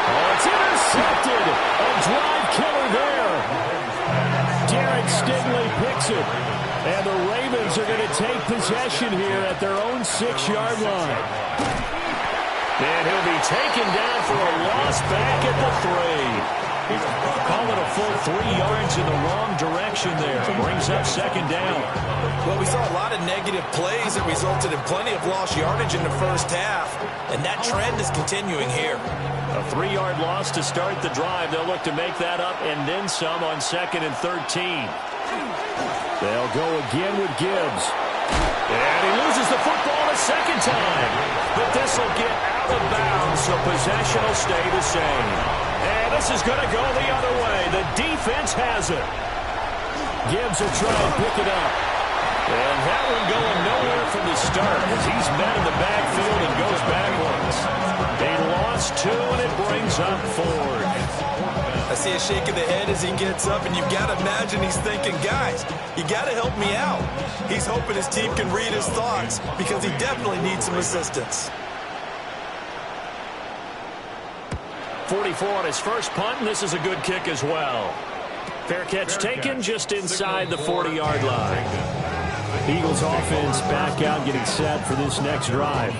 Oh, it's intercepted. A drive killer there. Derek Stingley picks it. And the Ravens are going to take possession here at their own 6-yard line. And he'll be taken down for a loss back at the 3. Call it a full 3 yards in the wrong direction there. Brings up 2nd down. Well, we saw a lot of negative plays that resulted in plenty of lost yardage in the first half, and that trend is continuing here. A 3-yard loss to start the drive. They'll look to make that up and then some on 2nd and 13. They'll go again with Gibbs. And he loses the football a second time. But this will get out of bounds, so possession will stay the same. And this is going to go the other way. The defense has it. Gibbs will try and pick it up. And that one going nowhere from the start as he's met in the backfield and goes backwards. They lost 2, and it brings up 4th. I see a shake of the head as he gets up, and you've got to imagine he's thinking, guys, you got to help me out. He's hoping his team can read his thoughts because he definitely needs some assistance. 44 on his first punt, and this is a good kick as well. Fair catch taken just inside the 40-yard line. Eagles offense back out getting set for this next drive.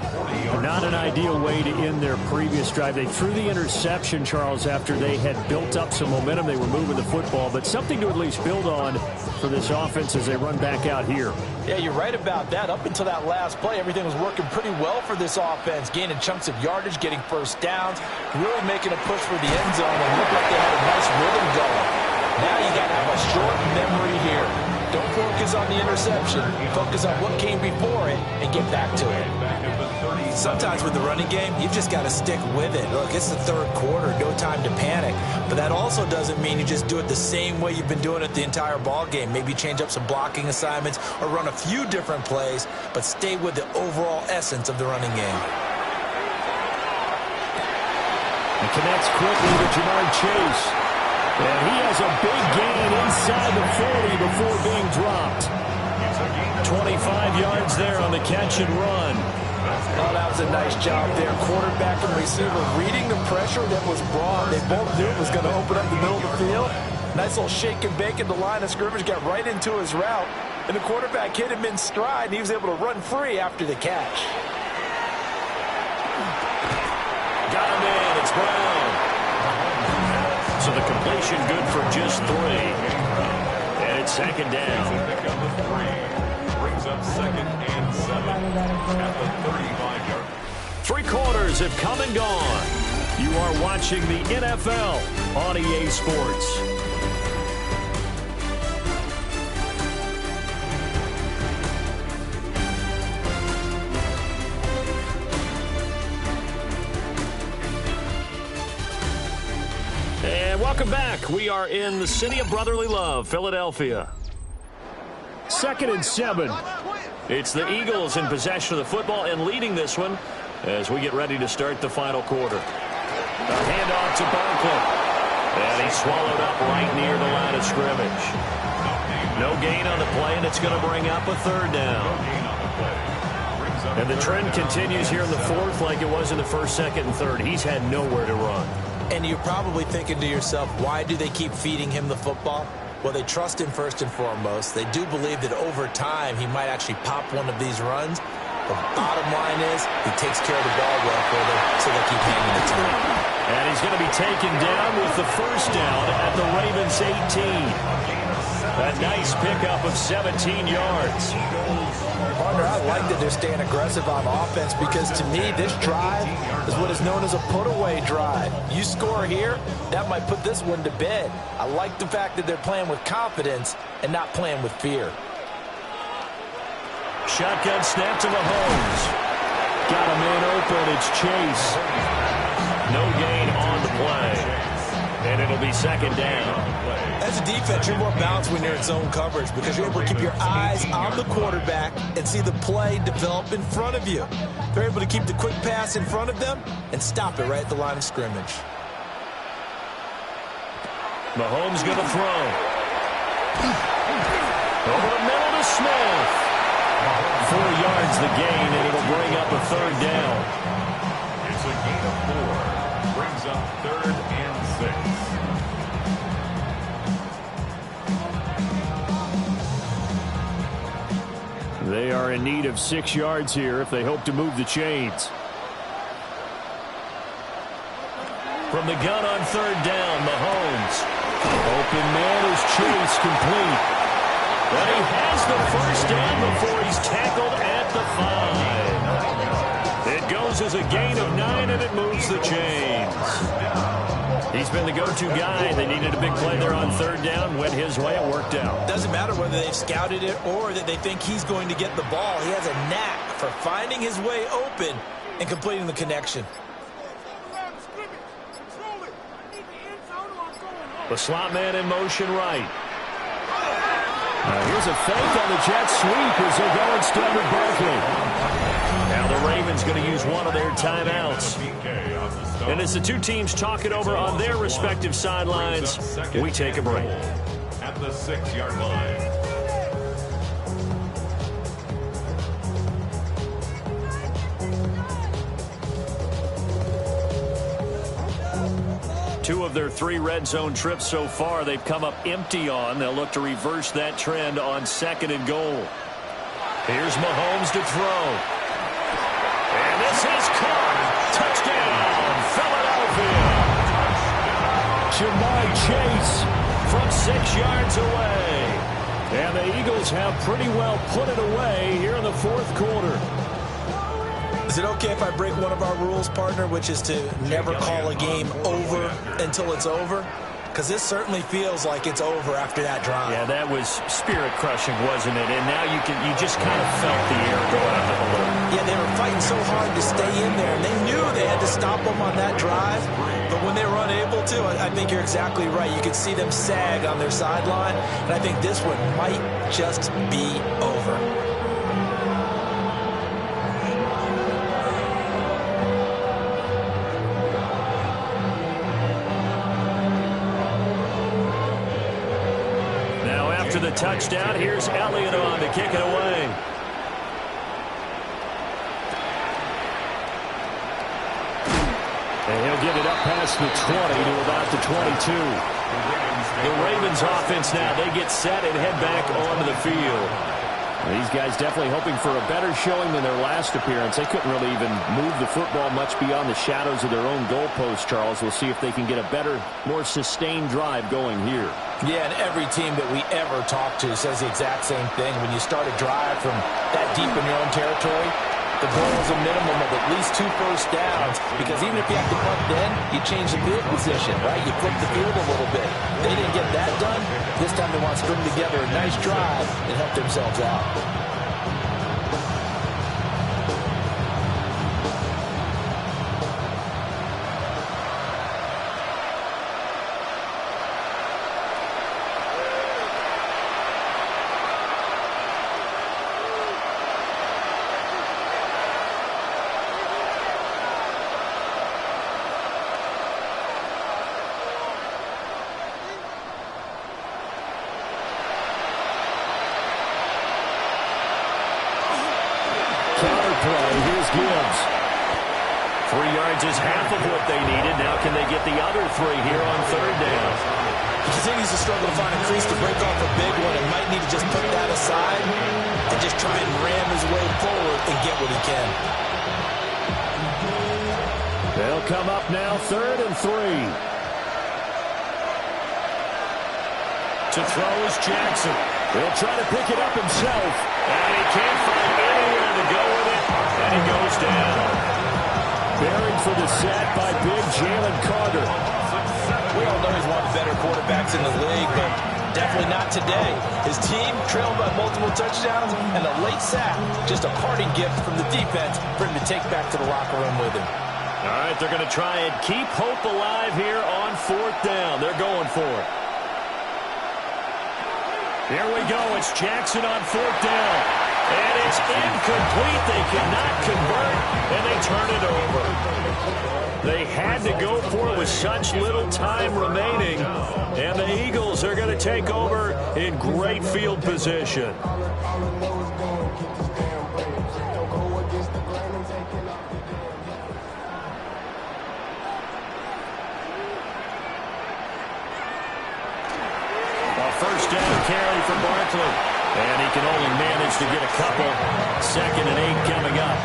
Not an ideal way to end their previous drive. They threw the interception, Charles, after they had built up some momentum. They were moving the football, but something to at least build on for this offense as they run back out here. Yeah, you're right about that. Up until that last play, everything was working pretty well for this offense, gaining chunks of yardage, getting first downs, really making a push for the end zone, and looked like they had a nice rhythm going. Now you got to have a short memory here. Don't focus on the interception. Focus on what came before it and get back to it. Sometimes with the running game, you've just got to stick with it. Look, it's the third quarter, no time to panic. But that also doesn't mean you just do it the same way you've been doing it the entire ball game. Maybe change up some blocking assignments or run a few different plays, but stay with the overall essence of the running game. He connects quickly to Jamar Chase. And he has a big gain inside the 40 before being dropped. 25 yards there on the catch and run. Oh, that was a nice job there. Quarterback and receiver reading the pressure that was brought. They both knew it was going to open up the middle of the field. Nice little shake and bake at the line of scrimmage. Got right into his route. And the quarterback hit him in stride, and he was able to run free after the catch. Got him in. It's Brown. So the completion good for just 3. And it's second down. Brings up 2nd and 7 at the 35-yard. 3 quarters have come and gone. You are watching the NFL on EA Sports. And welcome back. We are in the city of brotherly love, Philadelphia. 2nd and 7. It's the Eagles in possession of the football and leading this one as we get ready to start the final quarter. A handoff to Barkley. And he's swallowed up right near the line of scrimmage. No gain on the play, and it's going to bring up a 3rd down. And the trend continues here in the 4th like it was in the 1st, 2nd, and 3rd. He's had nowhere to run. And you're probably thinking to yourself, why do they keep feeding him the football? Well, they trust him first and foremost. They do believe that over time he might actually pop one of these runs. The bottom line is he takes care of the ball well for them, so they keep handing it to him. And he's going to be taken down with the 1st down at the Ravens 18. A nice pickup of 17 yards. Partner, I like that they're staying aggressive on offense because to me this drive is what is known as a put-away drive. You score here, that might put this one to bed. I like the fact that they're playing with confidence and not playing with fear. Shotgun snap to Mahomes. Got a man open. It's Chase. No gain on the play. And it'll be 2nd down. As a defense, you're more balanced when you're in zone coverage because you're able to keep your eyes on the quarterback and see the play develop in front of you. They're able to keep the quick pass in front of them and stop it right at the line of scrimmage. Mahomes going to throw. Over the middle to Smith. 4 yards the gain, and it'll bring up a 3rd down. It's a gain of 4. Brings up 3rd and 6. They are in need of 6 yards here if they hope to move the chains. From the gun on 3rd down, Mahomes. Open man is Chase, complete. But he has the 1st down before he's tackled at the 5. It goes as a gain of 9, and it moves the chains. He's been the go-to guy. They needed a big play there on third down. Went his way. It worked out. Doesn't matter whether they've scouted it or that they think he's going to get the ball. He has a knack for finding his way open and completing the connection. The slot man in motion right. Here's a fake on the jet sweep as they go instead with Barkley. Now the Ravens going to use one of their timeouts. And as the two teams talk it over on their respective sidelines, we take a break. At the 6-yard line. Two of their 3 red zone trips so far, they've come up empty on. They'll look to reverse that trend on 2nd and goal. Here's Mahomes to throw. And this is caught. Touchdown, Philadelphia. Jamar Chase from 6 yards away. And the Eagles have pretty well put it away here in the 4th quarter. Is it okay if I break one of our rules, partner, which is to never call a game over until it's over? Because this certainly feels like it's over after that drive. Yeah, that was spirit-crushing, wasn't it? And now you just kind of felt the air go out of the balloon. Yeah, they were fighting so hard to stay in there, and they knew they had to stop them on that drive. But when they were unable to, I think you're exactly right. You could see them sag on their sideline, and I think this one might just be over. To the touchdown, here's Elliott on to kick it away. And he'll get it up past the 20 to about the 22. The Ravens offense now, they get set and head back onto the field. These guys definitely hoping for a better showing than their last appearance. They couldn't really even move the football much beyond the shadows of their own goalpost, Charles. We'll see if they can get a better, more sustained drive going here. Yeah, and every team that we ever talk to says the exact same thing. When you start a drive from that deep in your own territory, the goal is a minimum of at least 2 first downs, because even if you have to punt then, you change the field position, right? You flip the field a little bit. They didn't get that done. This time they want to string together a nice drive and help themselves out. Here's Gibbs. 3 yards is half of what they needed. Now can they get the other 3 here on 3rd down? He continues to struggle to find a crease to break off a big one, and might need to just put that aside and just try and ram his way forward and get what he can. They'll come up now 3rd and 3. To throw is Jackson. He'll try to pick it up himself, and he can't find anywhere to go with it, and he goes down. Buried for the sack by big Jalen Carter. We all know he's one of the better quarterbacks in the league, but definitely not today. His team trailed by multiple touchdowns, and a late sack, just a parting gift from the defense for him to take back to the locker room with him. All right, they're going to try and keep hope alive here on 4th down. They're going for it. Here we go. It's Jackson on 4th down. And it's incomplete. They cannot convert, and they turn it over. They had to go for it with such little time remaining. And the Eagles are going to take over in great field position. First down carry for Barkley. And he can only manage to get a couple. 2nd and 8 coming up.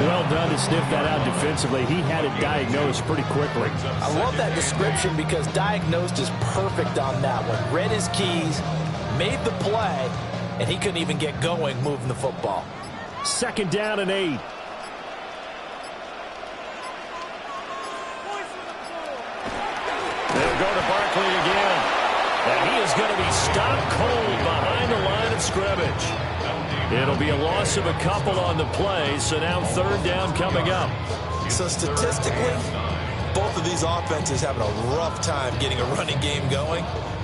Well done to sniff that out defensively. He had it diagnosed pretty quickly. I love that description because diagnosed is perfect on that one. Read his keys, made the play, and he couldn't even get going moving the football. 2nd down and 8. go to Barkley again. And he is going to be stopped cold behind the line of scrimmage. It'll be a loss of a couple on the play, so now third down coming up. So statistically, both of these offenses having a rough time getting a running game going.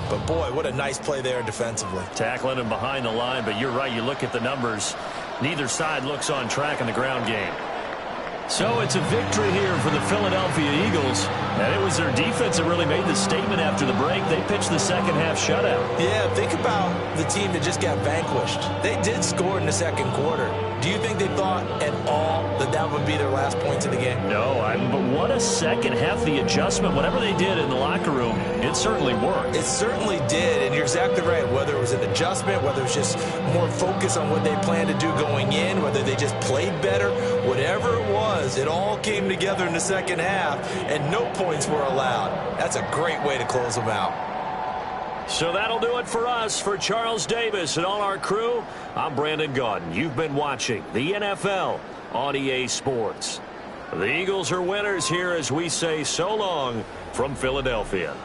But, boy, what a nice play there defensively. Tackling him behind the line, but you're right. You look at the numbers. Neither side looks on track in the ground game. So it's a victory here for the Philadelphia Eagles. And it was their defense that really made the statement after the break. They pitched the second half shutout. Yeah, think about the team that just got vanquished. They did score in the second quarter. Do you think they thought at all that that would be their last points of the game? No, but what a second half. The adjustment, whatever they did in the locker room, it certainly worked. It certainly did, and you're exactly right. Whether it was an adjustment, whether it was just more focus on what they planned to do going in, whether they just played better, whatever it was, it all came together in the second half, and no points were allowed. That's a great way to close them out. So that'll do it for us. For Charles Davis and all our crew, I'm Brandon Gaudin. You've been watching the NFL on EA Sports. The Eagles are winners here as we say so long from Philadelphia.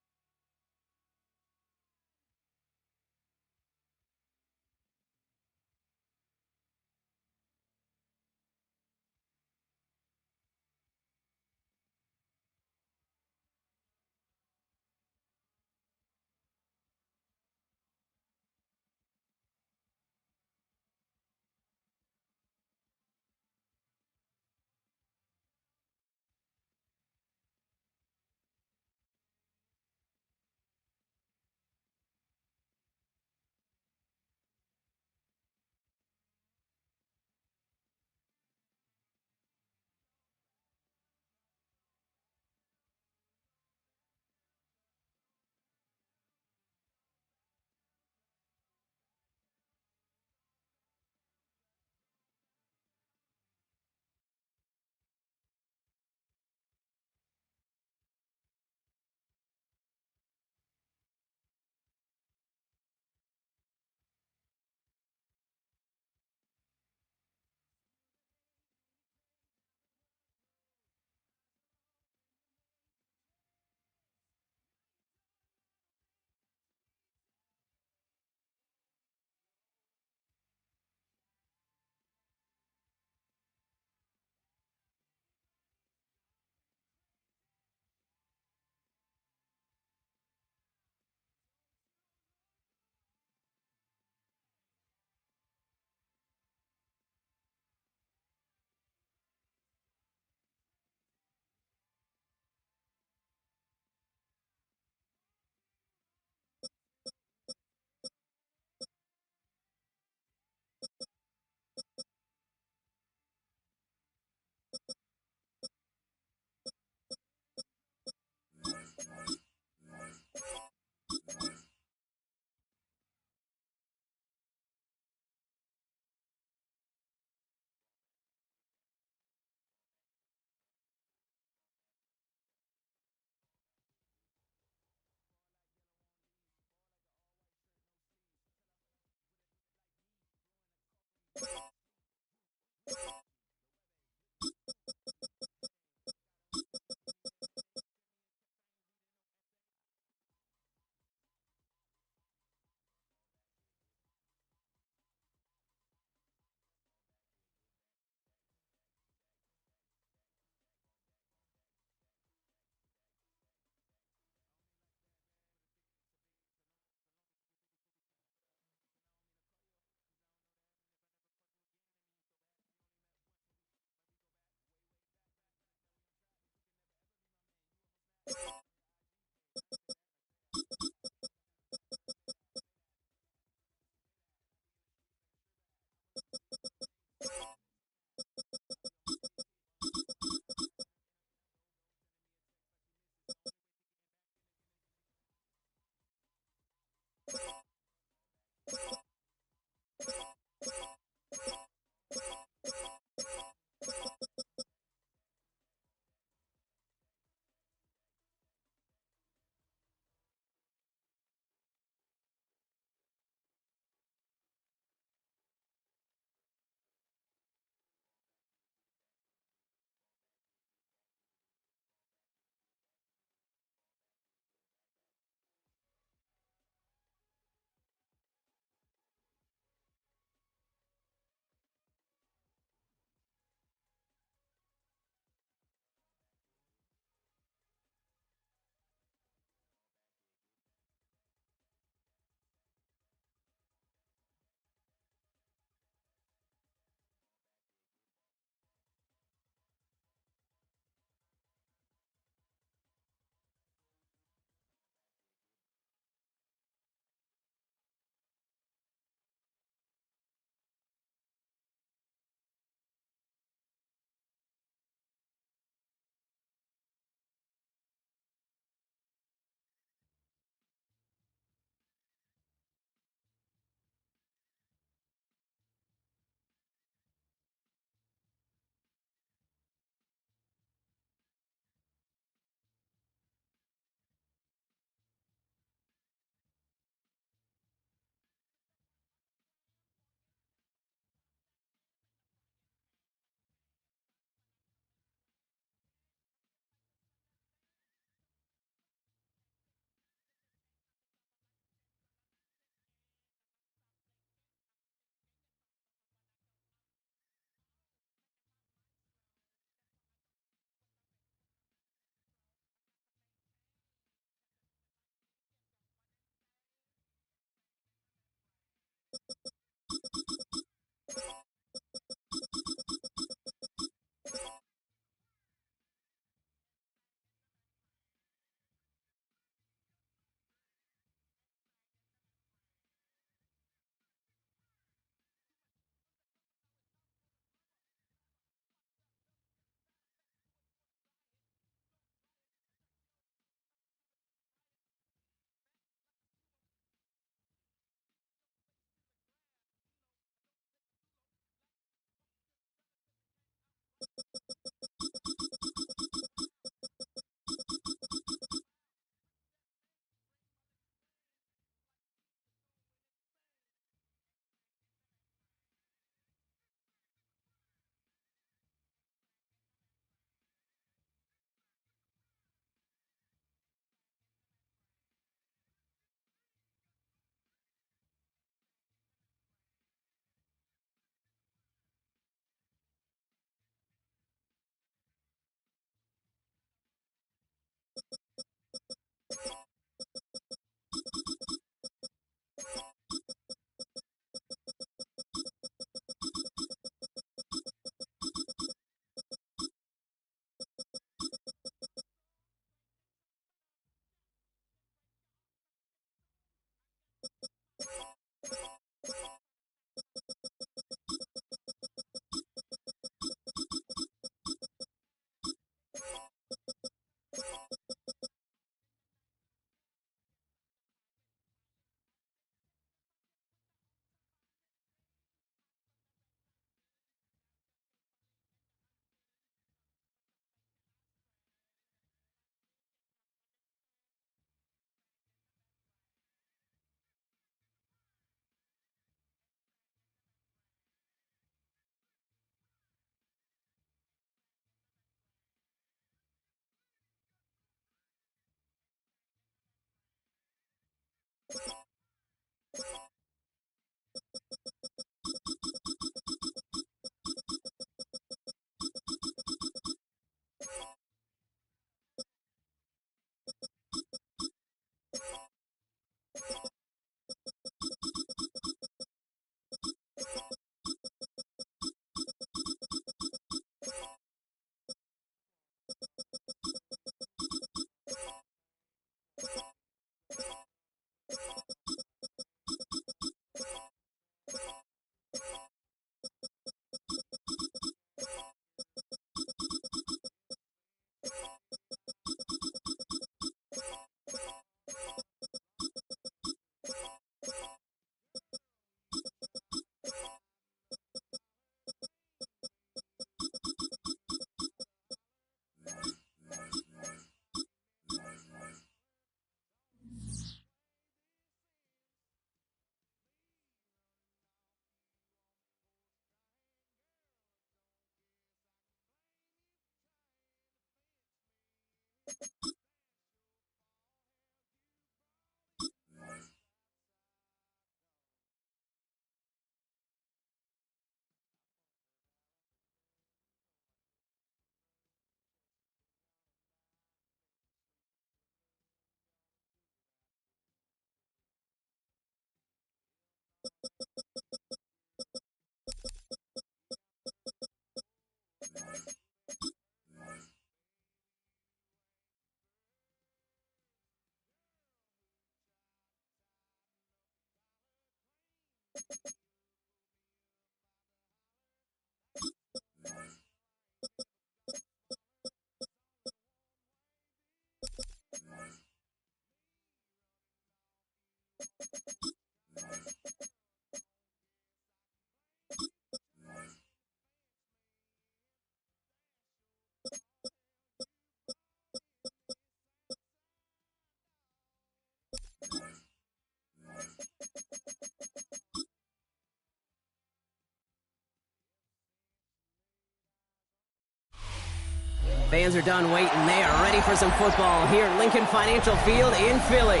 Fans are done waiting. They are ready for some football here at Lincoln Financial Field in Philly.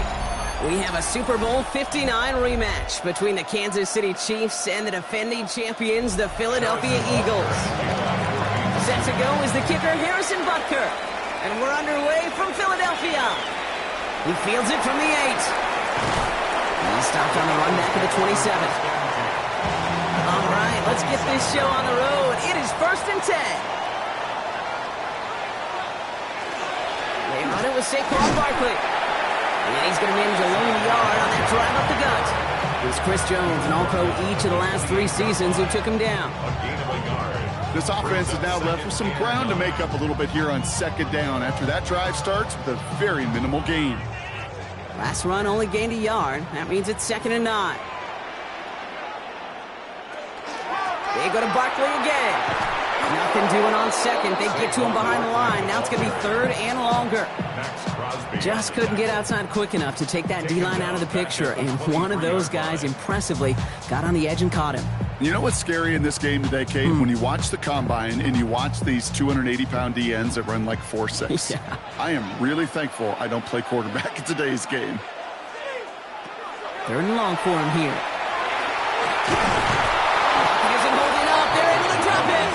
We have a Super Bowl 59 rematch between the Kansas City Chiefs and the defending champions, the Philadelphia Eagles. Set to go is the kicker, Harrison Butker. And we're underway from Philadelphia. He fields it from the 8. He's stopped on the run back of the 27. All right, let's get this show on the road. It is 1st and 10. They run it with Saquon Barkley. And he's going to manage a long yard on that drive up the gut. It was Chris Jones, an All-Pro each of the last 3 seasons, who took him down. This offense is now left with some ground to make up a little bit here on 2nd down after that drive starts with a very minimal gain. Last run only gained a yard. That means it's 2nd and 9. They go to Barkley again. Nothing doing on 2nd. They get to him behind the line. Now it's going to be 3rd and longer. Just couldn't get outside quick enough to take that D-line out of the picture, and one of those guys impressively got on the edge and caught him. You know what's scary in this game today, Kate? When you watch the combine and you watch these 280-pound DNs that run like 4.6. Yeah. I am really thankful I don't play quarterback in today's game. 3rd and long for him here. He isn't holding up. They're able to drop it.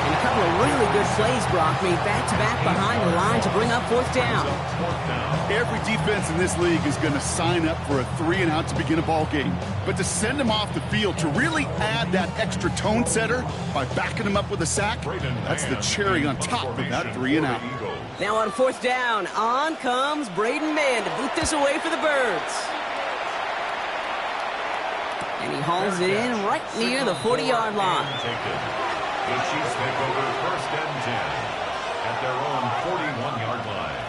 And a couple of really good plays, Brock, made back-to-back behind the line to bring up 4th down. Every defense in this league is going to sign up for a 3-and-out to begin a ball game. But to send them off the field, to really add that extra tone setter by backing them up with a sack, that's the cherry on top of that 3-and-out. Now on 4th down, on comes Braden Mann to boot this away for the Birds. And he hauls it in right near the 40-yard line. The Chiefs take over 1st and 10 at their own 41-yard line.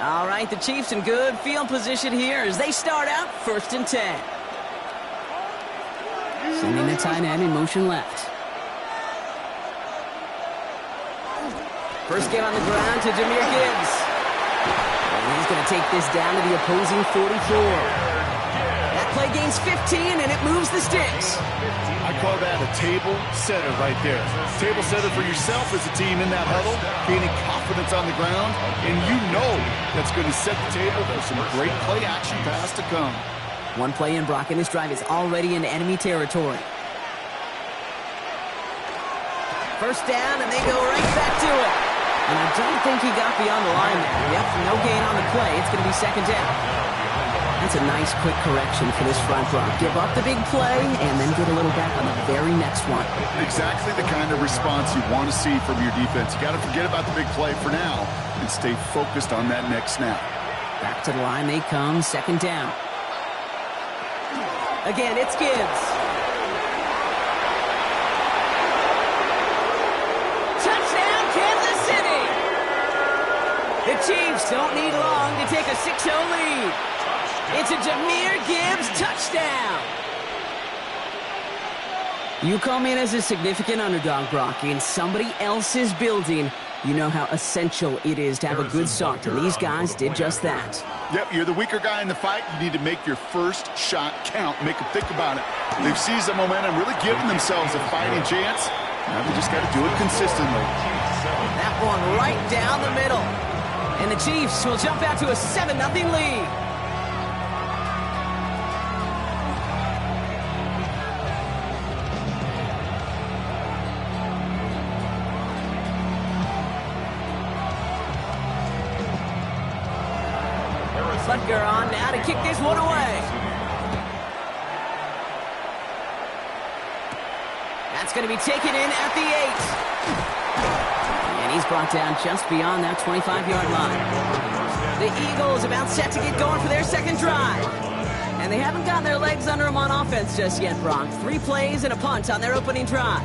All right, the Chiefs in good field position here as they start out 1st and 10. Sending the tight end in motion left. First get on the ground to Jahmyr Gibbs. And he's going to take this down to the opposing 44. That play gains 15, and it moves the sticks. I call that a table setter right there. Table setter for yourself as a team in that huddle, gaining confidence on the ground, and you know that's going to set the table for some great play action pass to come. One play in, Brock, and this drive is already in enemy territory. First down, and they go right back to it. And I don't think he got beyond the line there. Yep, no gain on the play. It's going to be 2nd down. That's a nice quick correction for this front run. Give up the big play and then get a little back on the very next one. Exactly the kind of response you want to see from your defense. You got to forget about the big play for now and stay focused on that next snap. Back to the line they come, 2nd down. Again, it's Gibbs. Touchdown, Kansas City! The Chiefs don't need long to take a 6-0 lead. It's a Jahmyr Gibbs touchdown. You come in as a significant underdog, Brock, in somebody else's building, You know how essential it is to have a good start, and these guys did just that. Yep, you're the weaker guy in the fight. You need to make your first shot count. Make them think about it. They've seized the momentum, really giving themselves a fighting chance. Now they just got to do it consistently. That one right down the middle. And the Chiefs will jump out to a 7-0 lead. Butker on now to kick this one away. That's going to be taken in at the 8. And he's brought down just beyond that 25-yard line. The Eagles about set to get going for their second drive. And they haven't gotten their legs under them on offense just yet, Brock. 3 plays and a punt on their opening drive.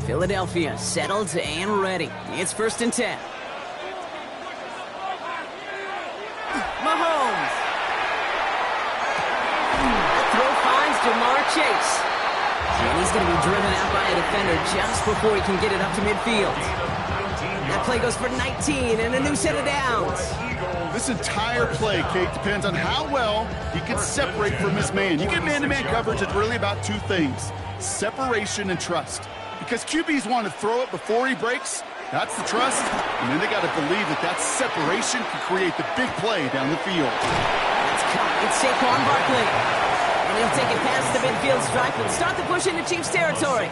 Philadelphia settled and ready. It's 1st and 10. Mahomes. That throw finds Jamar Chase. And he's going to be driven out by a defender just before he can get it up to midfield. That play goes for 19 and a new set of downs. This entire play, Kate, depends on how well he can separate from his man. You get man-to-man coverage, it's really about 2 things: separation and trust. Because QBs want to throw it before he breaks. That's the trust. And then they got to believe that that separation can create the big play down the field. That's caught. It's Saquon Barkley. And he'll take it past the midfield stripe and start the push into Chiefs territory.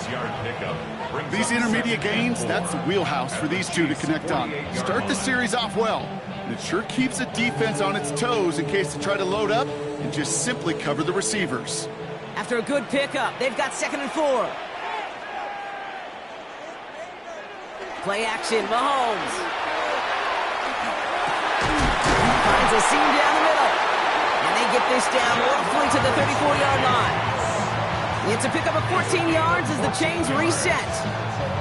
These intermediate gains, that's the wheelhouse for these two to connect on. Start the series off well. And it sure keeps the defense on its toes in case they try to load up and just simply cover the receivers. After a good pickup, they've got 2nd and 4. Play action, Mahomes. Finds a seam down the middle. And they get this down roughly to the 34-yard line. It's a pickup of 14 yards as the chains reset.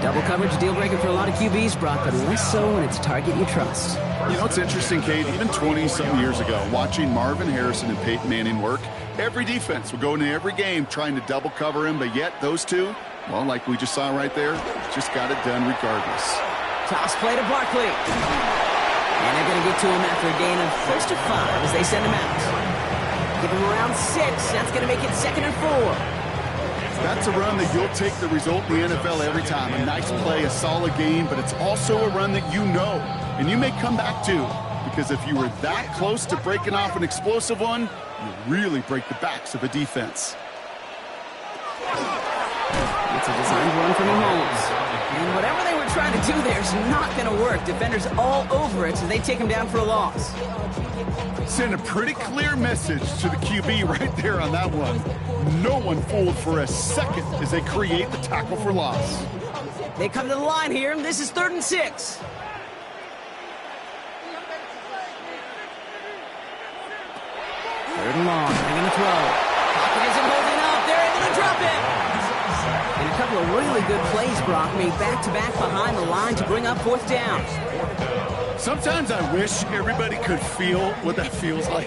Double coverage deal breaker for a lot of QBs, Brock, but less so when it's a target you trust. You know, it's interesting, Kate, even 20-some years ago, watching Marvin Harrison and Peyton Manning work, every defense would go into every game trying to double cover him, but yet those two, well, like we just saw right there, just got it done regardless. Toss play to Barkley. And they're going to get to him after a gain of close to 5 as they send him out. Give him around 6. That's going to make it 2nd and 4. That's a run that you'll take the result in the NFL every time. A nice play, a solid game, but it's also a run that you know, and you may come back to, because if you were that close to breaking off an explosive one, you really break the backs of a defense. It's a designed run from Mahomes. And whatever they were trying to do there is not going to work. Defenders all over it, so they take him down for a loss. Send a pretty clear message to the QB right there on that one. No one fooled for a second as they create the tackle for loss. They come to the line here, and this is 3rd and 6. Third and long, they're going to throw. Pocket isn't holding up. They're able to drop it. And a couple of really good plays, Brock, made back-to-back behind the line to bring up 4th down. Sometimes I wish everybody could feel what that feels like.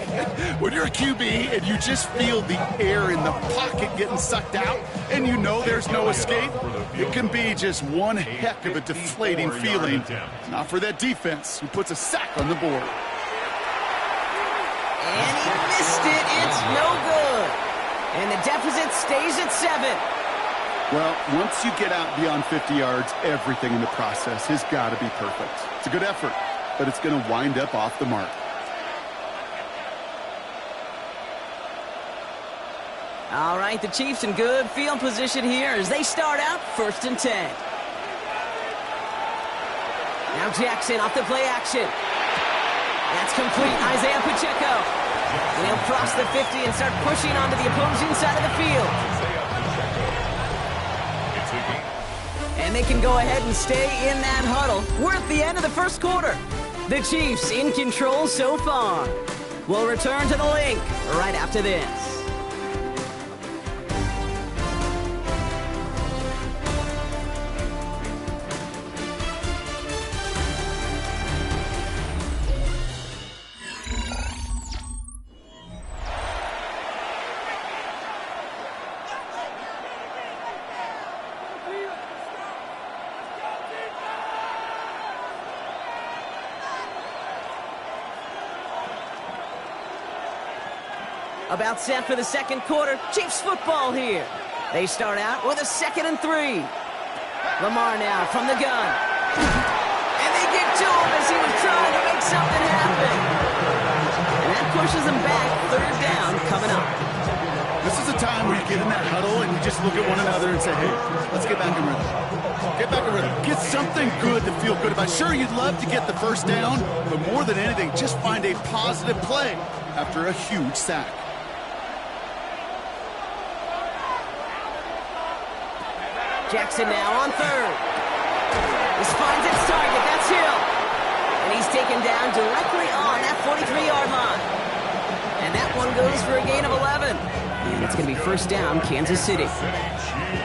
When you're a QB and you just feel the air in the pocket getting sucked out and you know there's no escape, it can be just one heck of a deflating feeling. Not for that defense who puts a sack on the board. And he missed it. It's no good. And the deficit stays at 7. Well, once you get out beyond 50 yards, everything in the process has got to be perfect. It's a good effort, but it's going to wind up off the mark. All right, the Chiefs in good field position here as they start out 1st and 10. Now Jackson off the play action. That's complete. Isaiah Pacheco. And he'll cross the 50 and start pushing onto the opposing side of the field. And they can go ahead and stay in that huddle. We're at the end of the 1st quarter. The Chiefs in control so far. We'll return to the link right after this. About set for the second quarter. Chiefs football here. They start out with a 2nd and 3. Lamar now from the gun. And they get to him as he was trying to make something happen. And that pushes him back. 3rd down coming up. This is a time where you get in that huddle and you just look at one another and say, hey, let's get back in rhythm. Get back in rhythm. Get something good to feel good about. Sure, you'd love to get the first down, but more than anything, just find a positive play after a huge sack. Jackson now on 3rd. This finds its target. That's Hill. And he's taken down directly on that 43-yard line. And that one goes for a gain of 11. And it's going to be 1st down, Kansas City.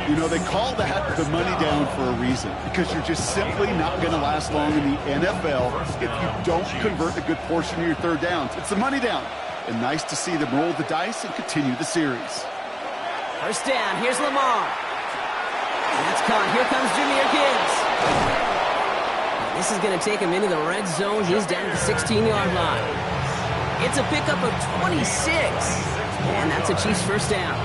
You know, they call that the money down for a reason, because you're just simply not going to last long in the NFL if you don't convert a good portion of your 3rd downs. It's the money down. And nice to see them roll the dice and continue the series. 1st down, here's Lamar. And that's caught. Here comes Jahmyr Gibbs. This is going to take him into the red zone. He's down at the 16-yard line. It's a pickup of 26. And that's a Chiefs 1st down.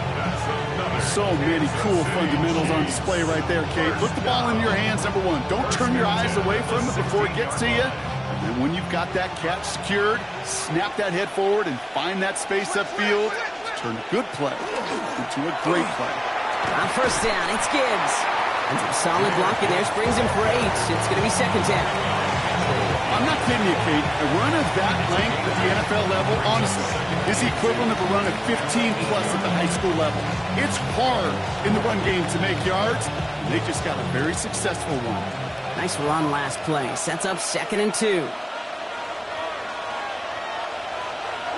So many cool fundamentals on display right there, Kate. Put the ball in your hands, number 1. Don't turn your eyes away from it before it gets to you. And when you've got that catch secured, snap that head forward and find that space upfield to turn a good play into a great play. On 1st down, it's Gibbs. And some solid blocking there. Brings him for 8. It's going to be 2nd down. I'm not kidding you, Kate. A run of that length at the NFL level, honestly, is the equivalent of a run of 15-plus at the high school level. It's hard in the run game to make yards, and they just got a very successful one. Nice run last play. Sets up 2nd and 2.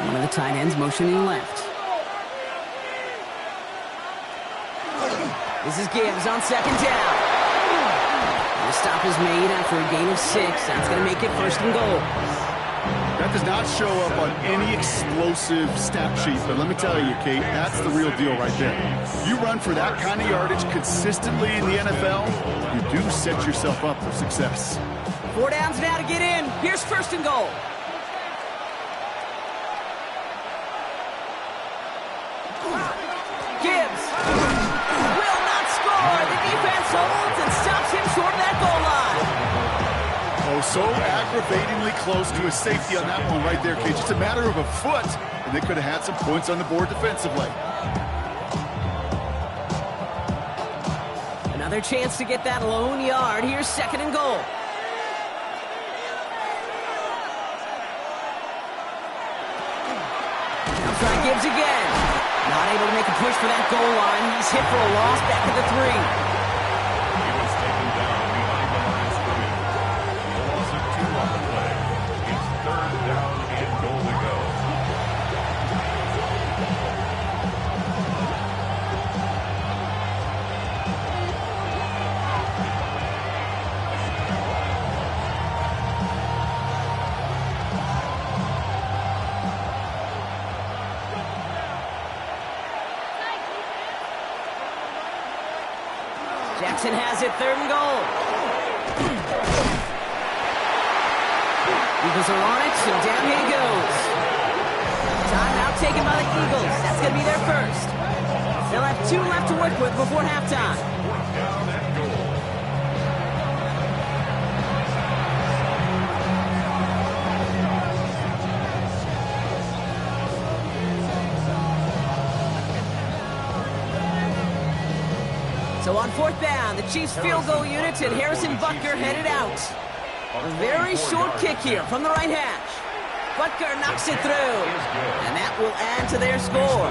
One of the tight ends motioning left. This is Gibbs on 2nd down. The stop is made after a gain of 6. That's going to make it 1st and goal. That does not show up on any explosive stat sheet, but let me tell you, Kate, that's the real deal right there. You run for that kind of yardage consistently in the NFL, you do set yourself up for success. 4 downs now to get in. Here's 1st and goal. Gibbs will not score. The defense holds and stops him short of that goal line. Oh, so aggravatingly close to a safety on that one right there, Kate. Just a matter of a foot, and they could have had some points on the board defensively. Another chance to get that lone yard. Here's 2nd and goal. Now try Gibbs again. Not able to make a push for that goal line. He's hit for a loss back at the 3. He was taken down behind the line of scrimmage. He lost a 2 on the play. It's 3rd down and goal to go. Jackson has it, 3rd and goal. Eagles are on it, so down he goes. Timeout taken by the Eagles. That's going to be their 1st. They'll have 2 left to work with before halftime. So on 4th down, the Chiefs field goal unit and Harrison Butker headed out. A very short kick here from the right hash. Butker knocks it through, and that will add to their score.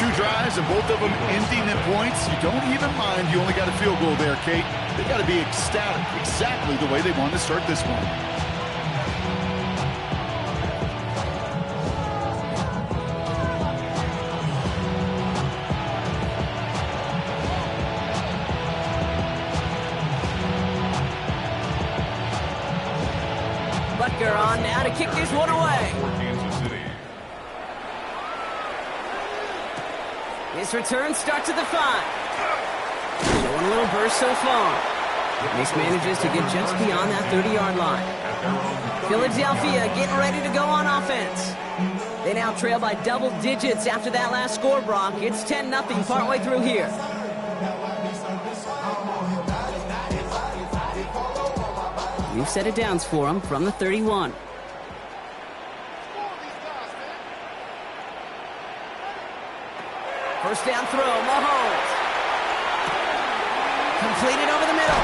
2 drives and both of them ending in points. You don't even mind you only got a field goal there, Kate. They got to be ecstatic, exactly the way they wanted to start this one. Butker on now to kick this one away. His return starts at the 5. Showing a little burst so far. Mace manages to get just beyond that 30-yard line. Philadelphia getting ready to go on offense. They now trail by double digits after that last score, Brock. It's 10-0 partway through here. New set of downs for them from the 31. First down throw, Mahomes. Completed over the middle.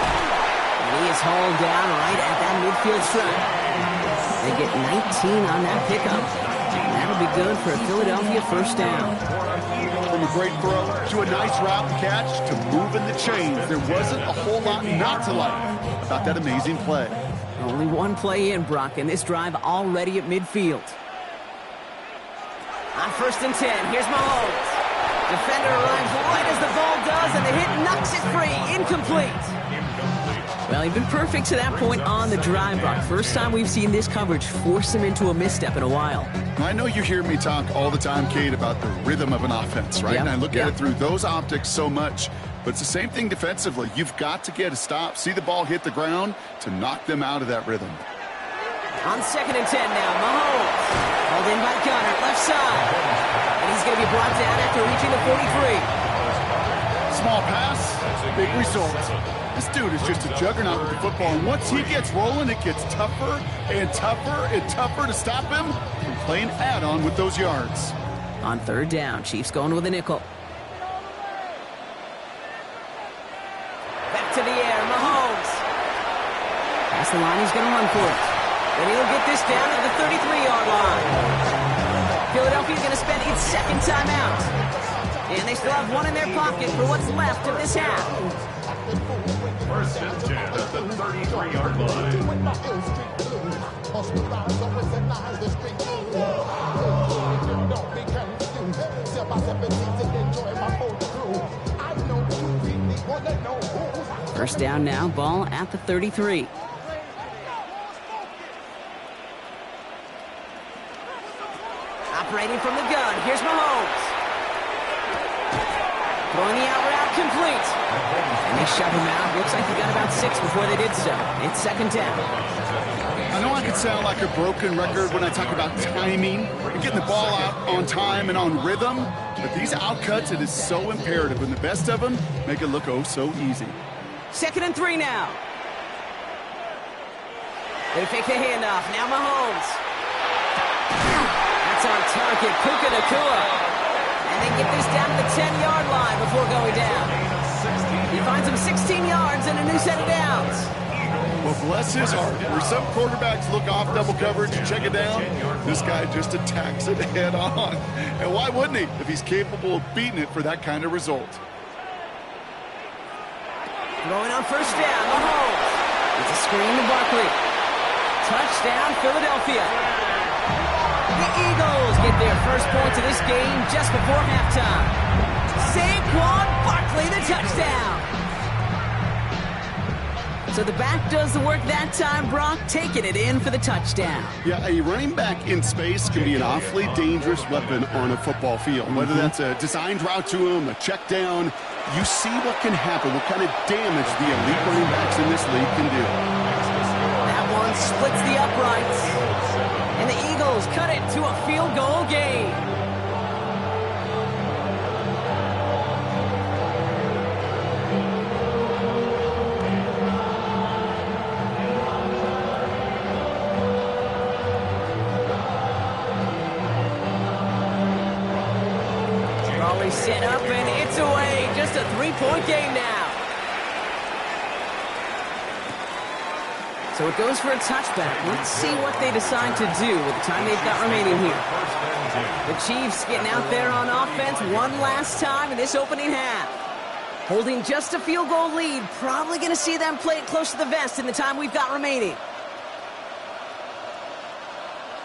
And he is hauled down right at that midfield stripe. They get 19 on that pickup. And that'll be good for a Philadelphia first down. From a great throw to a nice route and catch to moving the chains, there wasn't a whole lot not to like about that amazing play. Only one play in, Brock, and this drive already at midfield. On 1st and 10, here's Mahomes. Defender arrives right as the ball does, and the hit knocks it free. Incomplete. Well, he's been perfect to that point on the drive, Brock. First time we've seen this coverage force him into a misstep in a while. I know you hear me talk all the time, Kate, about the rhythm of an offense, right? Yep. And I look at it through those optics so much. But it's the same thing defensively. You've got to get a stop, see the ball hit the ground to knock them out of that rhythm. On 2nd and 10 now, Mahomes. Called in by Gunner, left side. And he's going to be brought down after reaching the 43. Small pass, big result. This dude is just a juggernaut with the football. And once he gets rolling, it gets tougher and tougher and tougher to stop him from playing add-on with those yards. On 3rd down, Chiefs going with a nickel. Back to the air, Mahomes. Past the line, he's going to run for it. And he'll get this down at the 33-yard line. Philadelphia's going to spend its second timeout. And they still have one in their pocket for what's left of this half. 1st and 10 at the 33-yard line. First down now, ball at the 33. Operating from the gun, here's Mahomes. Throwing the out route complete. And they shove him out. Looks like he got about 6 before they did so. It's 2nd down. I know I could sound like a broken record when I talk about timing and getting the ball out on time and on rhythm, but these outcuts, it is so imperative, and the best of them make it look oh so easy. 2nd and 3 now. They fake the handoff. Now Mahomes. That's on target. Puka Nacua. And they get this down to the 10-yard line before going down. He finds him 16 yards and a new set of downs. Well, bless his heart. Where some quarterbacks look off double coverage and check it down, this guy just attacks it head on. And why wouldn't he if he's capable of beating it for that kind of result? Throwing on 1st down, Mahomes. It's a screen to Barkley. Touchdown, Philadelphia. The Eagles get their first points of this game just before halftime. Saquon Barkley, the touchdown. So the back does the work that time, Brock, taking it in for the touchdown. Yeah, a running back in space can be an awfully dangerous weapon on a football field. Whether that's a designed route to him, a check down, you see what can happen, what kind of damage the elite running backs in this league can do. That one splits the uprights. And the Eagles cut it to a field goal game. Raleigh set up and it's away. Just a 3-point game now. So it goes for a touchback. Let's see what they decide to do with the time they've got remaining here. The Chiefs getting out there on offense one last time in this opening half. Holding just a field goal lead. Probably going to see them play it close to the vest in the time we've got remaining.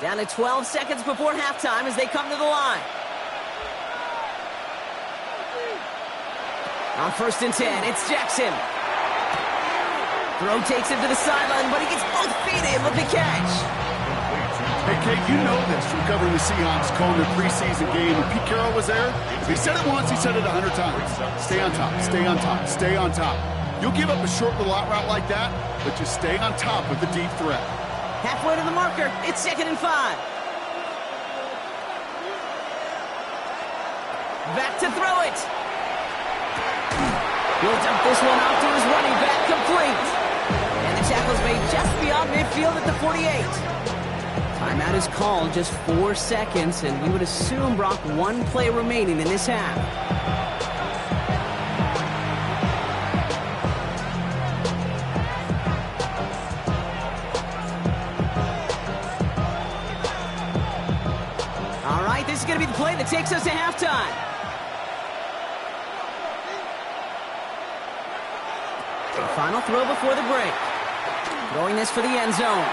Down to 12 seconds before halftime as they come to the line. On 1st and 10, it's Jackson. Throw takes him to the sideline, but he gets both feet in with the catch. Hey, Kate, you know this from covering the Seahawks, calling their preseason game. When Pete Carroll was there, if he said it once, he said it 100 times. Stay on top, stay on top, stay on top. You'll give up a short little out route like that, but just stay on top with the deep threat. Halfway to the marker, it's 2nd and 5. Back to throw it. He'll dump this one off to his running back, complete. And the tackle's made just beyond midfield at the 48. Timeout is called, just 4 seconds, and we would assume, Brock, 1 play remaining in this half. All right, this is going to be the play that takes us to halftime. Final throw before the break. Throwing this for the end zone.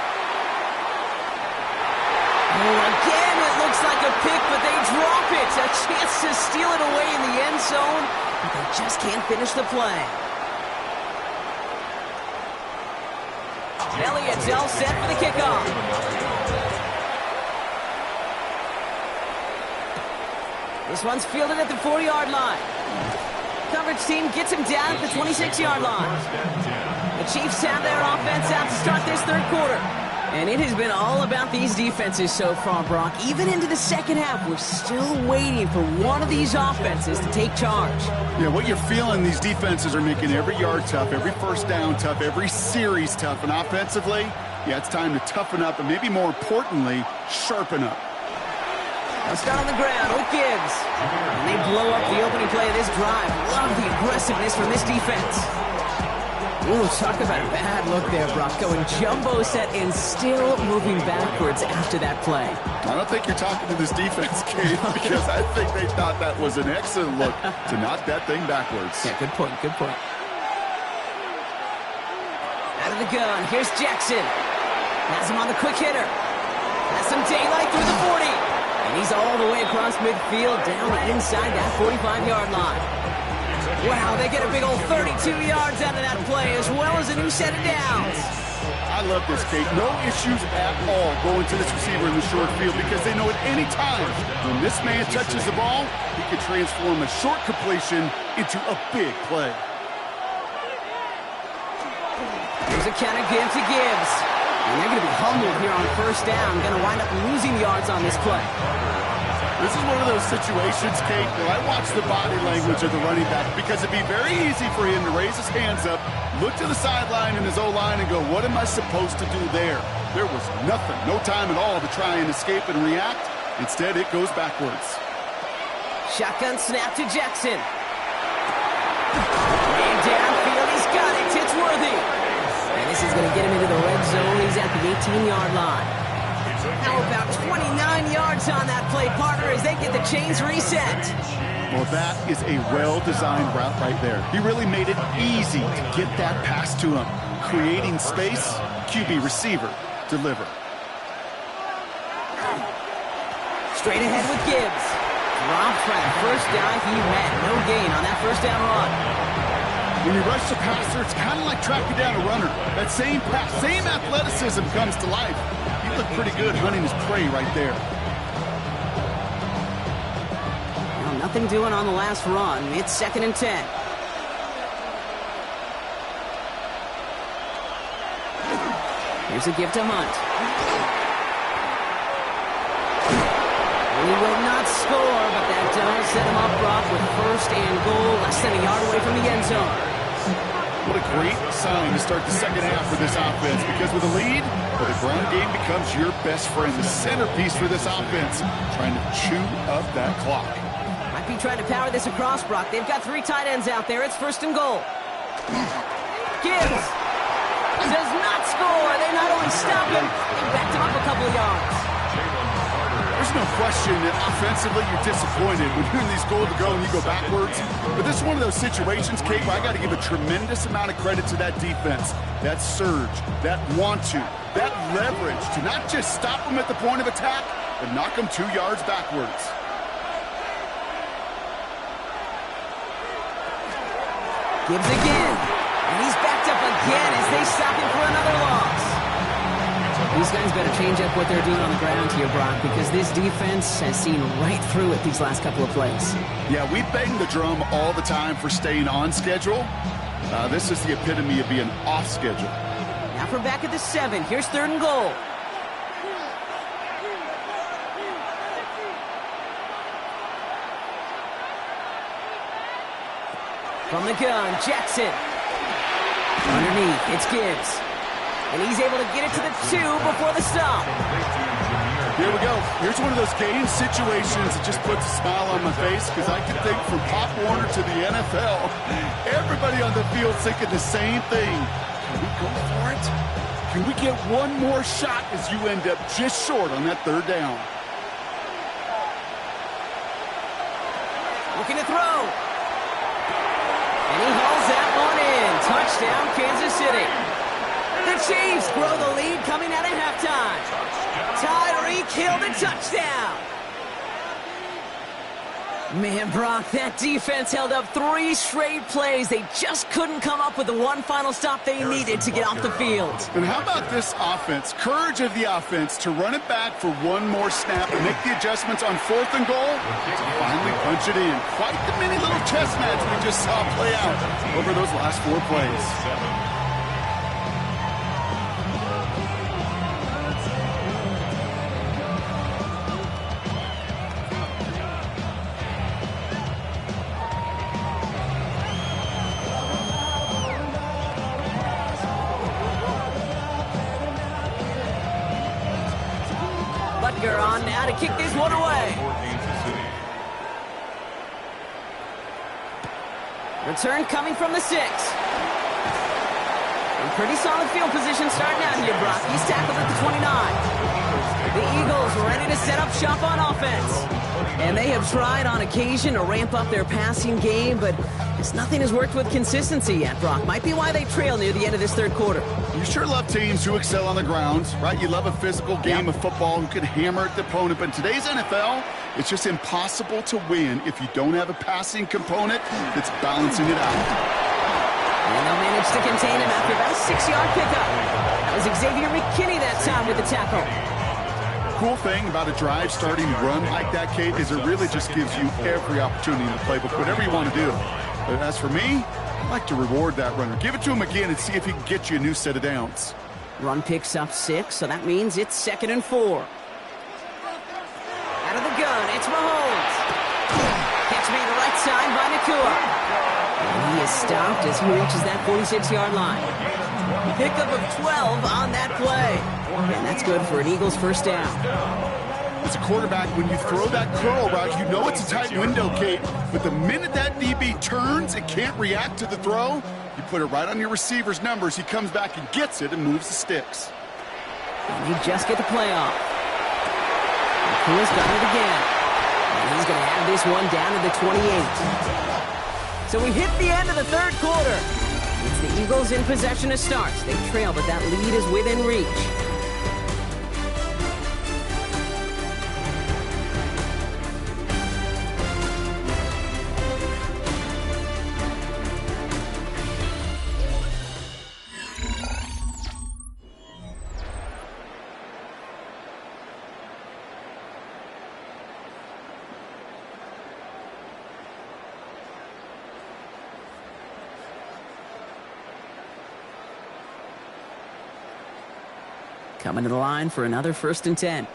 Oh, again, it looks like a pick, but they drop it. A chance to steal it away in the end zone, but they just can't finish the play. Elliott's all set for the kickoff. This one's fielded at the 40-yard line. Coverage team gets him down at the 26-yard line. The Chiefs have their offense out to start this third quarter. And it has been all about these defenses so far, Brock. Even into the second half, we're still waiting for one of these offenses to take charge. Yeah, what you're feeling, these defenses are making every yard tough, every first down tough, every series tough. And offensively, yeah, it's time to toughen up and maybe more importantly, sharpen up. Let's start on the ground. Oak Gibbs. And they blow up the opening play of this drive. Love the aggressiveness from this defense. Ooh, talk about a bad look there, Brock. Going jumbo set and still moving backwards after that play. I don't think you're talking to this defense, Kate, because I think they thought that was an excellent look to knock that thing backwards. Yeah, good point, good point. Out of the gun, here's Jackson. Has him on the quick hitter. Has some daylight through the 40. And he's all the way across midfield, down inside that 45-yard line. Wow, they get a big old 32 yards out of that play, as well as a new set of downs. I love this, Kate. No issues at all going to this receiver in the short field because they know at any time when this man touches the ball, he can transform a short completion into a big play. Here's a counter give to Gibbs. And they're going to be humbled here on first down. Going to wind up losing yards on this play. This is one of those situations, Kate, where I watch the body language of the running back because it'd be very easy for him to raise his hands up, look to the sideline in his O-line and go, what am I supposed to do there? There was nothing, no time at all to try and escape and react. Instead, it goes backwards. Shotgun snap to Jackson. And downfield, he's got it. It's Worthy. And this is going to get him into the red zone. He's at the 18-yard line. How about 29 yards on that play, partner, as they get the chains reset? Well, that is a well-designed route right there. He really made it easy to get that pass to him. Creating space, QB receiver, deliver. Straight ahead with Gibbs. Dropped for the first down he met. No gain on that first down run. When you rush the passer, it's kind of like tracking down a runner. That same pass, same athleticism comes to life. He looked pretty good hunting his prey right there. Well, nothing doing on the last run. It's 2nd and 10. Here's a give to Hunt. He will not score, but that does set him up, Brock, with 1st and goal, less than a yard away from the end zone. What a great sign to start the second half for this offense, because with a lead, the ground game becomes your best friend, the centerpiece for this offense, trying to chew up that clock. Might be trying to power this across, Brock. They've got 3 tight ends out there. It's 1st and goal. Gibbs does not score. They not only stop him, they backed him up a couple of yards. There's no question that offensively you're disappointed when you're in these goal to go and you go backwards. But this is one of those situations, Kate, where I got to give a tremendous amount of credit to that defense, that surge, that want to, that leverage to not just stop them at the point of attack, but knock them 2 yards backwards. Gibbs again. And he's backed up again as they stop him for another loss. These guys better change up what they're doing on the ground here, Brock, because this defense has seen right through it these last couple of plays. Yeah, we bang the drum all the time for staying on schedule. This is the epitome of being off schedule. Now from back at the 7, here's 3rd and goal. From the gun, Jackson. Underneath, it's Gibbs. And he's able to get it to the 2 before the stop. Here we go. Here's one of those game situations that just puts a smile on my face because I can think from Pop Warner to the NFL, everybody on the field thinking the same thing. Can we go for it? Can we get one more shot as you end up just short on that 3rd down? Looking to throw. And he hauls that one in. Touchdown, Kansas City. The Chiefs grow the lead coming out of halftime. Tyreek Hill, the touchdown. Man, Brock, that defense held up 3 straight plays. They just couldn't come up with the one final stop they needed to get off the field. And how about this offense? Courage of the offense to run it back for one more snap and make the adjustments on 4th and goal to finally punch it in. Quite the mini little chess match we just saw play out over those last 4 plays. Butker on now to kick this one away. Return coming from the 6. And pretty solid field position starting out here, Brock. He's tackled at the 29. The Eagles ready to set up shop on offense. And they have tried on occasion to ramp up their passing game, but nothing has worked with consistency yet, Brock. Might be why they trail near the end of this 3rd quarter. You sure love teams who excel on the ground, right? You love a physical game of football who can hammer at the opponent. But in today's NFL, it's just impossible to win if you don't have a passing component that's balancing it out. And they'll manage to contain him after about a 6-yard pickup. That was Xavier McKinney that time with the tackle. Cool thing about a drive starting run like that, Kate, is it really just gives you every opportunity in the playbook, whatever you want to do. But as for me, I like to reward that runner. Give it to him again and see if he can get you a new set of downs. Run picks up 6, so that means it's 2nd and 4. Out of the gun, it's Mahomes. Catch me the right side by Nakua. And he is stopped as he reaches that 46-yard line. Pickup of 12 on that play. And that's good for an Eagles 1st down. As a quarterback, when you throw that curl route, you know it's a tight window, Kate. But the minute that DB turns and can't react to the throw, you put it right on your receiver's numbers. He comes back and gets it and moves the sticks. And he just get the play off. Nakua's got it again. And he's going to have this one down to the 28. So we hit the end of the 3rd quarter. It's the Eagles in possession to start. They trail, but that lead is within reach. Coming to the line for another 1st and 10.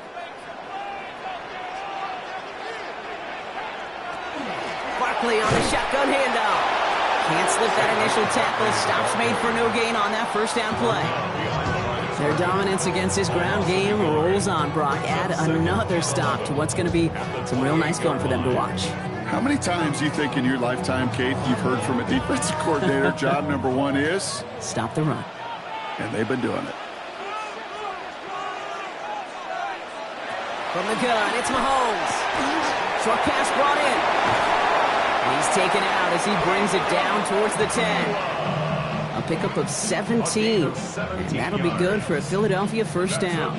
Barkley on the shotgun handoff. Can't slip that initial tackle. Stops made for no gain on that 1st down play. Their dominance against this ground game rolls on, Brock. Add another stop to what's going to be some real nice film for them to watch. How many times do you think in your lifetime, Kate, you've heard from a defensive coordinator, job number 1 is? Stop the run. And they've been doing it. From the gun, it's Mahomes. Short pass brought in. He's taken out as he brings it down towards the 10. A pickup of 17. And that'll be good for a Philadelphia 1st down.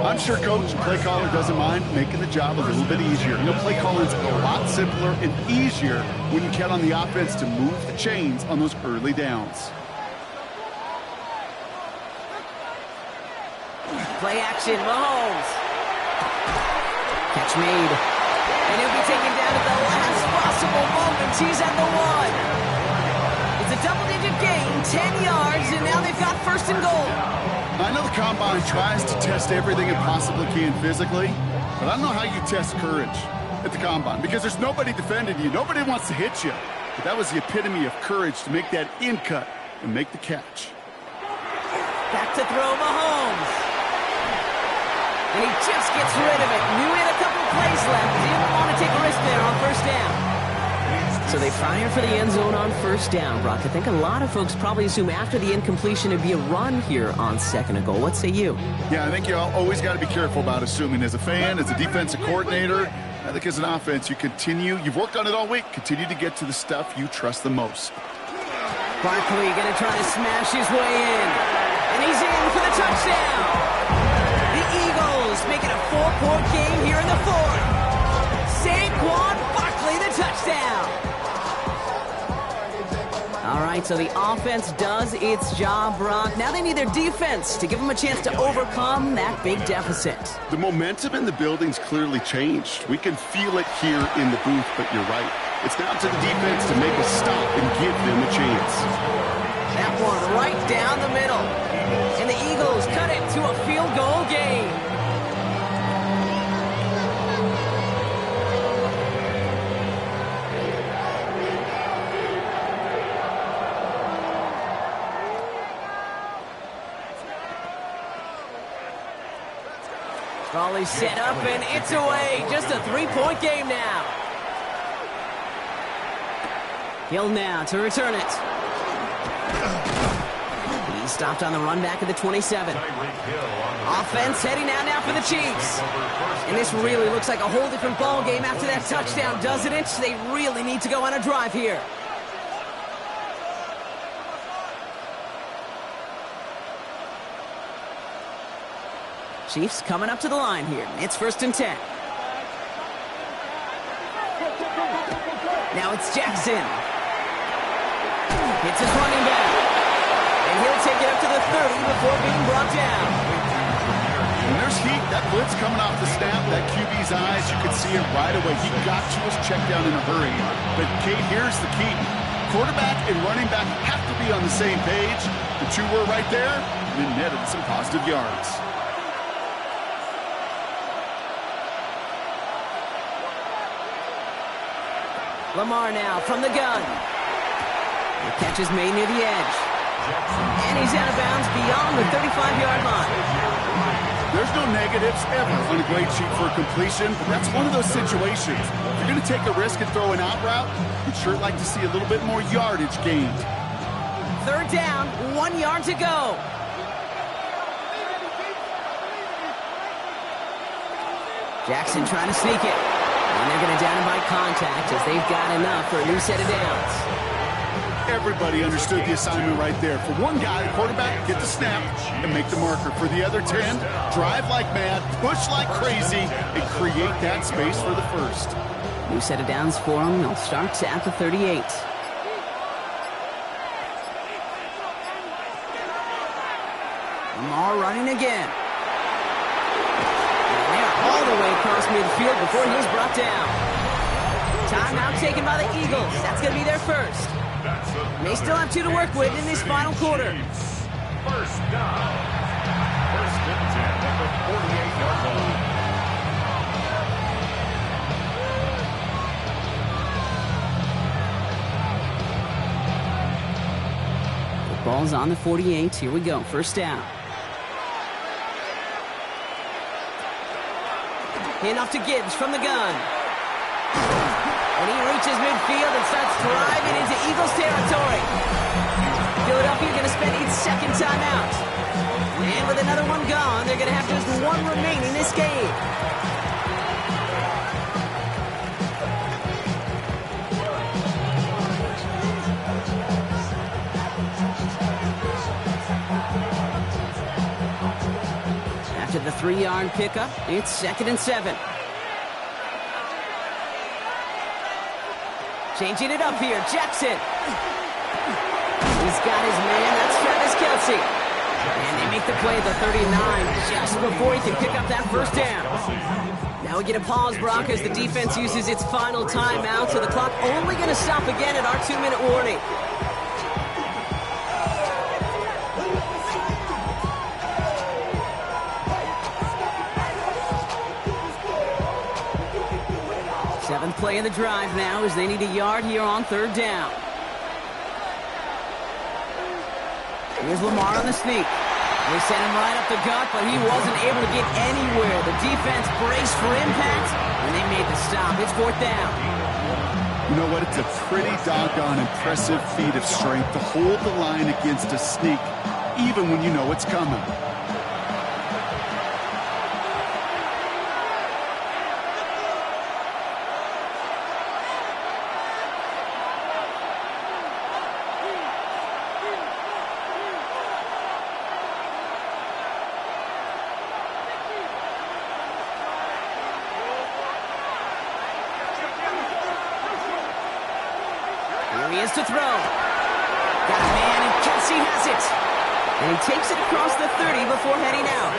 I'm sure Coach and play caller doesn't mind making the job a little bit easier. You know, play calling's a lot simpler and easier when you count on the offense to move the chains on those early downs. Play action, Mahomes. Catch made. And he'll be taken down at the last possible moment. He's at the 1. It's a double-digit gain, 10 yards, and now they've got 1st and goal. I know the Combine tries to test everything it possibly can physically, but I don't know how you test courage at the Combine because there's nobody defending you. Nobody wants to hit you. but that was the epitome of courage to make that in cut and make the catch. Back to throw Mahomes. And he just gets rid of it. Knew he had a couple plays left. Didn't want to take a risk there on first down. So they fire for the end zone on first down, Brock. I think a lot of folks probably assume after the incompletion it'd be a run here on second and goal. What say you? Yeah, I think you always got to be careful about assuming. As a fan, as a defensive coordinator, I think as an offense, you've worked on it all week, continue to get to the stuff you trust the most. Barkley going to try to smash his way in. And he's in for the touchdown. The Eagles make it a 4-point game here in the fourth. Saquon Barkley, the touchdown. All right, so the offense does its job, Brock. Now they need their defense to give them a chance to overcome that big deficit. The momentum in the building's clearly changed. We can feel it here in the booth, but you're right. It's down to the defense to make a stop and give them a chance. That one right down the middle. And the Eagles cut it to a field goal game. Volley set up, and it's away. Just a 3-point game now. Hill now to return it. He's stopped on the run back at the 27. Offense heading out now for the Chiefs. And this really looks like a whole different ball game after that touchdown, doesn't it? They really need to go on a drive here. Chiefs coming up to the line here. It's 1st and 10. Now it's Jackson. Hits his running back. And he'll take it up to the 30 before being brought down. When there's heat, that blitz coming off the snap, that QB's eyes, you could see it right away. He got to his check down in a hurry. But, Kate, here's the key. Quarterback and running back have to be on the same page. The two were right there, and then netted some positive yards. Lamar now from the gun. The catch is made near the edge. And he's out of bounds beyond the 35-yard line. There's no negatives ever on a grade sheet for a completion, but that's one of those situations. If you're going to take a risk and throw an out route, you'd sure like to see a little bit more yardage gained. 3rd down, 1 yard to go. Jackson trying to sneak it. And they're going to down him by contact as they've got enough for a new set of downs. Everybody understood the assignment right there. For one guy, the quarterback, get the snap and make the marker. For the other 10, drive like mad, push like crazy, and create that space for the first. New set of downs for them. They'll start at the 38. Lamar running again. And they're all the way across midfield before he's brought down. Timeout taken by the Eagles. That's going to be their first. They still have 2 to work with in this final quarter. First down. 1st and 10 at the 48-yard line. The ball's on the 48. Here we go. First down. Handoff to Gibbs from the gun. And he reaches midfield and starts driving into Eagles territory. Philadelphia going to spend its 2nd timeout. And with another one gone, they're going to have just 1 remaining this game. After the 3-yard pickup, it's 2nd and 7. Changing it up here, Jackson. He's got his man, that's Travis Kelce. And they make the play at the 39 just before he can pick up that first down. Now we get a pause, Brock, as the defense uses its final timeout, so the clock only going to stop again at our 2-minute warning. Seventh play of the drive now as they need a yard here on third down. Here's Lamar on the sneak. They sent him right up the gut, but he wasn't able to get anywhere. The defense braced for impact, and they made the stop. It's fourth down. You know what? It's a pretty doggone impressive feat of strength to hold the line against a sneak, even when you know it's coming. Here he is to throw. Got a man, and Kelsey has it. And he takes it across the 30 before heading out.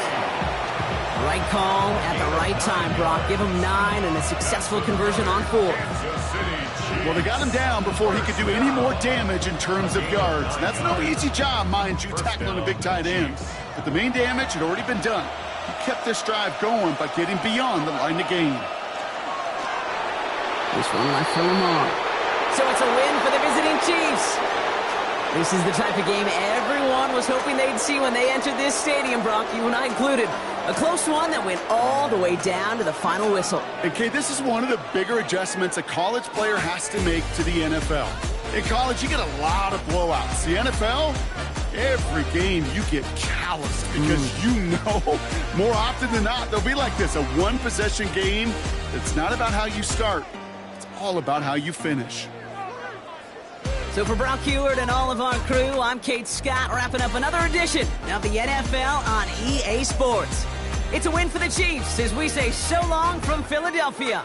Right call at the right time, Brock. Give him 9 and a successful conversion on 4. Well, they got him down before he could do any more damage in terms of yards. And that's no easy job, mind you, tackling a big tight end. But the main damage had already been done. He kept this drive going by getting beyond the line of gain. This one left for Lamar. So it's a win for the visiting Chiefs. This is the type of game everyone was hoping they'd see when they entered this stadium, Brock, you and I included. A close one that went all the way down to the final whistle. And, Kay, this is one of the bigger adjustments a college player has to make to the NFL. In college, you get a lot of blowouts. The NFL, every game you get calloused because you know more often than not they'll be like this, a one-possession game. It's not about how you start. It's all about how you finish. So for Brock Huard and all of our crew, I'm Kate Scott, wrapping up another edition of the NFL on EA Sports. It's a win for the Chiefs as we say so long from Philadelphia.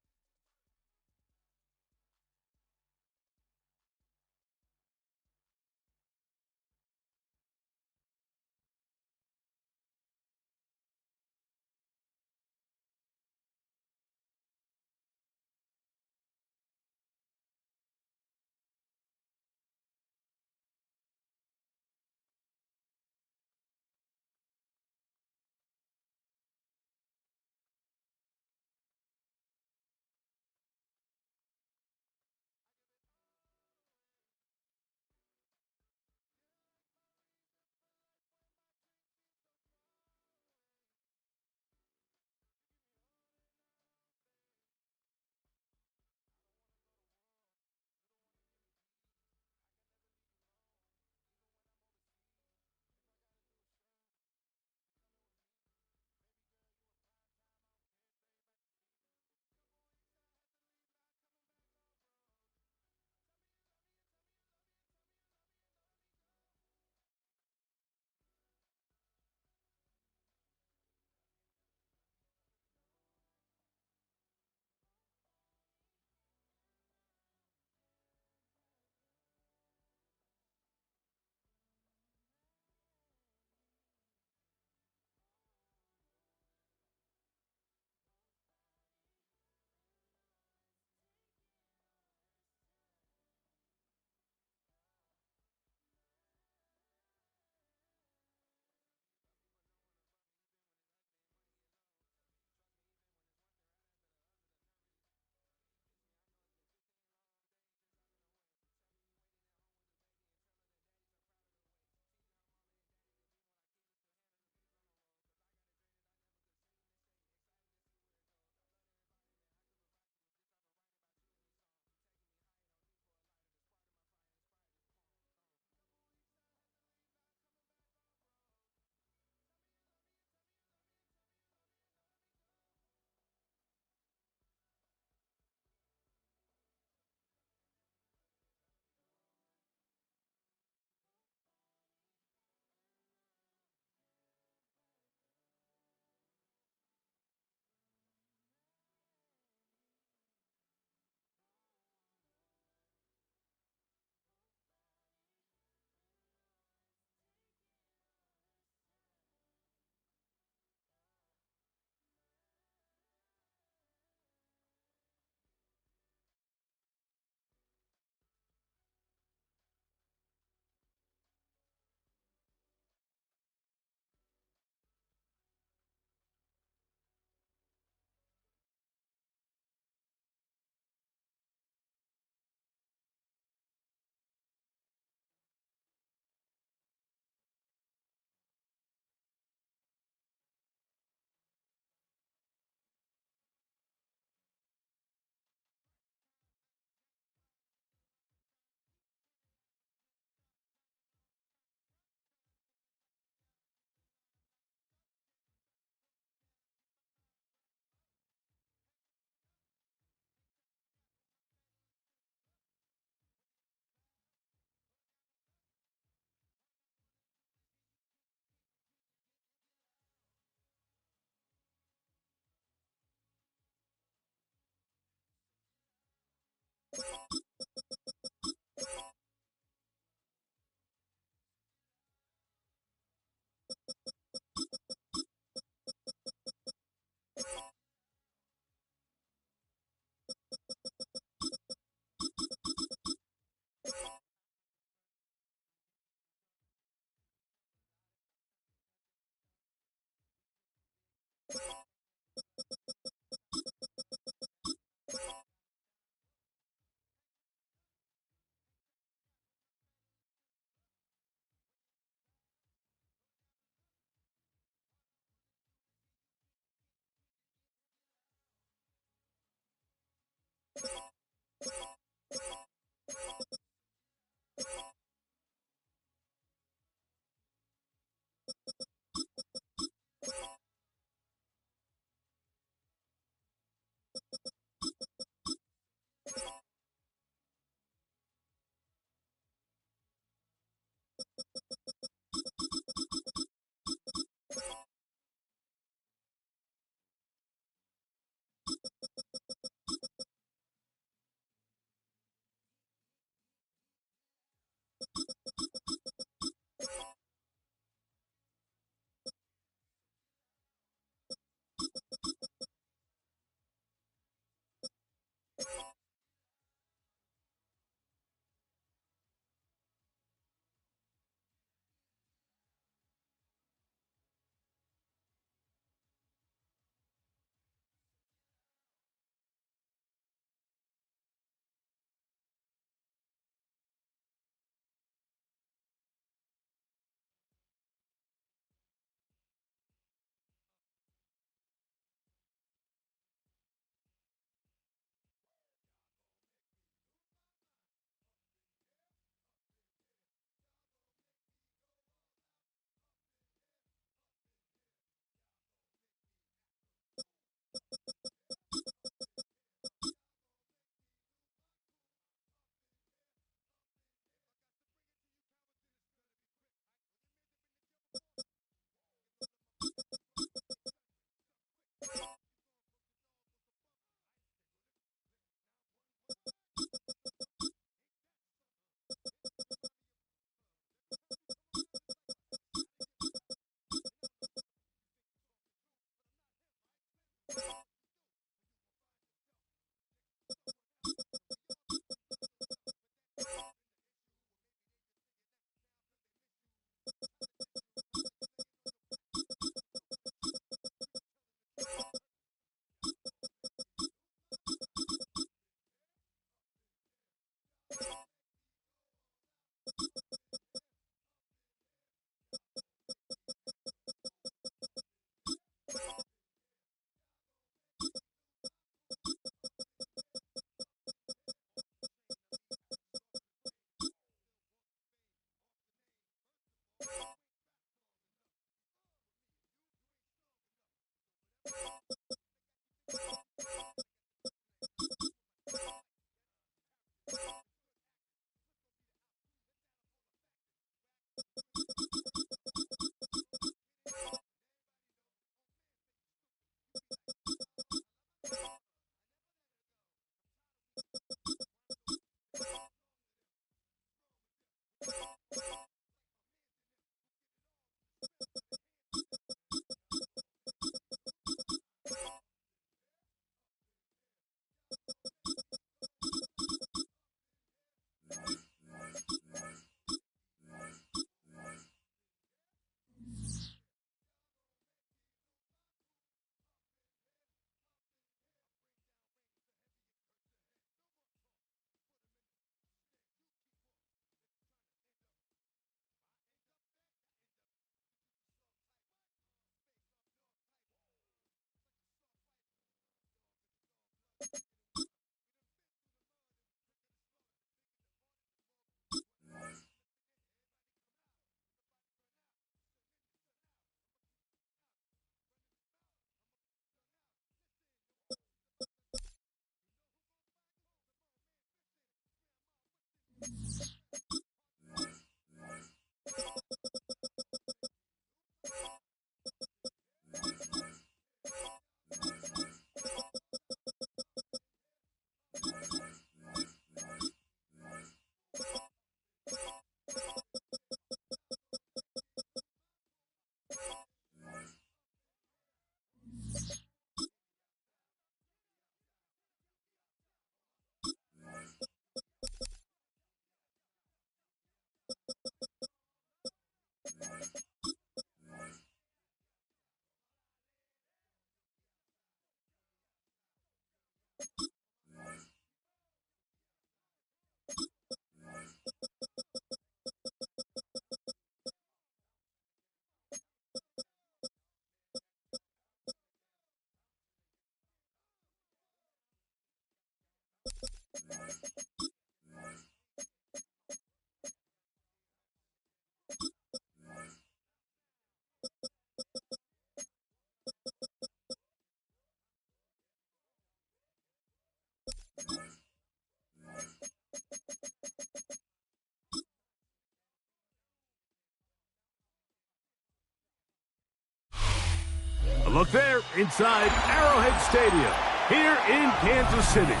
A look there inside Arrowhead Stadium here in Kansas City.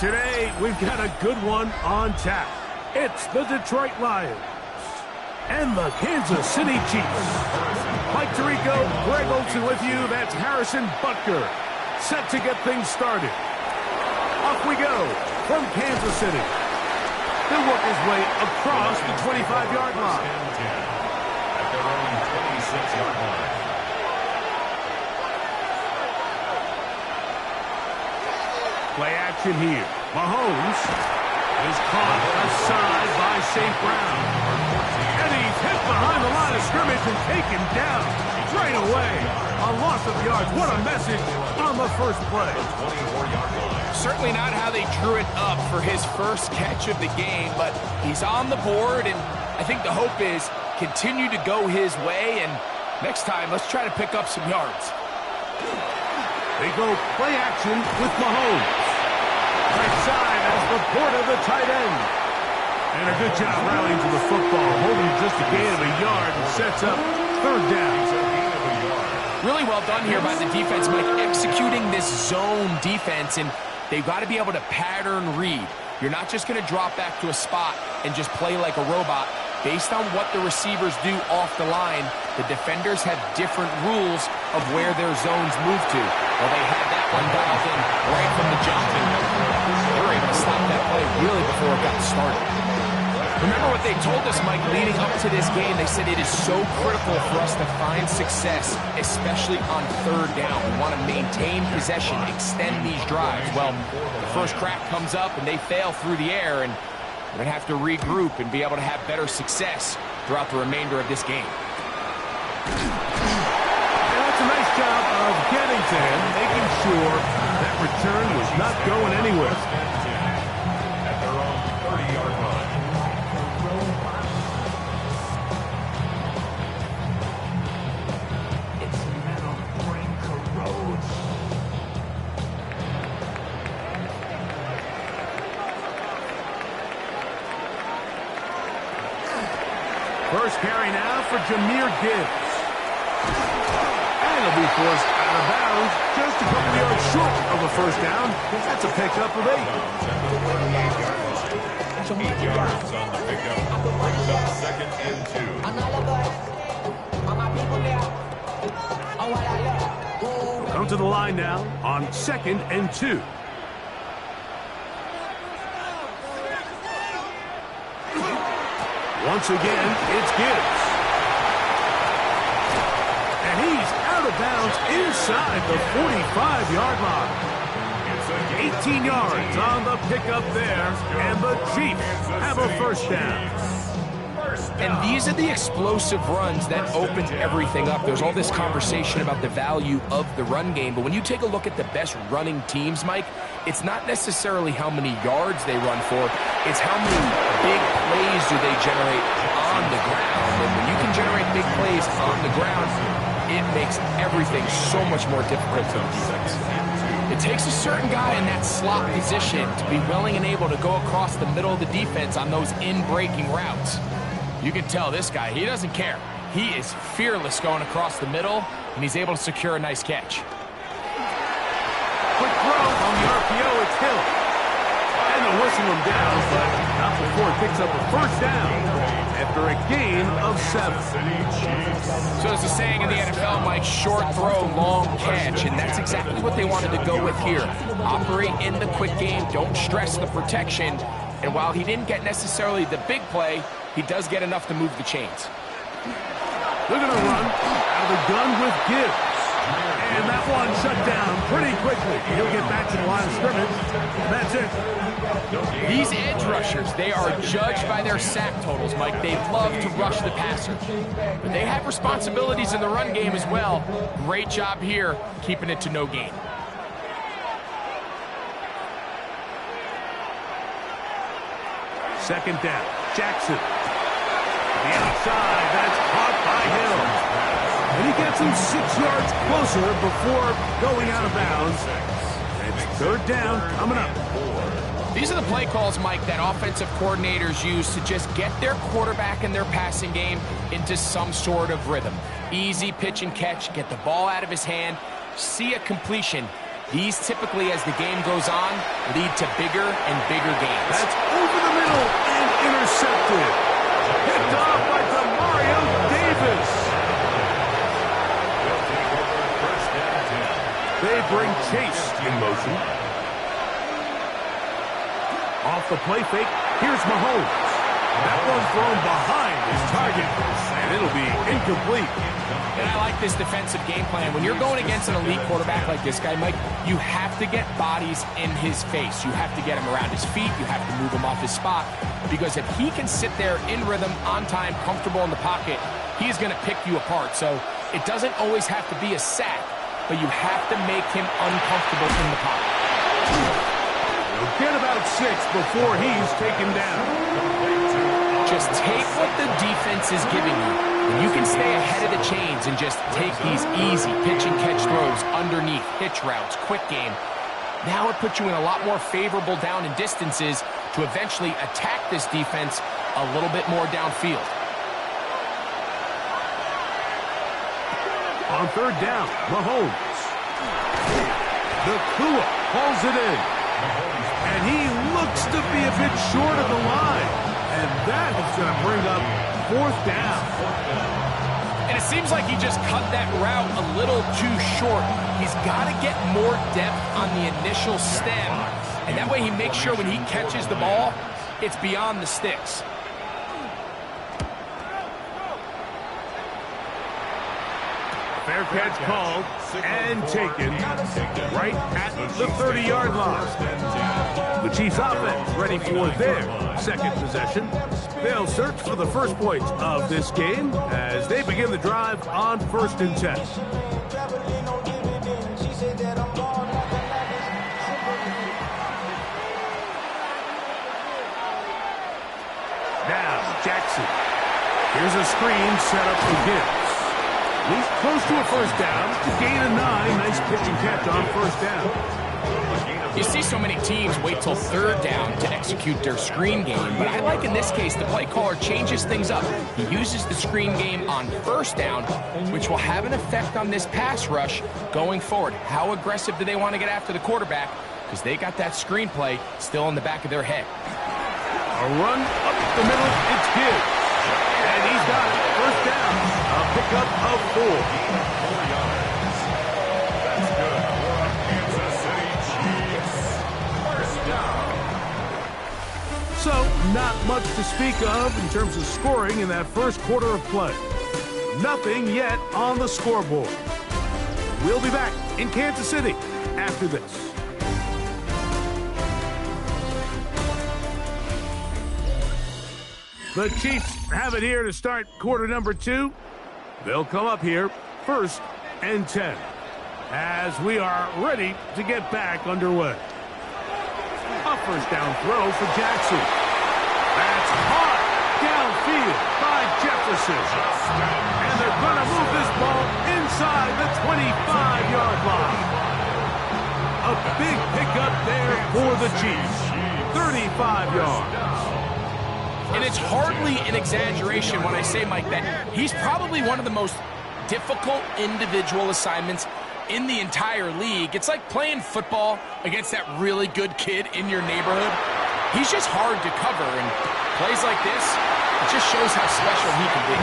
Today, we've got a good one on tap. It's the Detroit Lions and the Kansas City Chiefs. Mike Tirico, Greg Olsen with you. That's Harrison Butker set to get things started. Off we go from Kansas City. He'll work his way across the 25-yard line. At their own 26-yard line. Play action here. Mahomes is caught aside by St. Brown. And he's hit behind the line of scrimmage and taken down right away. A loss of yards. What a message on the first play. Certainly not how they drew it up for his first catch of the game, but he's on the board, and I think the hope is continue to go his way, and next time, let's try to pick up some yards. They go play action with Mahomes. Right side as the Porter, the tight end. And a good job rallying to the football, holding just a gain of a yard and sets up third down. Really well done here by the defense, Mike, executing this zone defense. And They've got to be able to pattern read. You're not just going to drop back to a spot and just play like a robot. Based on what the receivers do off the line, the defenders have different rules of where their zones move to. Well, they had that one dialed in right from the jump, and they were able to stop that play really before it got started. Remember what they told us, Mike, leading up to this game. They said it is so critical for us to find success, especially on third down. We want to maintain possession, extend these drives. Well, the first crack comes up, and they fail through the air, and we're going to have to regroup and be able to have better success throughout the remainder of this game. And that's a nice job of getting to him, making sure that return was not going anywhere. At their own 30-yard line. First carry now for Jahmyr Gibbs. And he'll be forced out of bounds just a couple yards short of a first down. That's a pickup of 8. 8 yards on the pickup. Brings up 2nd and 2. Come to the line now on 2nd and 2. Once again, it's Gibbs. And he's out of bounds inside the 45-yard line. 18 yards on the pickup there, and the Chiefs have a first down. And these are the explosive runs that open everything up. There's all this conversation about the value of the run game, but when you take a look at the best running teams, Mike, it's not necessarily how many yards they run for, it's how many big plays do they generate on the ground. And when you can generate big plays on the ground, it makes everything so much more difficult for the defense. It takes a certain guy in that slot position to be willing and able to go across the middle of the defense on those in-breaking routes. You can tell this guy, he doesn't care. He is fearless going across the middle, and he's able to secure a nice catch. Quick throw on the RPO, it's Hill. And they'll whistle him down, but not before it picks up a first down after a gain of 7. So there's a saying in the NFL, Mike, short throw, long catch, and that's exactly what they wanted to go with here. Operate in the quick game, don't stress the protection, and while he didn't get necessarily the big play, he does get enough to move the chains. They're going to run out of the gun with Gibbs. And that one shut down pretty quickly. He'll get back to the line of scrimmage. And that's it. These edge rushers, they are judged by their sack totals, Mike. They love to rush the passer. But they have responsibilities in the run game as well. Great job here, keeping it to no gain. Second down. Jackson. The outside, that's caught by Hill. And he gets him 6 yards closer before going out of bounds. It's third down coming up. These are the play calls, Mike, that offensive coordinators use to just get their quarterback and their passing game into some sort of rhythm. Easy pitch and catch, get the ball out of his hand, see a completion. These typically, as the game goes on, lead to bigger and bigger gains. That's over the middle and intercepted. Picked off by Demario Davis. They bring Chase in motion. Off the play fake, here's Mahomes. That one thrown behind his target, and it'll be incomplete. And I like this defensive game plan. When you're going against an elite quarterback like this guy, Mike, you have to get bodies in his face. You have to get him around his feet. You have to move him off his spot. Because if he can sit there in rhythm, on time, comfortable in the pocket, he's going to pick you apart. So it doesn't always have to be a sack, but you have to make him uncomfortable in the pocket. He'll get about 6 before he's taken down. Just take what the defense is giving you. And you can stay ahead of the chains and just take these easy pitch and catch throws underneath, hitch routes, quick game. Now it puts you in a lot more favorable down and distances to eventually attack this defense a little bit more downfield. On third down, Mahomes. Nakua pulls it in. And he looks to be a bit short of the line. And that is going to bring up 4th down. And it seems like he just cut that route a little too short. He's got to get more depth on the initial stem. And that way he makes sure when he catches the ball, it's beyond the sticks. Fair catch called and taken right at the 30-yard line. The Chiefs offense ready for their 2nd possession. They'll search for the first points of this game as they begin the drive on 1st and 10. Now, Jackson. Here's a screen set up for Gibbs. He's close to a 1st down to gain a 9. Nice pitch and catch on 1st down. You see so many teams wait till 3rd down to execute their screen game, but I like in this case the play caller changes things up. He uses the screen game on 1st down, which will have an effect on this pass rush going forward. How aggressive do they want to get after the quarterback? Because they got that screen play still in the back of their head. A run up the middle, it's Gibbs. And he's got it. 1st down. A pickup of 4. That's good for the Kansas City Chiefs. 1st down. So, not much to speak of in terms of scoring in that 1st quarter of play. Nothing yet on the scoreboard. We'll be back in Kansas City after this. The Chiefs have it here to start quarter number 2. They'll come up here 1st and 10 as we are ready to get back underway. A 1st down throw for Jackson. That's hard downfield by Jefferson. And they're going to move this ball inside the 25-yard line. A big pickup there for the Chiefs. 35 yards. And it's hardly an exaggeration when I say, Mike, that he's probably one of the most difficult individual assignments in the entire league. It's like playing football against that really good kid in your neighborhood. He's just hard to cover, and plays like this, it just shows how special he can be.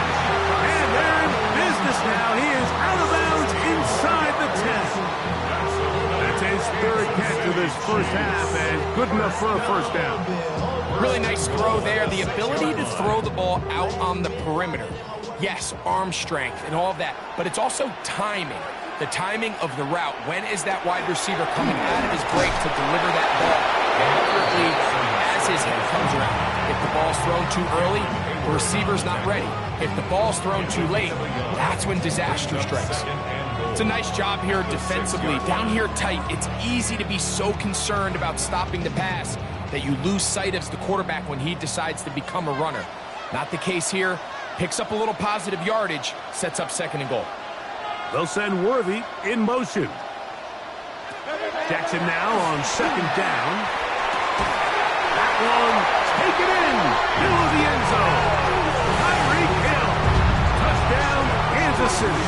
And they're in business now. He is out of bounds inside the 10. That's his 3rd catch of this 1st half, and good enough for a 1st down. Really nice throw there. The ability to throw the ball out on the perimeter. Yes, arm strength and all of that, but it's also timing. The timing of the route. When is that wide receiver coming out of his break to deliver that ball accurately as his head comes around? If the ball's thrown too early, the receiver's not ready. If the ball's thrown too late, that's when disaster strikes. It's a nice job here defensively. Down here tight, it's easy to be so concerned about stopping the pass that you lose sight of the quarterback when he decides to become a runner. Not the case here. Picks up a little positive yardage, sets up 2nd and goal. They'll send Worthy in motion. Jackson now on 2nd down. That one, take it in, middle of the end zone. Tyreek Hill, touchdown, Kansas City.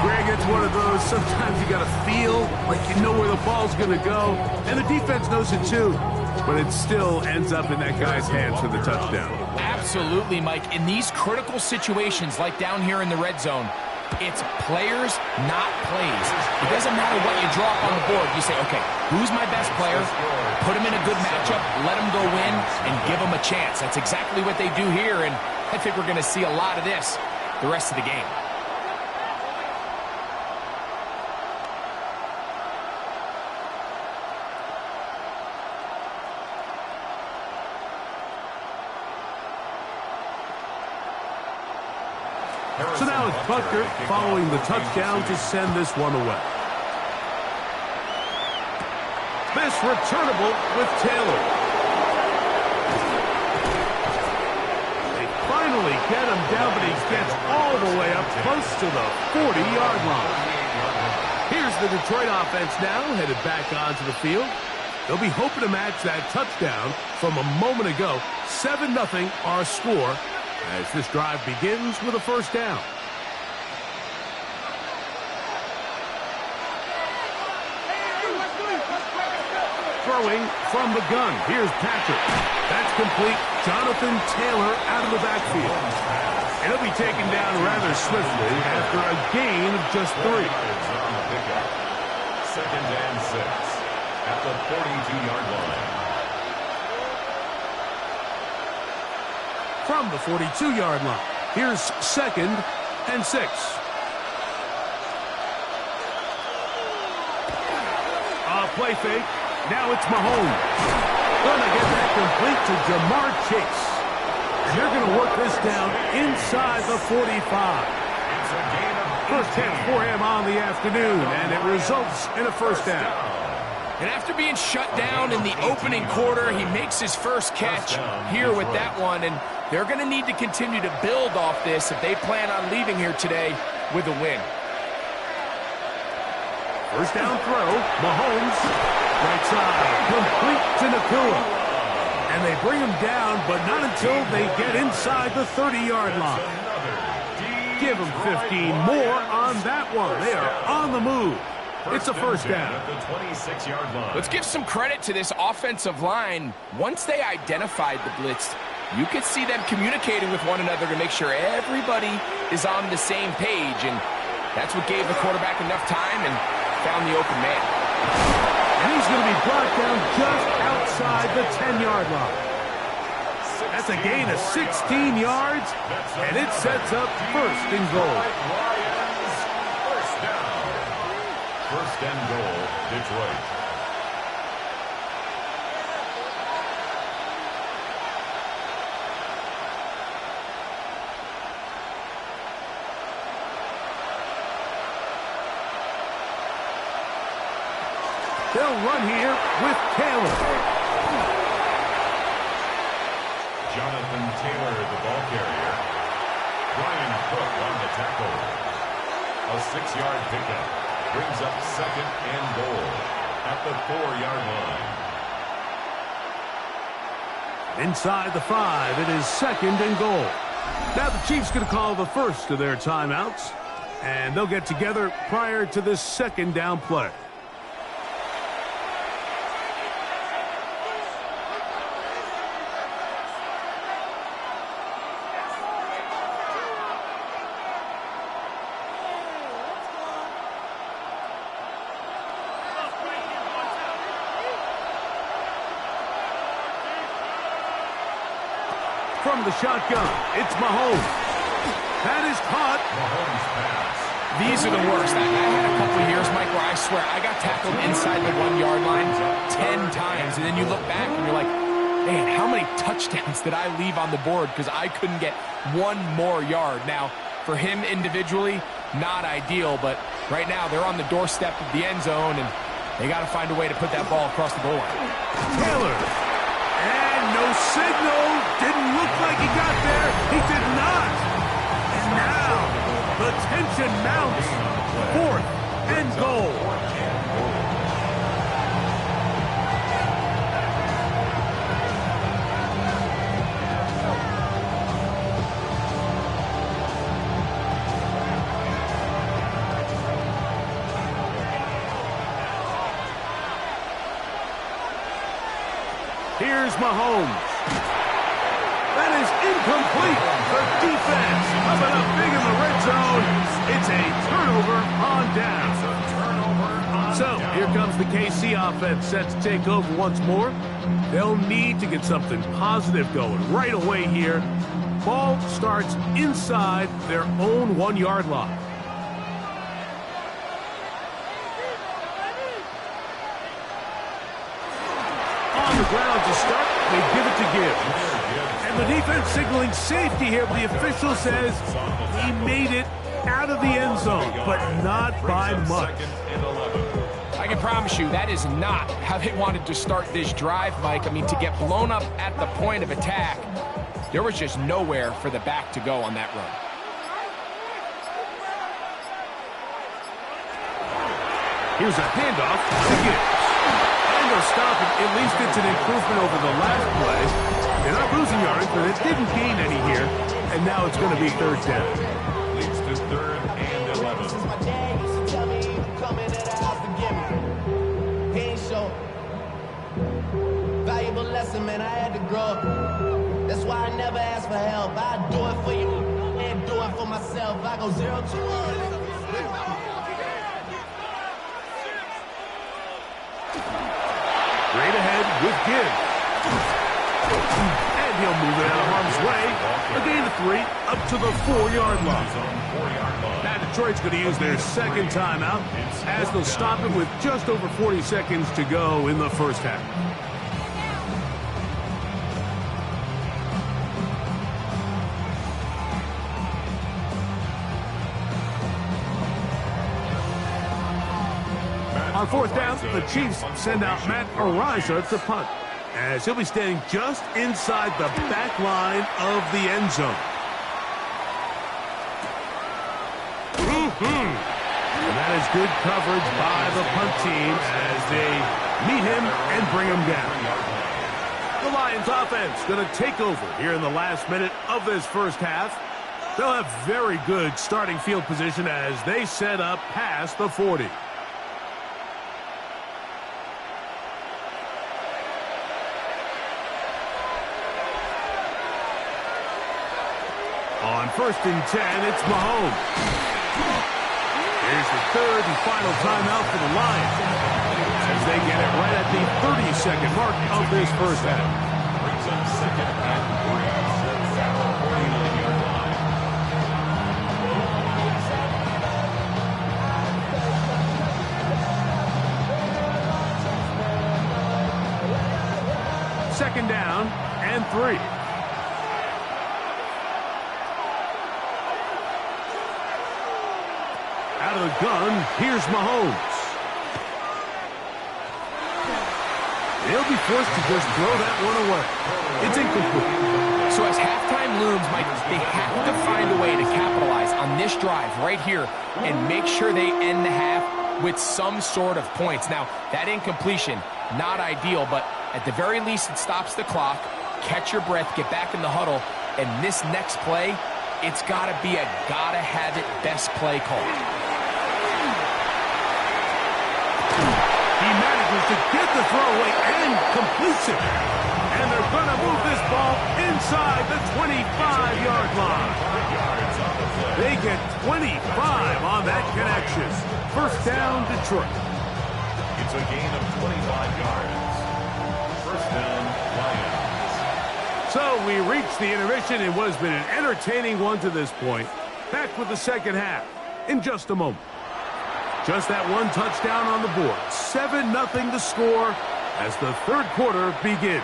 Greg, it's one of those, sometimes you got to feel like you know where the ball's going to go, and the defense knows it too, but it still ends up in that guy's hands for the touchdown. Absolutely, Mike. In these critical situations, like down here in the red zone, it's players, not plays. It doesn't matter what you draw up on the board. You say, okay, who's my best player? Put him in a good matchup, let him go win, and give him a chance. That's exactly what they do here, and I think we're going to see a lot of this the rest of the game. So now it's Butker following the touchdown to send this one away. This returnable with Taylor. They finally get him down, but he gets all the way up close to the 40-yard line. Here's the Detroit offense now, headed back onto the field. They'll be hoping to match that touchdown from a moment ago. 7-0 our score as this drive begins with a 1st down. Throwing from the gun. Here's Patrick. That's complete. Jonathan Taylor out of the backfield. And he'll be taken down rather swiftly after a gain of just 3. 2nd and 6 at the 42-yard line. From the 42-yard line, here's 2nd and 6. Play fake. Now it's Mahomes. Gonna get that complete to Jamar Chase. And they're going to work this down inside the 45. First catch for him on the afternoon, and it results in a first down. And after being shut down in the opening quarter, he makes his first catch here with that one, and they're going to need to continue to build off this if they plan on leaving here today with a win. First down throw, Mahomes, right side, complete to Nakua. And they bring him down, but not until they get inside the 30-yard line. Give them 15 more on that one. They are on the move. It's a first down. Let's give some credit to this offensive line. Once they identified the blitz, you could see them communicating with one another to make sure everybody is on the same page. And that's what gave the quarterback enough time and found the open man. And he's going to be brought down just outside the 10-yard line. That's a gain of 16 yards, and it sets up 1st and goal. First down. 1st and goal, Detroit. They'll run here with Taylor. Jonathan Taylor, the ball carrier. Brian Cook on the tackle. A 6-yard pickup brings up 2nd and goal at the 4-yard line. Inside the 5, it is 2nd and goal. Now the Chiefs going to call the first of their timeouts, and they'll get together prior to this 2nd down play. From the shotgun, it's Mahomes. That is caught. Mahomes pass. These are the worst. I had a couple of years, Mike, where I swear I got tackled inside the 1-yard line 10 times, and then you look back and you're like, man, how many touchdowns did I leave on the board because I couldn't get one more yard? Now, for him individually, not ideal, but right now they're on the doorstep of the end zone, and they got to find a way to put that ball across the goal line. Taylor. And no signal. Didn't look like he got there. He did not. And now the tension mounts. 4th and goal. Here's Mahomes. That is incomplete. The defense coming up big in the red zone. It's a turnover on down. So here comes the KC offense set to take over once more. They'll need to get something positive going right away here. Ball starts inside their own 1-yard line. On the ground to start, they give it to Gibbs. And the defense signaling safety here, but the official says he made it out of the end zone, but not by much. I can promise you that is not how they wanted to start this drive, Mike. I mean, to get blown up at the point of attack, there was just nowhere for the back to go on that run. Here's a handoff to Gibbs. And they'll stop it. At least it's an improvement over the last play. They're not losing yards, but it didn't gain any here. And now it's going to be 3rd down. Leads to 3rd and 11. My dad used to tell me, you coming to the house to get me. He ain't show. Valuable lesson, man, I had to grow up. That's why I never ask for help. I do it for you and do it for myself. I go 0 to 1. Straight ahead with Gibbs. And he'll move it out of harm's way. A gain of 3 up to the 4-yard line. Now Detroit's going to use their second timeout as they'll stop it with just over 40 seconds to go in the first half. On fourth down, the Chiefs send out Matt Araiza to punt, as he'll be standing just inside the back line of the end zone. And that is good coverage by the punt team as they meet him and bring him down. The Lions offense going to take over here in the last minute of this first half. They'll have very good starting field position as they set up past the 40. On 1st and 10, it's Mahomes. Here's the third and final timeout for the Lions as they get it right at the 30-second mark of this first half. Brings up second and 3 at the 49-yard line. Second down and 3. Out of the gun, here's Mahomes. They'll be forced to just throw that one away. It's incomplete. So as halftime looms, Mike, they have to find a way to capitalize on this drive right here and make sure they end the half with some sort of points. Now, that incompletion, not ideal, but at the very least it stops the clock. Catch your breath, get back in the huddle, and this next play, it's got to be a gotta-have-it best play call. He manages to get the throw away and completes it. And they're going to move this ball inside the 25-yard line. They get 25 on that connection. First down, Detroit. It's a gain of 25 yards. First down, Lions. So we reach the intermission in what has been an entertaining one to this point. Back with the second half in just a moment. Just that one touchdown on the board. 7-0 the score as the third quarter begins.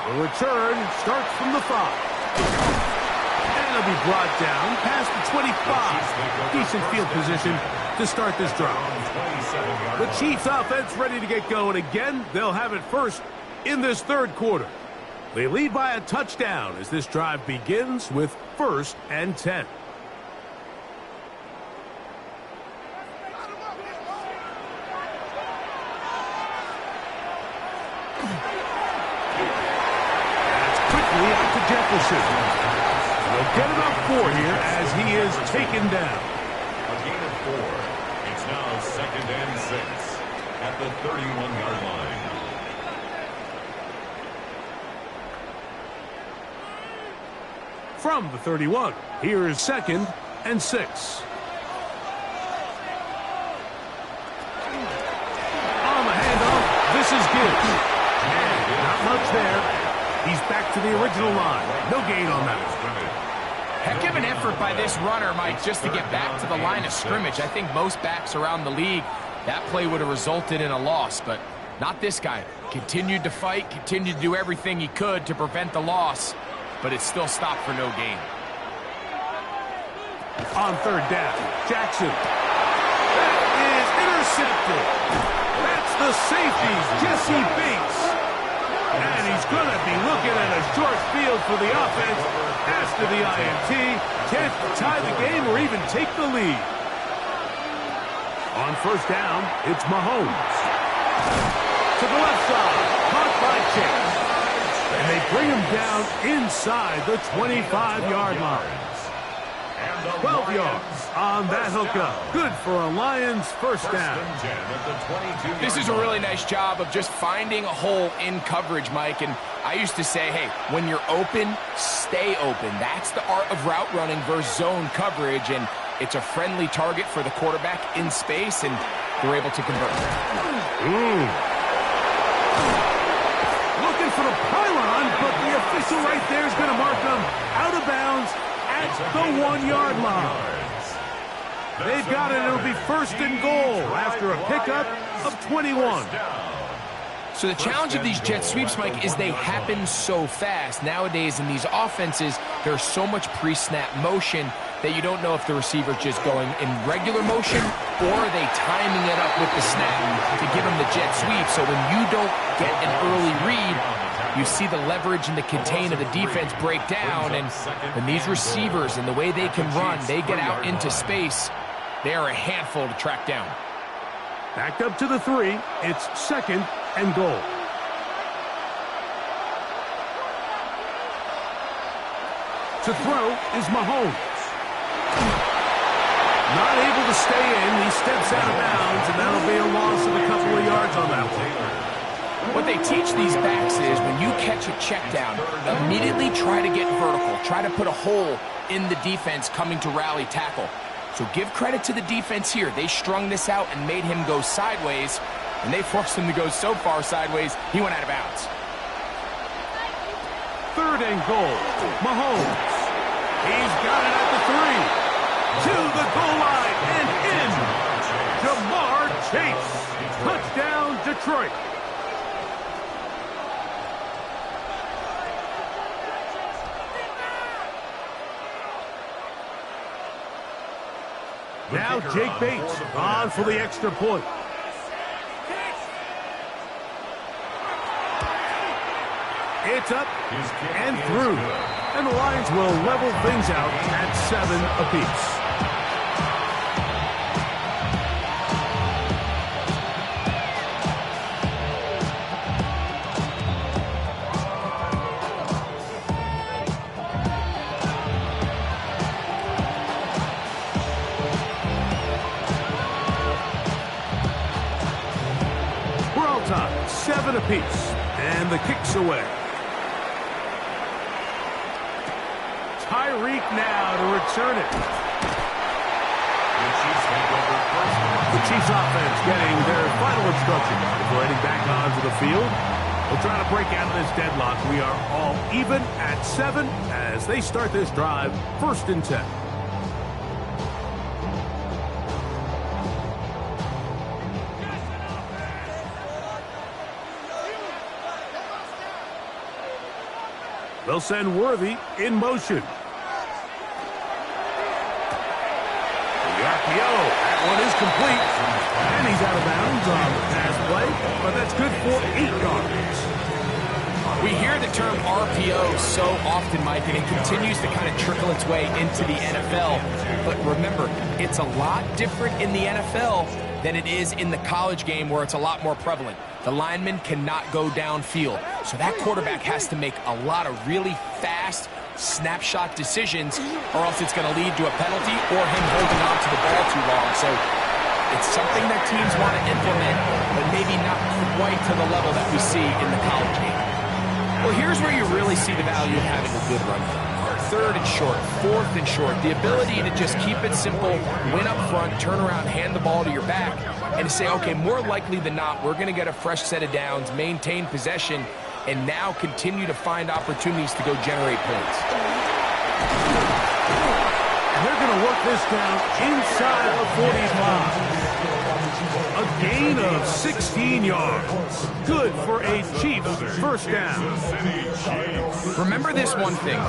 The return starts from the 5. And it'll be brought down past the 25. Decent field position to start this drive. The Chiefs offense ready to get going again. They'll have it first in this third quarter. They lead by a touchdown as this drive begins with 1st and 10. Jefferson. They'll get it up 4 here as he is taken down. A gain of 4. It's now 2nd and 6 at the 31-yard line. From the 31, here is 2nd and 6. On the handoff, this is Gibbs. And not much there. He's back to the original line. No gain on that. Heck of an effort by this runner, Mike, just to get back to the line of scrimmage. I think most backs around the league, that play would have resulted in a loss, but not this guy. Continued to fight, continued to do everything he could to prevent the loss, but it still stopped for no gain. On 3rd down, Jackson. That is intercepted. That's the safety, Jesse Bates. And he's going to be looking at a short field for the offense after the INT. Can't tie the game or even take the lead. On 1st down, it's Mahomes. To the left side, caught by Chase. And they bring him down inside the 25-yard line. And 12 yards on that hookup. Good for a Lions first down. This is a really nice job of just finding a hole in coverage, Mike. And I used to say, hey, when you're open, stay open. That's the art of route running versus zone coverage. And it's a friendly target for the quarterback in space, and they're able to convert. Looking for the pylon, but the official right there is going to mark them out of bounds at the 1-yard line. They've got it. It'll be first and goal after a pickup of 21. So the challenge of these jet sweeps, Mike, is they happen so fast. Nowadays in these offenses, there's so much pre-snap motion that you don't know if the receiver's just going in regular motion or are they timing it up with the snap to give them the jet sweep. So when you don't get an early read, you see the leverage and the contain of the defense break down. And when these receivers and the way they can run, they get out into space, they are a handful to track down. Backed up to the 3. It's second and goal. To throw is Mahomes. Not able to stay in. He steps out of bounds, and that'll be a loss of a couple of yards on that one. What they teach these backs is when you catch a check down, immediately try to get vertical. Try to put a hole in the defense coming to rally tackle. So give credit to the defense here. They strung this out and made him go sideways, and they forced him to go so far sideways, he went out of bounds. Third and goal. Mahomes. He's got it at the 3. To the goal line and in. Jamar Chase. Touchdown, Detroit. Now Jake Bates on for the extra point. It's up and through. And the Lions will level things out at 7 apiece. We're all tied, 7 apiece. And the kick's away. Tyreek now to return it. The Chiefs offense getting their final instructions before heading back onto the field. We'll try to break out of this deadlock. We are all even at 7 as they start this drive, 1st and 10. They'll send Worthy in motion. The RPO, that one is complete. And he's out of bounds on the pass play, but that's good for 8 yards. We hear the term RPO so often, Mike, and it continues to kind of trickle its way into the NFL. But remember, it's a lot different in the NFL than it is in the college game where it's a lot more prevalent. The lineman cannot go downfield, so that quarterback has to make a lot of really fast snapshot decisions or else it's going to lead to a penalty or him holding on to the ball too long. So it's something that teams want to implement, but maybe not quite to the level that we see in the college game. Well, here's where you really see the value of having a good run game. 3rd and short, 4th and short, the ability to just keep it simple, win up front, turn around, hand the ball to your back, and to say, okay, more likely than not, we're going to get a fresh set of downs, maintain possession, and now continue to find opportunities to go generate points. And they're going to work this down inside the 45. A gain of 16 yards. Good for a Chiefs first down. Remember this one thing.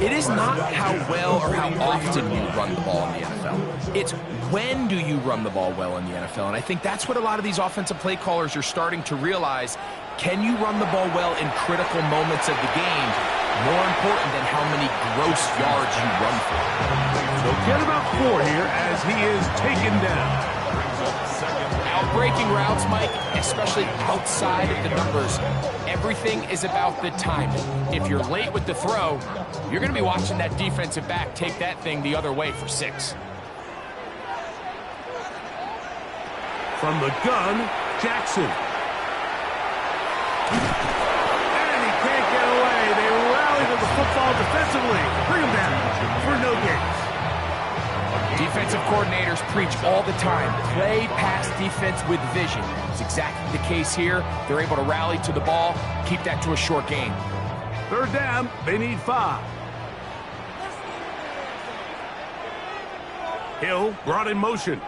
It is not how well or how often you run the ball in the NFL. It's when do you run the ball well in the NFL. And I think that's what a lot of these offensive play callers are starting to realize. Can you run the ball well in critical moments of the game? More important than how many gross yards you run for. So get about 4 here as he is taken down. Out breaking routes, Mike, especially outside of the numbers, everything is about the timing. If you're late with the throw, you're going to be watching that defensive back take that thing the other way for 6. From the gun, Jackson. And he can't get away. They rally to the football defensively. Bring him down for no gains. Defensive coordinators preach all the time, play pass defense with vision. It's exactly the case here. They're able to rally to the ball, keep that to a short gain. 3rd down, they need 5. Hill brought in motion.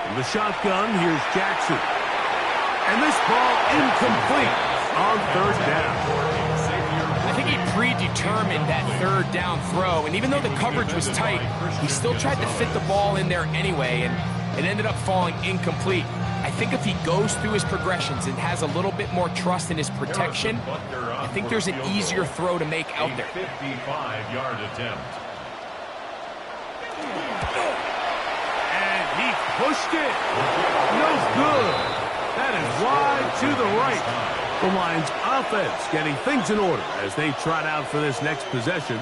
From the shotgun, here's Jackson. And this ball incomplete on 3rd down. I think he predetermined that 3rd down throw, and even though the coverage was tight, he still tried to fit the ball in there anyway, and it ended up falling incomplete. I think if he goes through his progressions and has a little bit more trust in his protection, I think there's an easier throw to make out there. 55-yard attempt. And he pushed it. No good. That is wide to the right. The Lions offense getting things in order as they trot out for this next possession.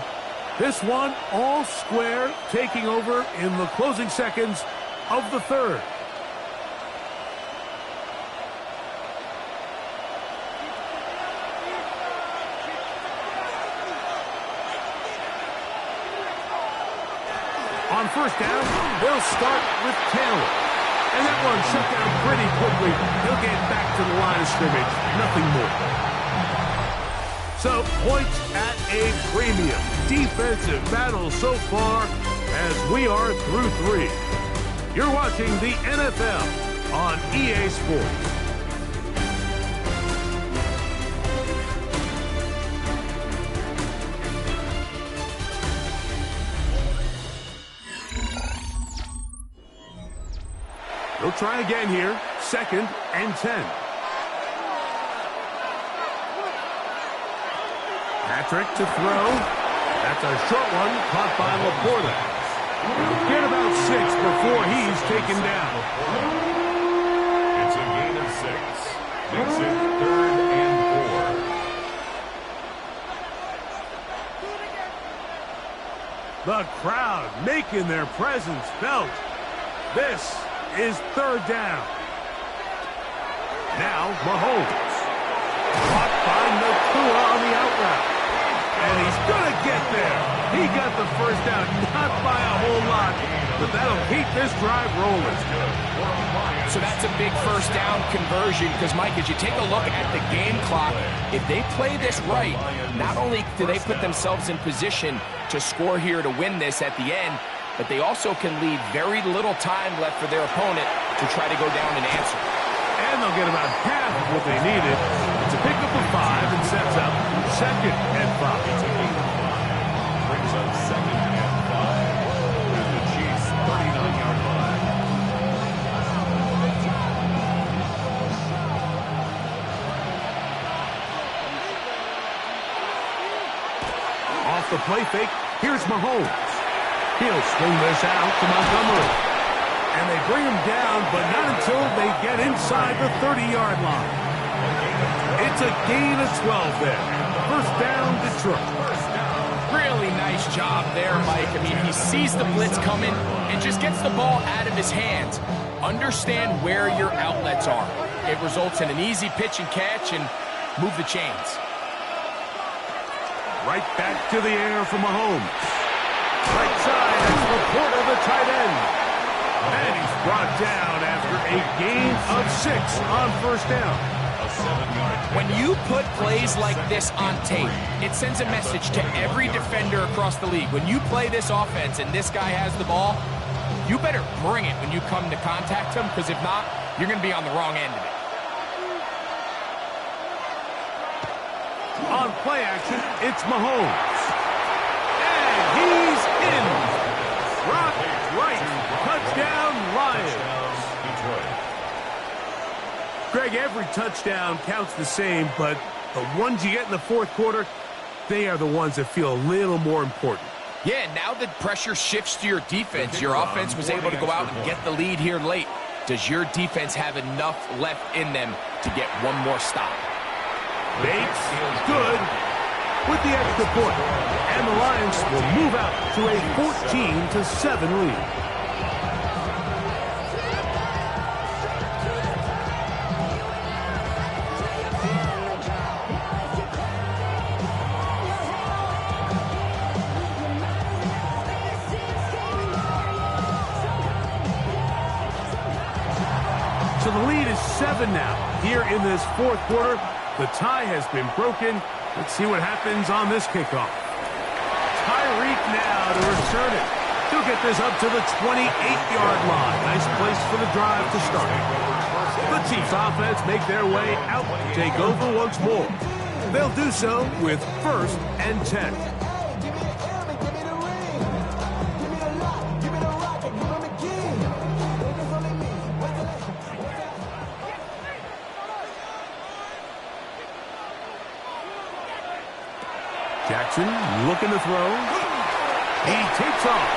This one all square, taking over in the closing seconds of the 3rd. On 1st down, they'll start with Taylor. And that one shut down pretty quickly. He'll get back to the line of scrimmage. Nothing more. So, points at a premium. Defensive battle so far as we are through 3. You're watching the NFL on EA Sports. They'll try again here. 2nd and 10. Patrick to throw. That's a short one caught by Laporta. Get about 6 before he's taken down. It's a gain of 6. Makes it 3rd and 4. The crowd making their presence felt. This is 3rd down. Now Mahomes. Caught by Nakua on the out route. And he's going to get there. He got the 1st down, not by a whole lot, but that'll keep this drive rolling. So that's a big 1st down conversion because, Mike, as you take a look at the game clock, if they play this right, not only do they put themselves in position to score here to win this at the end, but they also can leave very little time left for their opponent to try to go down and answer. And they'll get about half of what they needed. It's a pickup of 5 and sets up 2nd and 5. Brings up 2nd and 5 at the Chiefs' 39-yard line. Off the play fake, here's Mahomes. He'll swing this out to Montgomery. And they bring him down, but not until they get inside the 30-yard line. It's a gain of 12 there. 1st down, Detroit. Really nice job there, Mike. I mean, he sees the blitz coming and just gets the ball out of his hands. Understand where your outlets are. It results in an easy pitch and catch and move the chains. Right back to the air for Mahomes. Right side, that's Laporta, the tight end. And he's brought down after a gain of 6 on 1st down. When you put plays like this on tape, it sends a message to every defender across the league. When you play this offense and this guy has the ball, you better bring it when you come to contact him, because if not, you're going to be on the wrong end of it. On play action, it's Mahomes. And he's in. Rock right. Touchdown, Lions. Greg, every touchdown counts the same, but the ones you get in the 4th quarter, they are the ones that feel a little more important. Yeah, now the pressure shifts to your defense. Your offense was able to go out and get the lead here late. Does your defense have enough left in them to get one more stop? Bates, good, with the extra point. And the Lions will move out to a 14-7 lead. So the lead is 7 now. Here in this fourth quarter, the tie has been broken. Let's see what happens on this kickoff. Tyreek now to return it. He'll get this up to the 28-yard line. Nice place for the drive to start. The Chiefs offense make their way out to take over once more. They'll do so with 1st and 10. Jackson looking to throw. He takes off.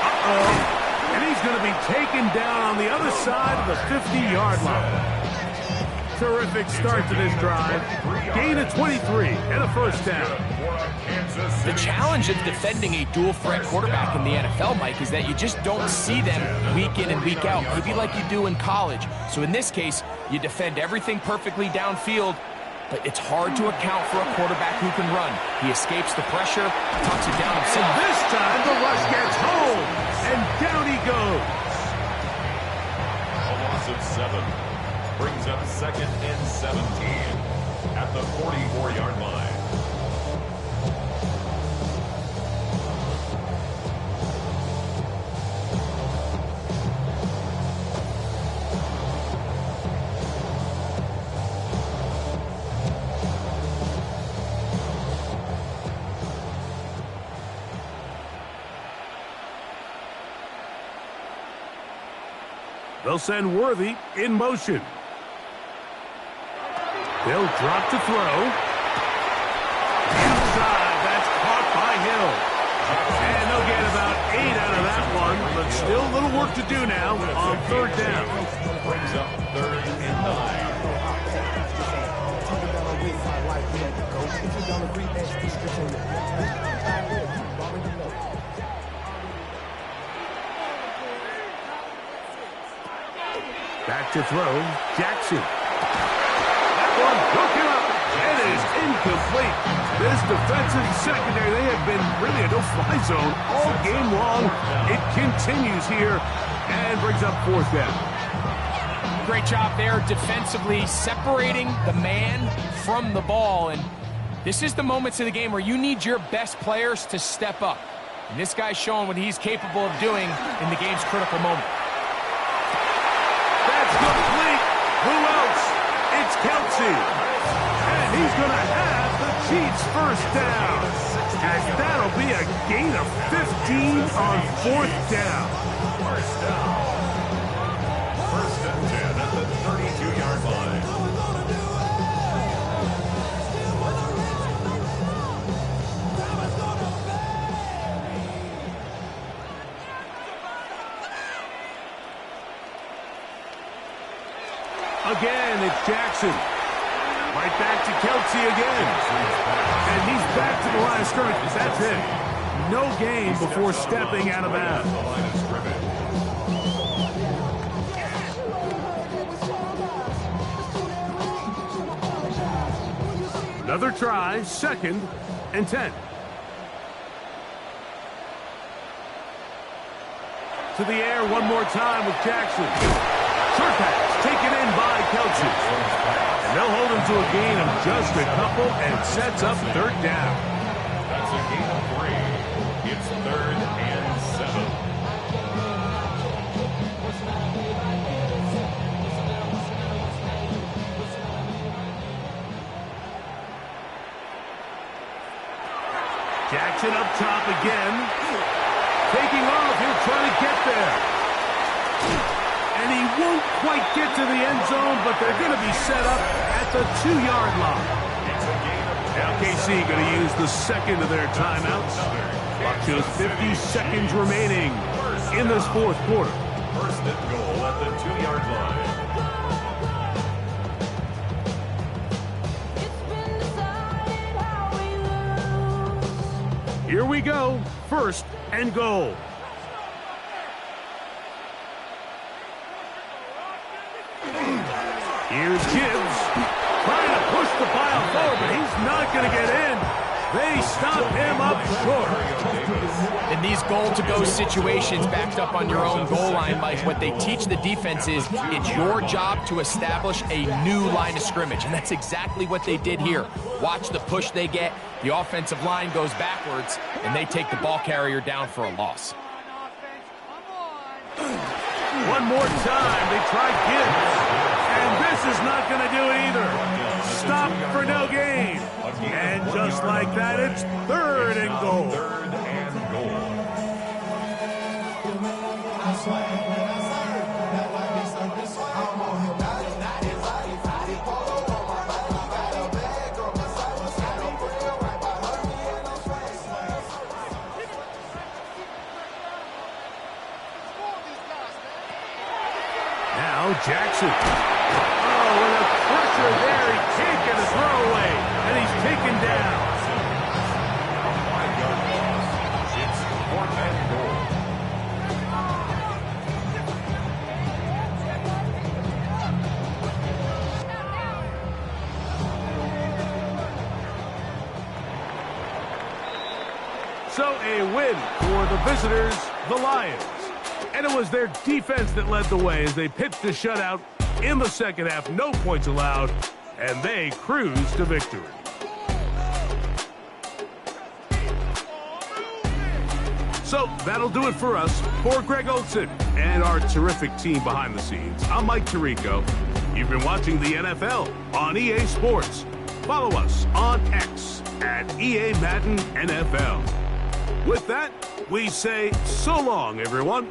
Uh-oh. And he's going to be taken down on the other side of the 50-yard line. Terrific start to this drive. Gain of 23 and a first down. The challenge of defending a dual-threat quarterback in the NFL, Mike, is that you just don't see them week in and week out, maybe like you do in college. So in this case, you defend everything perfectly downfield, but it's hard to account for a quarterback who can run. He escapes the pressure, tucks it down himself. And this time, the rush gets home, and down he goes. A loss of 7 brings up 2nd and 17 at the 44-yard line. They'll send Worthy in motion. They'll drop to throw. Inside, that's caught by Hill. And they'll get about 8 out of that one, but still a little work to do now on 3rd down. Brings up 3rd and 9. Back to throw, Jackson. That one took him up. It is incomplete. This defensive secondary, they have been really a no-fly zone all game long. It continues here and brings up 4th down. Great job there defensively, separating the man from the ball. And this is the moments of the game where you need your best players to step up. And this guy's showing what he's capable of doing in the game's critical moment. That's complete. Who else? It's Kelce. And he's going to have the Chiefs' first down. And that'll be a gain of 15 on 4th down. First down. 1st and 10 at the 32-yard line. Again, it's Jackson. Right back to Kelce again. And he's back to the line of scrimmage, but that's it. No gain before stepping out of bounds. Another try, 2nd and 10. To the air one more time with Jackson. Short pass taken in by Kelce. And they'll hold him to a gain of just a couple and sets up 3rd down. That's a gain of 3. It's 3rd and 7. Jackson up top again. Taking off, he'll try to get there. And he won't quite get to the end zone, but they're going to be set up at the 2-yard line. Now KC going to use the 2nd of their timeouts. Clock shows 50 seconds remaining in this fourth quarter. First and goal at the 2-yard line. Here we go. First and goal. Here's Gibbs trying to push the pile forward, but he's not going to get in. They stop him up short. In these goal-to-go situations backed up on your own goal line, Mike, what they teach the defense is it's your job to establish a new line of scrimmage, and that's exactly what they did here. Watch the push they get. The offensive line goes backwards, and they take the ball carrier down for a loss. One more time, they try Gibbs. And this is not going to do it either. Stop for no gain. And just like that, it's third and goal. Third and goal. Now Jackson. Oh, with a pressure there, he can't get a throw away, and he's taken down. A 5-yard loss. It's fourth and goal. So a win for the visitors, the Lions. And it was their defense that led the way as they pitched a shutout in the second half. No points allowed, and they cruised to victory. So that'll do it for us. For Greg Olson and our terrific team behind the scenes, I'm Mike Tirico. You've been watching the NFL on EA Sports. Follow us on X at EA Madden NFL. With that, we say so long, everyone.